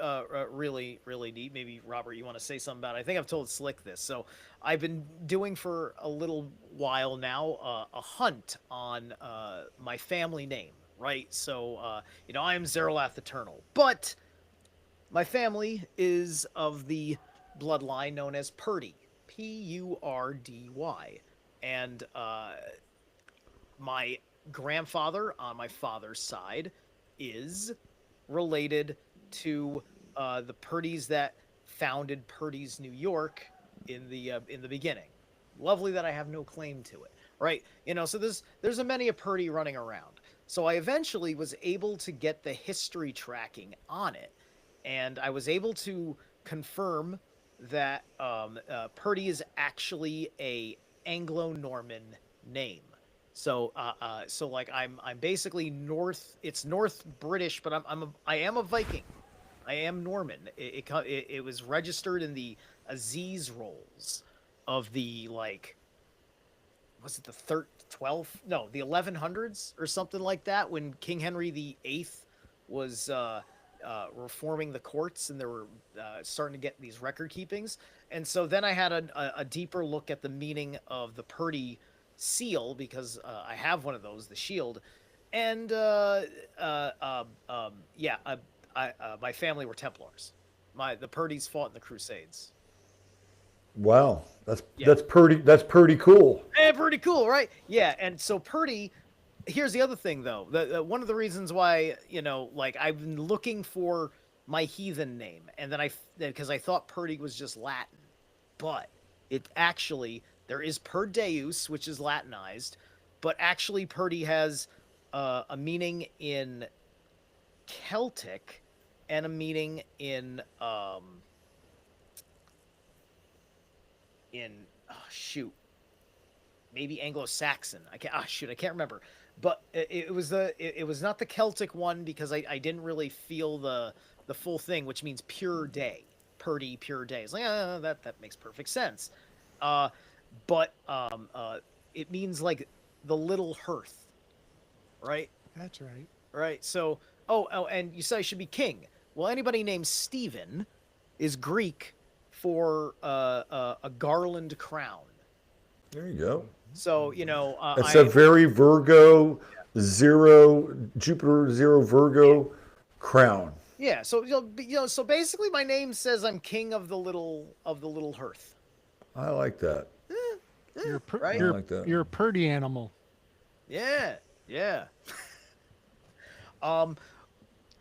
really, really neat. Maybe, Robert, you want to say something about it? I think I've told Slick this. So I've been doing for a little while now a hunt on my family name, right? So, I am Zerilath Eternal, but my family is of the bloodline known as Purdy, Purdy. And my grandfather on my father's side is related to the Purdys that founded Purdy's New York in the beginning. Lovely that I have no claim to it, right? So there's a many a Purdy running around. So I eventually was able to get the history tracking on it, and I was able to confirm that Purdy is actually a Anglo-Norman name. So like I'm basically North. It's North British, but I am a Viking. I am Norman. It was registered in the Aziz rolls of the like was it the 12th? No, the 1100s or something like that when King Henry VIII was reforming the courts and they were starting to get these record keepings. And so then I had a deeper look at the meaning of the Purdy seal because I have one of those, the shield, and yeah, my family were Templars. The Purdy's fought in the Crusades. Wow, Yeah. that's pretty cool. Pretty cool, right? Yeah, and so Purdy. Here's the other thing, though. One of the reasons why, like I've been looking for my heathen name, and then because I thought Purdy was just Latin, but it actually there is Per Deus, which is Latinized, but actually Purdy has a meaning in Celtic and a meaning in oh shoot, maybe Anglo-Saxon. I can't remember. But it was not the Celtic one because I didn't really feel the full thing, which means pure day, Purdy, pure day. It's like that makes perfect sense. But it means like the little hearth, right? That's right. Right. So and you said I should be king. Well, anybody named Stephen is Greek for a garland crown. There you go. So It's a very Virgo Jupiter 0 Virgo crown. Yeah. So so basically, my name says I'm king of the little hearth. I like that. Right? I like that. You're a Purdy animal. Yeah. Yeah.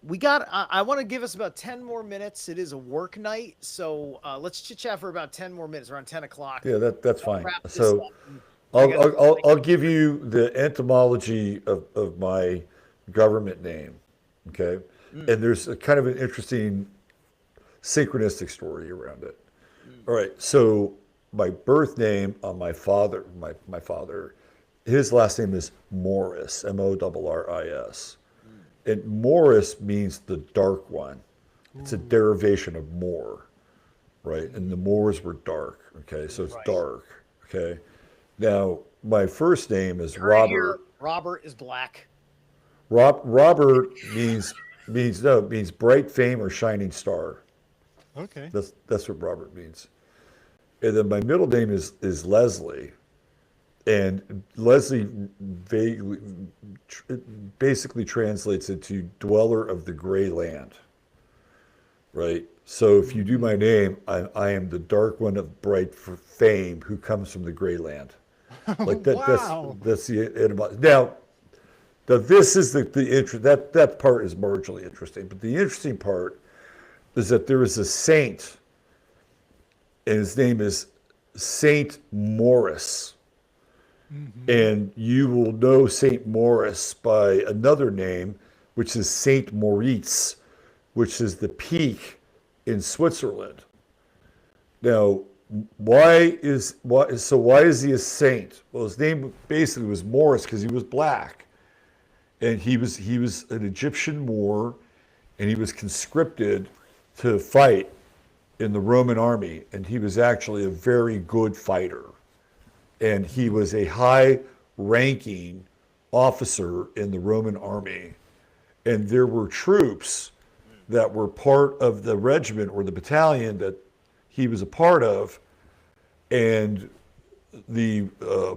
We got. I want to give us about 10 more minutes. It is a work night, so let's chit chat for about 10 more minutes, around 10 o'clock. Yeah, that's fine. Wrap this So up and I'll give you the etymology of my government name, okay? And there's a kind of an interesting synchronistic story around it. All right, so my birth name on my father, his last name is Morris, Morris. And Morris means the dark one. It's a derivation of Moor, right? And the Moors were dark, okay? So it's dark, okay? Now, my first name is Robert. Here, Robert is black. Robert means bright fame or shining star. Okay. That's what Robert means. And then my middle name is Leslie. And Leslie basically translates into dweller of the gray land, right? So if you do my name, I am the dark one of bright fame who comes from the gray land. Like that. Wow. That's the etymology. Now, this is the interest. That part is marginally interesting, but the interesting part is that there is a saint, and his name is Saint Maurice. Mm-hmm. And you will know Saint Maurice by another name, which is Saint Moritz, which is the peak in Switzerland. Now, why is he a saint? Well, his name basically was Maurice because he was black, and he was an Egyptian Moor, and he was conscripted to fight in the Roman army, and he was actually a very good fighter. And he was a high-ranking officer in the Roman army. And there were troops that were part of the regiment or the battalion that he was a part of. And the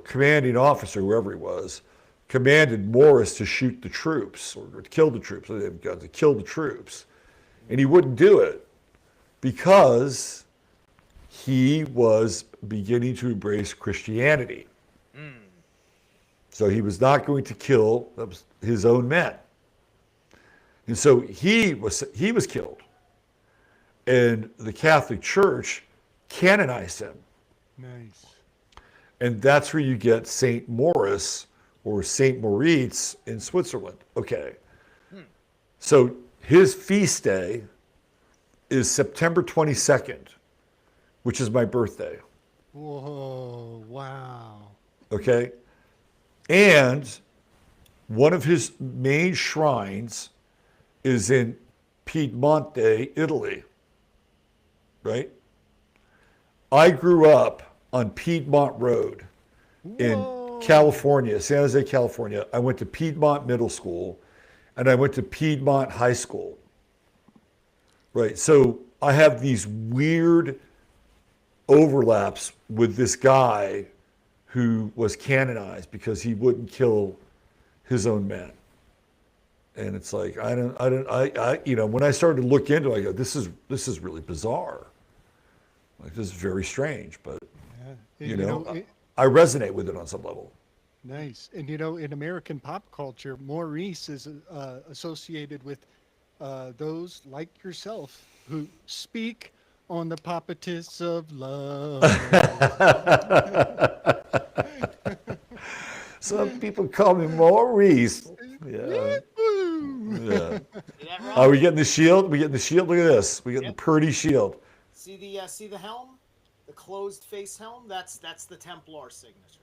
commanding officer, whoever he was, commanded Morris to shoot the troops or to kill the troops. They've got to kill the troops. And he wouldn't do it because he was beginning to embrace Christianity. So he was not going to kill his own men. And so he was killed. And the Catholic Church canonized him. Nice. And that's where you get Saint Maurice or Saint Moritz in Switzerland. Okay. So his feast day is September 22nd, which is my birthday. Whoa, wow. Okay? And one of his main shrines is in Piedmonte, Italy. Right? I grew up on Piedmont Road in California, San Jose, California. I went to Piedmont Middle School and I went to Piedmont High School. Right? So I have these weird overlaps with this guy who was canonized because he wouldn't kill his own men. And it's like, when I started to look into it, I go, this is really bizarre. Like, this is very strange, but, Yeah. I resonate with it on some level. Nice. And in American pop culture, Maurice is associated with those like yourself who speak on the poppetists of love. Some people call me Maurice. Yeah. Yeah. See that, Rob? Are we getting the shield? We getting the shield? Look at this. We getting the pretty shield. See the helm, the closed face helm. That's the Templar signature.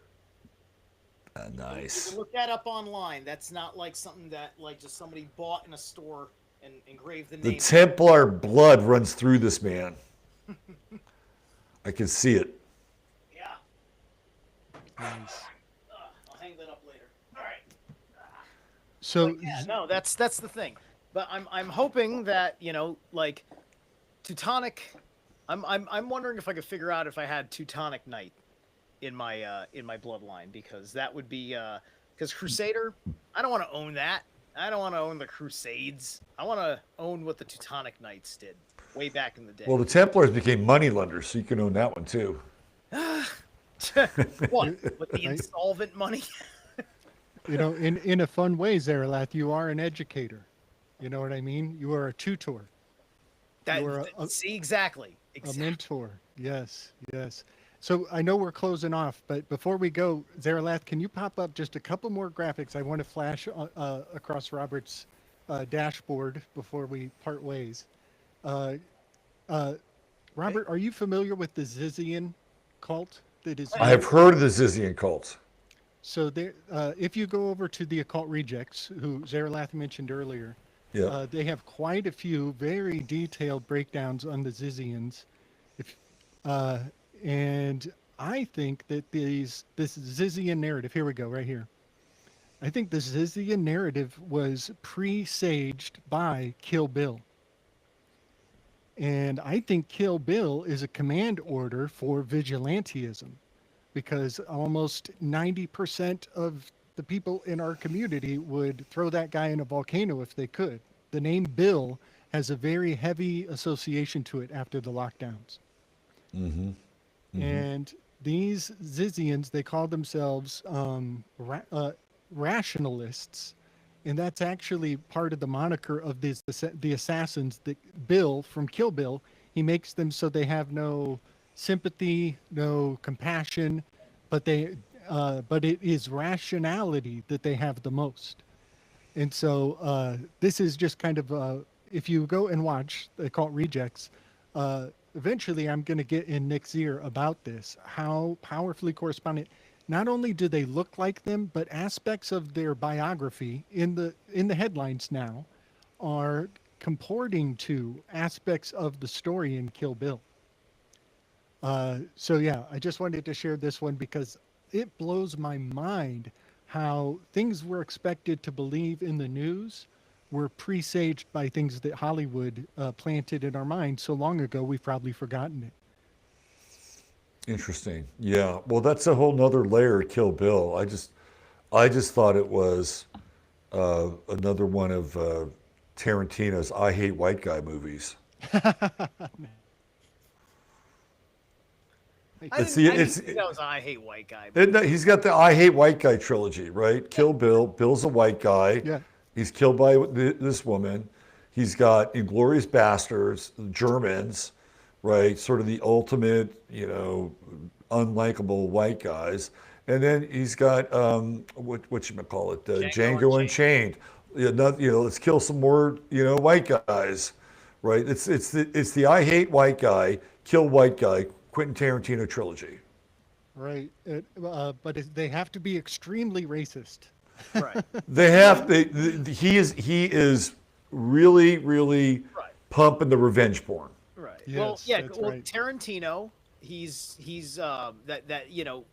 You Nice. can look that up online. That's not like something that like just somebody bought in a store and engraved the name. The Templar blood runs through this man. I can see it. Yeah. Nice. I'll hang that up later. All right. So Yeah, no, that's the thing. But I'm hoping that like Teutonic. I'm wondering if I could figure out if I had Teutonic Knight in my bloodline, because that would be because Crusader. I don't want to own that. I don't want to own the Crusades. I want to own what the Teutonic Knights did way back in the day. Well, the Templars became money lenders, so you can own that one too. What? With the insolvent money? in a fun way, Zerilath, you are an educator. You know what I mean? You are a tutor. See, exactly. A mentor. Yes, yes. So I know we're closing off, but before we go, Zerilath, can you pop up just a couple more graphics I want to flash across Robert's dashboard before we part ways? Robert, are you familiar with the Zizian cult? That is. I have heard of the Zizian cults. So there, if you go over to the Occult Rejects, who Zerilath mentioned earlier, Yeah. they have quite a few very detailed breakdowns on the Zizians. And I think that this Zizian narrative, here we go, right here. I think the Zizian narrative was presaged by Kill Bill. And I think Kill Bill is a command order for vigilantism, because almost 90% of the people in our community would throw that guy in a volcano if they could. The name Bill has a very heavy association to it after the lockdowns. Mm-hmm. Mm-hmm. And these Zizians, they call themselves rationalists. And that's actually part of the moniker of the assassins that Bill from Kill Bill, he makes them so they have no sympathy, no compassion, but it is rationality that they have the most. And so this is just kind of, if you go and watch, they call it Rejects, eventually I'm going to get in Nick's ear about this, how powerfully correspondent. Not only do they look like them, but aspects of their biography in the headlines now are comporting to aspects of the story in Kill Bill. So yeah, I just wanted to share this one because it blows my mind how things we're expected to believe in the news were presaged by things that Hollywood planted in our minds so long ago we've probably forgotten it. Interesting. Yeah. Well, that's a whole nother layer of Kill Bill. I just thought it was another one of Tarantino's I Hate White Guy movies. I didn't think that was I Hate White Guy. He's got the I Hate White Guy trilogy, right? Kill Bill. Bill's a white guy. Yeah. He's killed by this woman. He's got Inglourious Bastards, the Germans, right? Sort of the ultimate, unlikable white guys. And then he's got whatchamacallit, Django Unchained. Let's kill some more, white guys, right? It's the I Hate White Guy, Kill White Guy, Quentin Tarantino trilogy. Right. But they have to be extremely racist. Right. He is really, really Right. pumping the revenge porn. Right. Well, Yes, yeah. that's Well, right. Tarantino, he's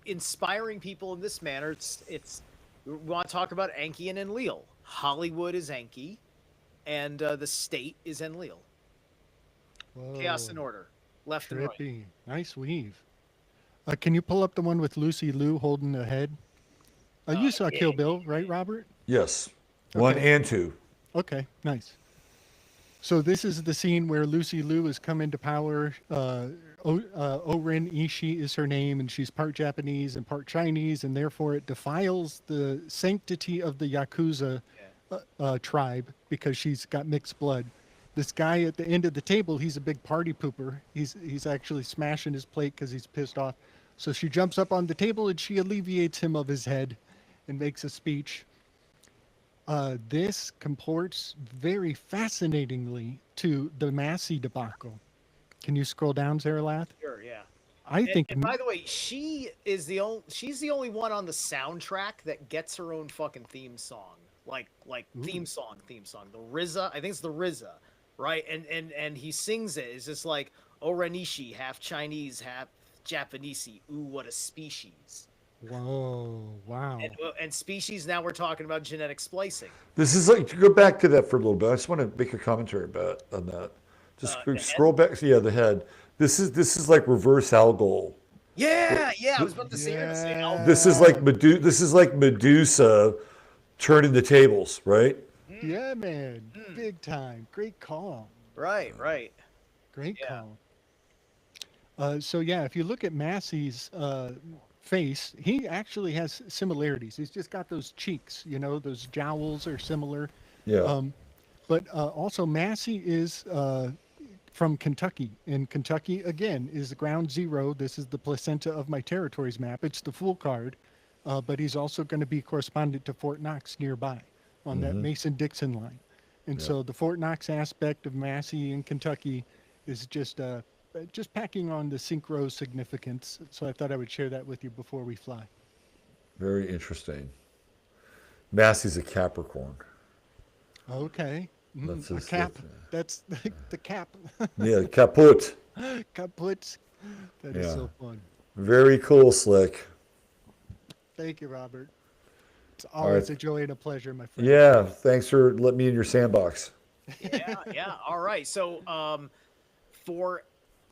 inspiring people in this manner. It's we want to talk about Enki and Enlil. Hollywood is Enki, and the state is Enlil. Whoa. Chaos and order, left and right. Trippy. Nice weave. Can you pull up the one with Lucy Liu holding the head? You saw Yeah, Kill Bill, right, Robert? Yes, 1 Okay. and 2. Okay, nice. So this is the scene where Lucy Liu has come into power. Oren Ishii is her name, and she's part Japanese and part Chinese, and therefore it defiles the sanctity of the Yakuza tribe because she's got mixed blood. This guy at the end of the table, he's a big party pooper. He's actually smashing his plate because he's pissed off. So she jumps up on the table and she alleviates him of his head and makes a speech. This comports very fascinatingly to the Massey debacle. Can you scroll down, Zerilath? Sure, yeah. I think And by the way, she's the only one on the soundtrack that gets her own fucking theme song. Like theme song. The RZA, I think it's the RZA, right? And he sings it. It's just like Oranishi, half Chinese, half Japanese. Ooh, what a species. Whoa, wow. And species, now we're talking about genetic splicing. This is like, to go back to that for a little bit. I just want to make a commentary on that. Just scroll back. Yeah, the head. This is like reverse algol. Yeah, I was about to say. This is like Medusa turning the tables, right? Yeah, man. Big time. Great call. Right. Great call. So yeah, if you look at Massey's face, he actually has similarities. He's just got those cheeks, those jowls are similar. Yeah. But also Massey is from Kentucky, and Kentucky again is ground zero. This is the placenta of my territories map. It's the full card, but he's also going to be correspondent to Fort Knox nearby on that Mason-Dixon line. And so the Fort Knox aspect of Massey in Kentucky is just packing on the synchro significance. So I thought I would share that with you before we fly. Very interesting. Massey's a Capricorn. Okay. That's A his- cap. That's the cap. Yeah, kaput. Kaput. That is Yeah. so fun. Very cool, Slick. Thank you, Robert. It's always a joy and a pleasure, my friend. Yeah, thanks for letting me in your sandbox. Yeah. All right. So, for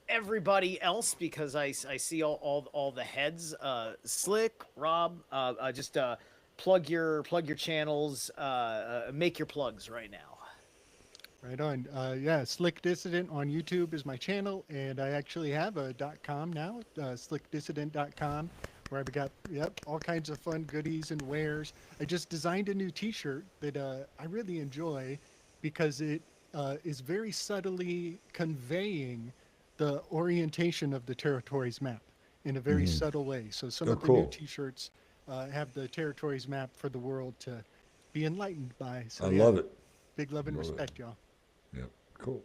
everybody else, because I see all the heads, Slick, Rob, just plug your channels, make your plugs right now. Right on. Yeah, Slick Dissident on YouTube is my channel, and I actually have a .com now, slickdissident.com, where I've got all kinds of fun goodies and wares. I just designed a new T-shirt that I really enjoy because it is very subtly conveying the orientation of the territories map in a very subtle way. So some of the new cool. T-shirts have the territories map for the world to be enlightened by. So I love it. Big love and Love it. respect, y'all. Yeah, cool.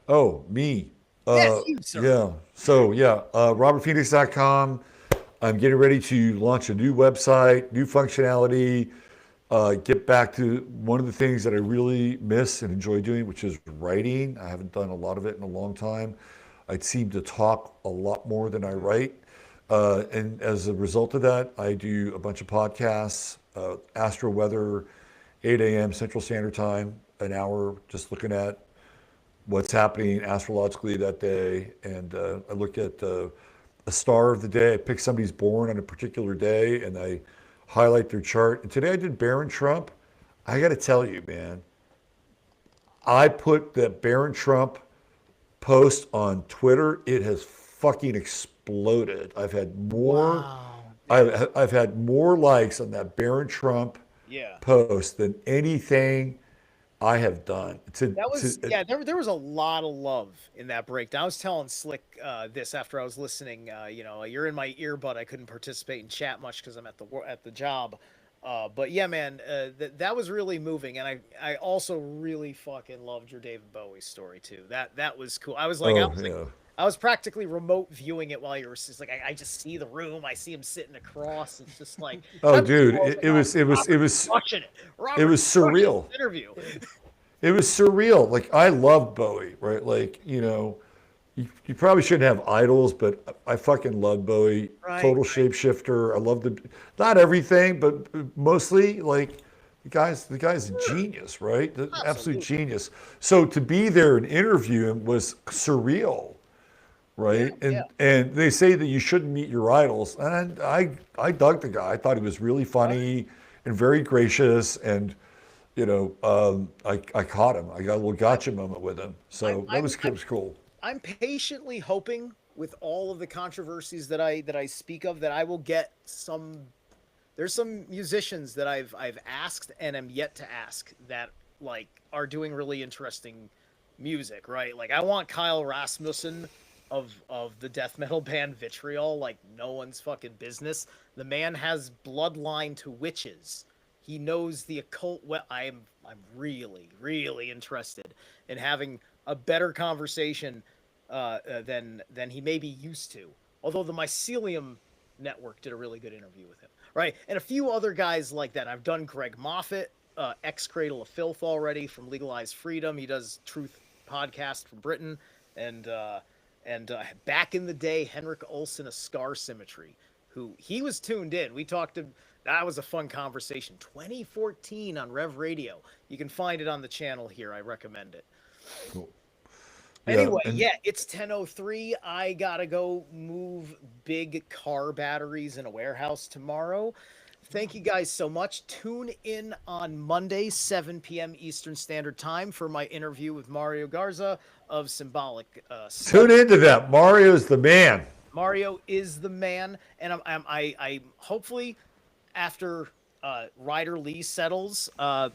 Oh, me. Yes, you, sir. Yeah. So, robertphoenix.com. I'm getting ready to launch a new website, new functionality, get back to one of the things that I really miss and enjoy doing, which is writing. I haven't done a lot of it in a long time. I seem to talk a lot more than I write. And as a result of that, I do a bunch of podcasts, Astro Weather, 8 a.m. Central Standard Time, an hour, just looking at what's happening astrologically that day. And I look at a star of the day. I pick somebody's born on a particular day and I highlight their chart. And today I did Baron Trump. I got to tell you, man, I put that Baron Trump post on Twitter. It has fucking exploded. I've had more. Wow. I've had more likes on that Baron Trump post than anything I have done. There was a lot of love in that breakdown. I was telling Slick this after I was listening. You're in my earbud. I couldn't participate in chat much because I'm at the job. But yeah, man, that was really moving, and I also really fucking loved your David Bowie story too. That was cool. I was like, I was practically remote viewing it while you were just like, I just see the room. I see him sitting across. It's just like, oh, dude, it was watching it. It was surreal. Interview. It was surreal. Like, I love Bowie, right? Like, you probably shouldn't have idols, but I fucking love Bowie. Total shapeshifter. I love not everything, but mostly, like, the guy's a genius, right? Absolute genius. So to be there and interview him was surreal. right? Yeah. And they say that you shouldn't meet your idols. And I dug the guy. I thought he was really funny and very gracious. And I caught him. I got a little gotcha moment with him. So that was cool. I'm patiently hoping with all of the controversies that I speak of that I will get some. There's some musicians that I've asked and am yet to ask that like are doing really interesting music, right? Like I want Kyle Rasmussen of the death metal band Vitriol, like no one's fucking business. The man has bloodline to witches. He knows the occult. Well, I'm really interested in having a better conversation than he may be used to. Although the Mycelium Network did a really good interview with him, right? And a few other guys like that. I've done Greg Moffat, ex Cradle of Filth already from Legalized Freedom. He does Truth podcast from Britain, and back in the day, Henrik Olsen of Scar Symmetry, who he was tuned in. We talked to. That was a fun conversation. 2014 on Rev Radio. You can find it on the channel here. I recommend it. Cool. Anyway, it's 10:03. I gotta go move big car batteries in a warehouse tomorrow. Thank you guys so much. Tune in on Monday, 7 p.m. Eastern Standard Time for my interview with Mario Garza of Symbolic. Tune into that. Mario's the man. Mario is the man, and I hopefully after Ryder Lee settles,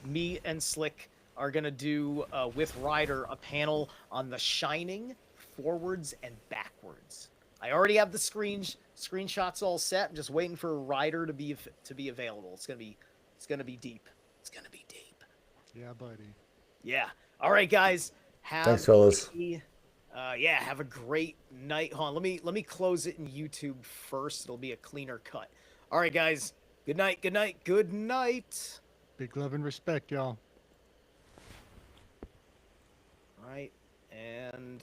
me and Slick are gonna do with Ryder a panel on The Shining forwards and backwards. I already have the screenshots all set. I'm just waiting for Ryder to be available. It's gonna be deep. It's gonna be deep. Yeah, buddy. Yeah. All right, guys. Thanks, fellas. Have a great night. Hold on, let me close it in YouTube first. It'll be a cleaner cut. All right, guys. Good night. Good night. Good night. Big love and respect, y'all. All right, and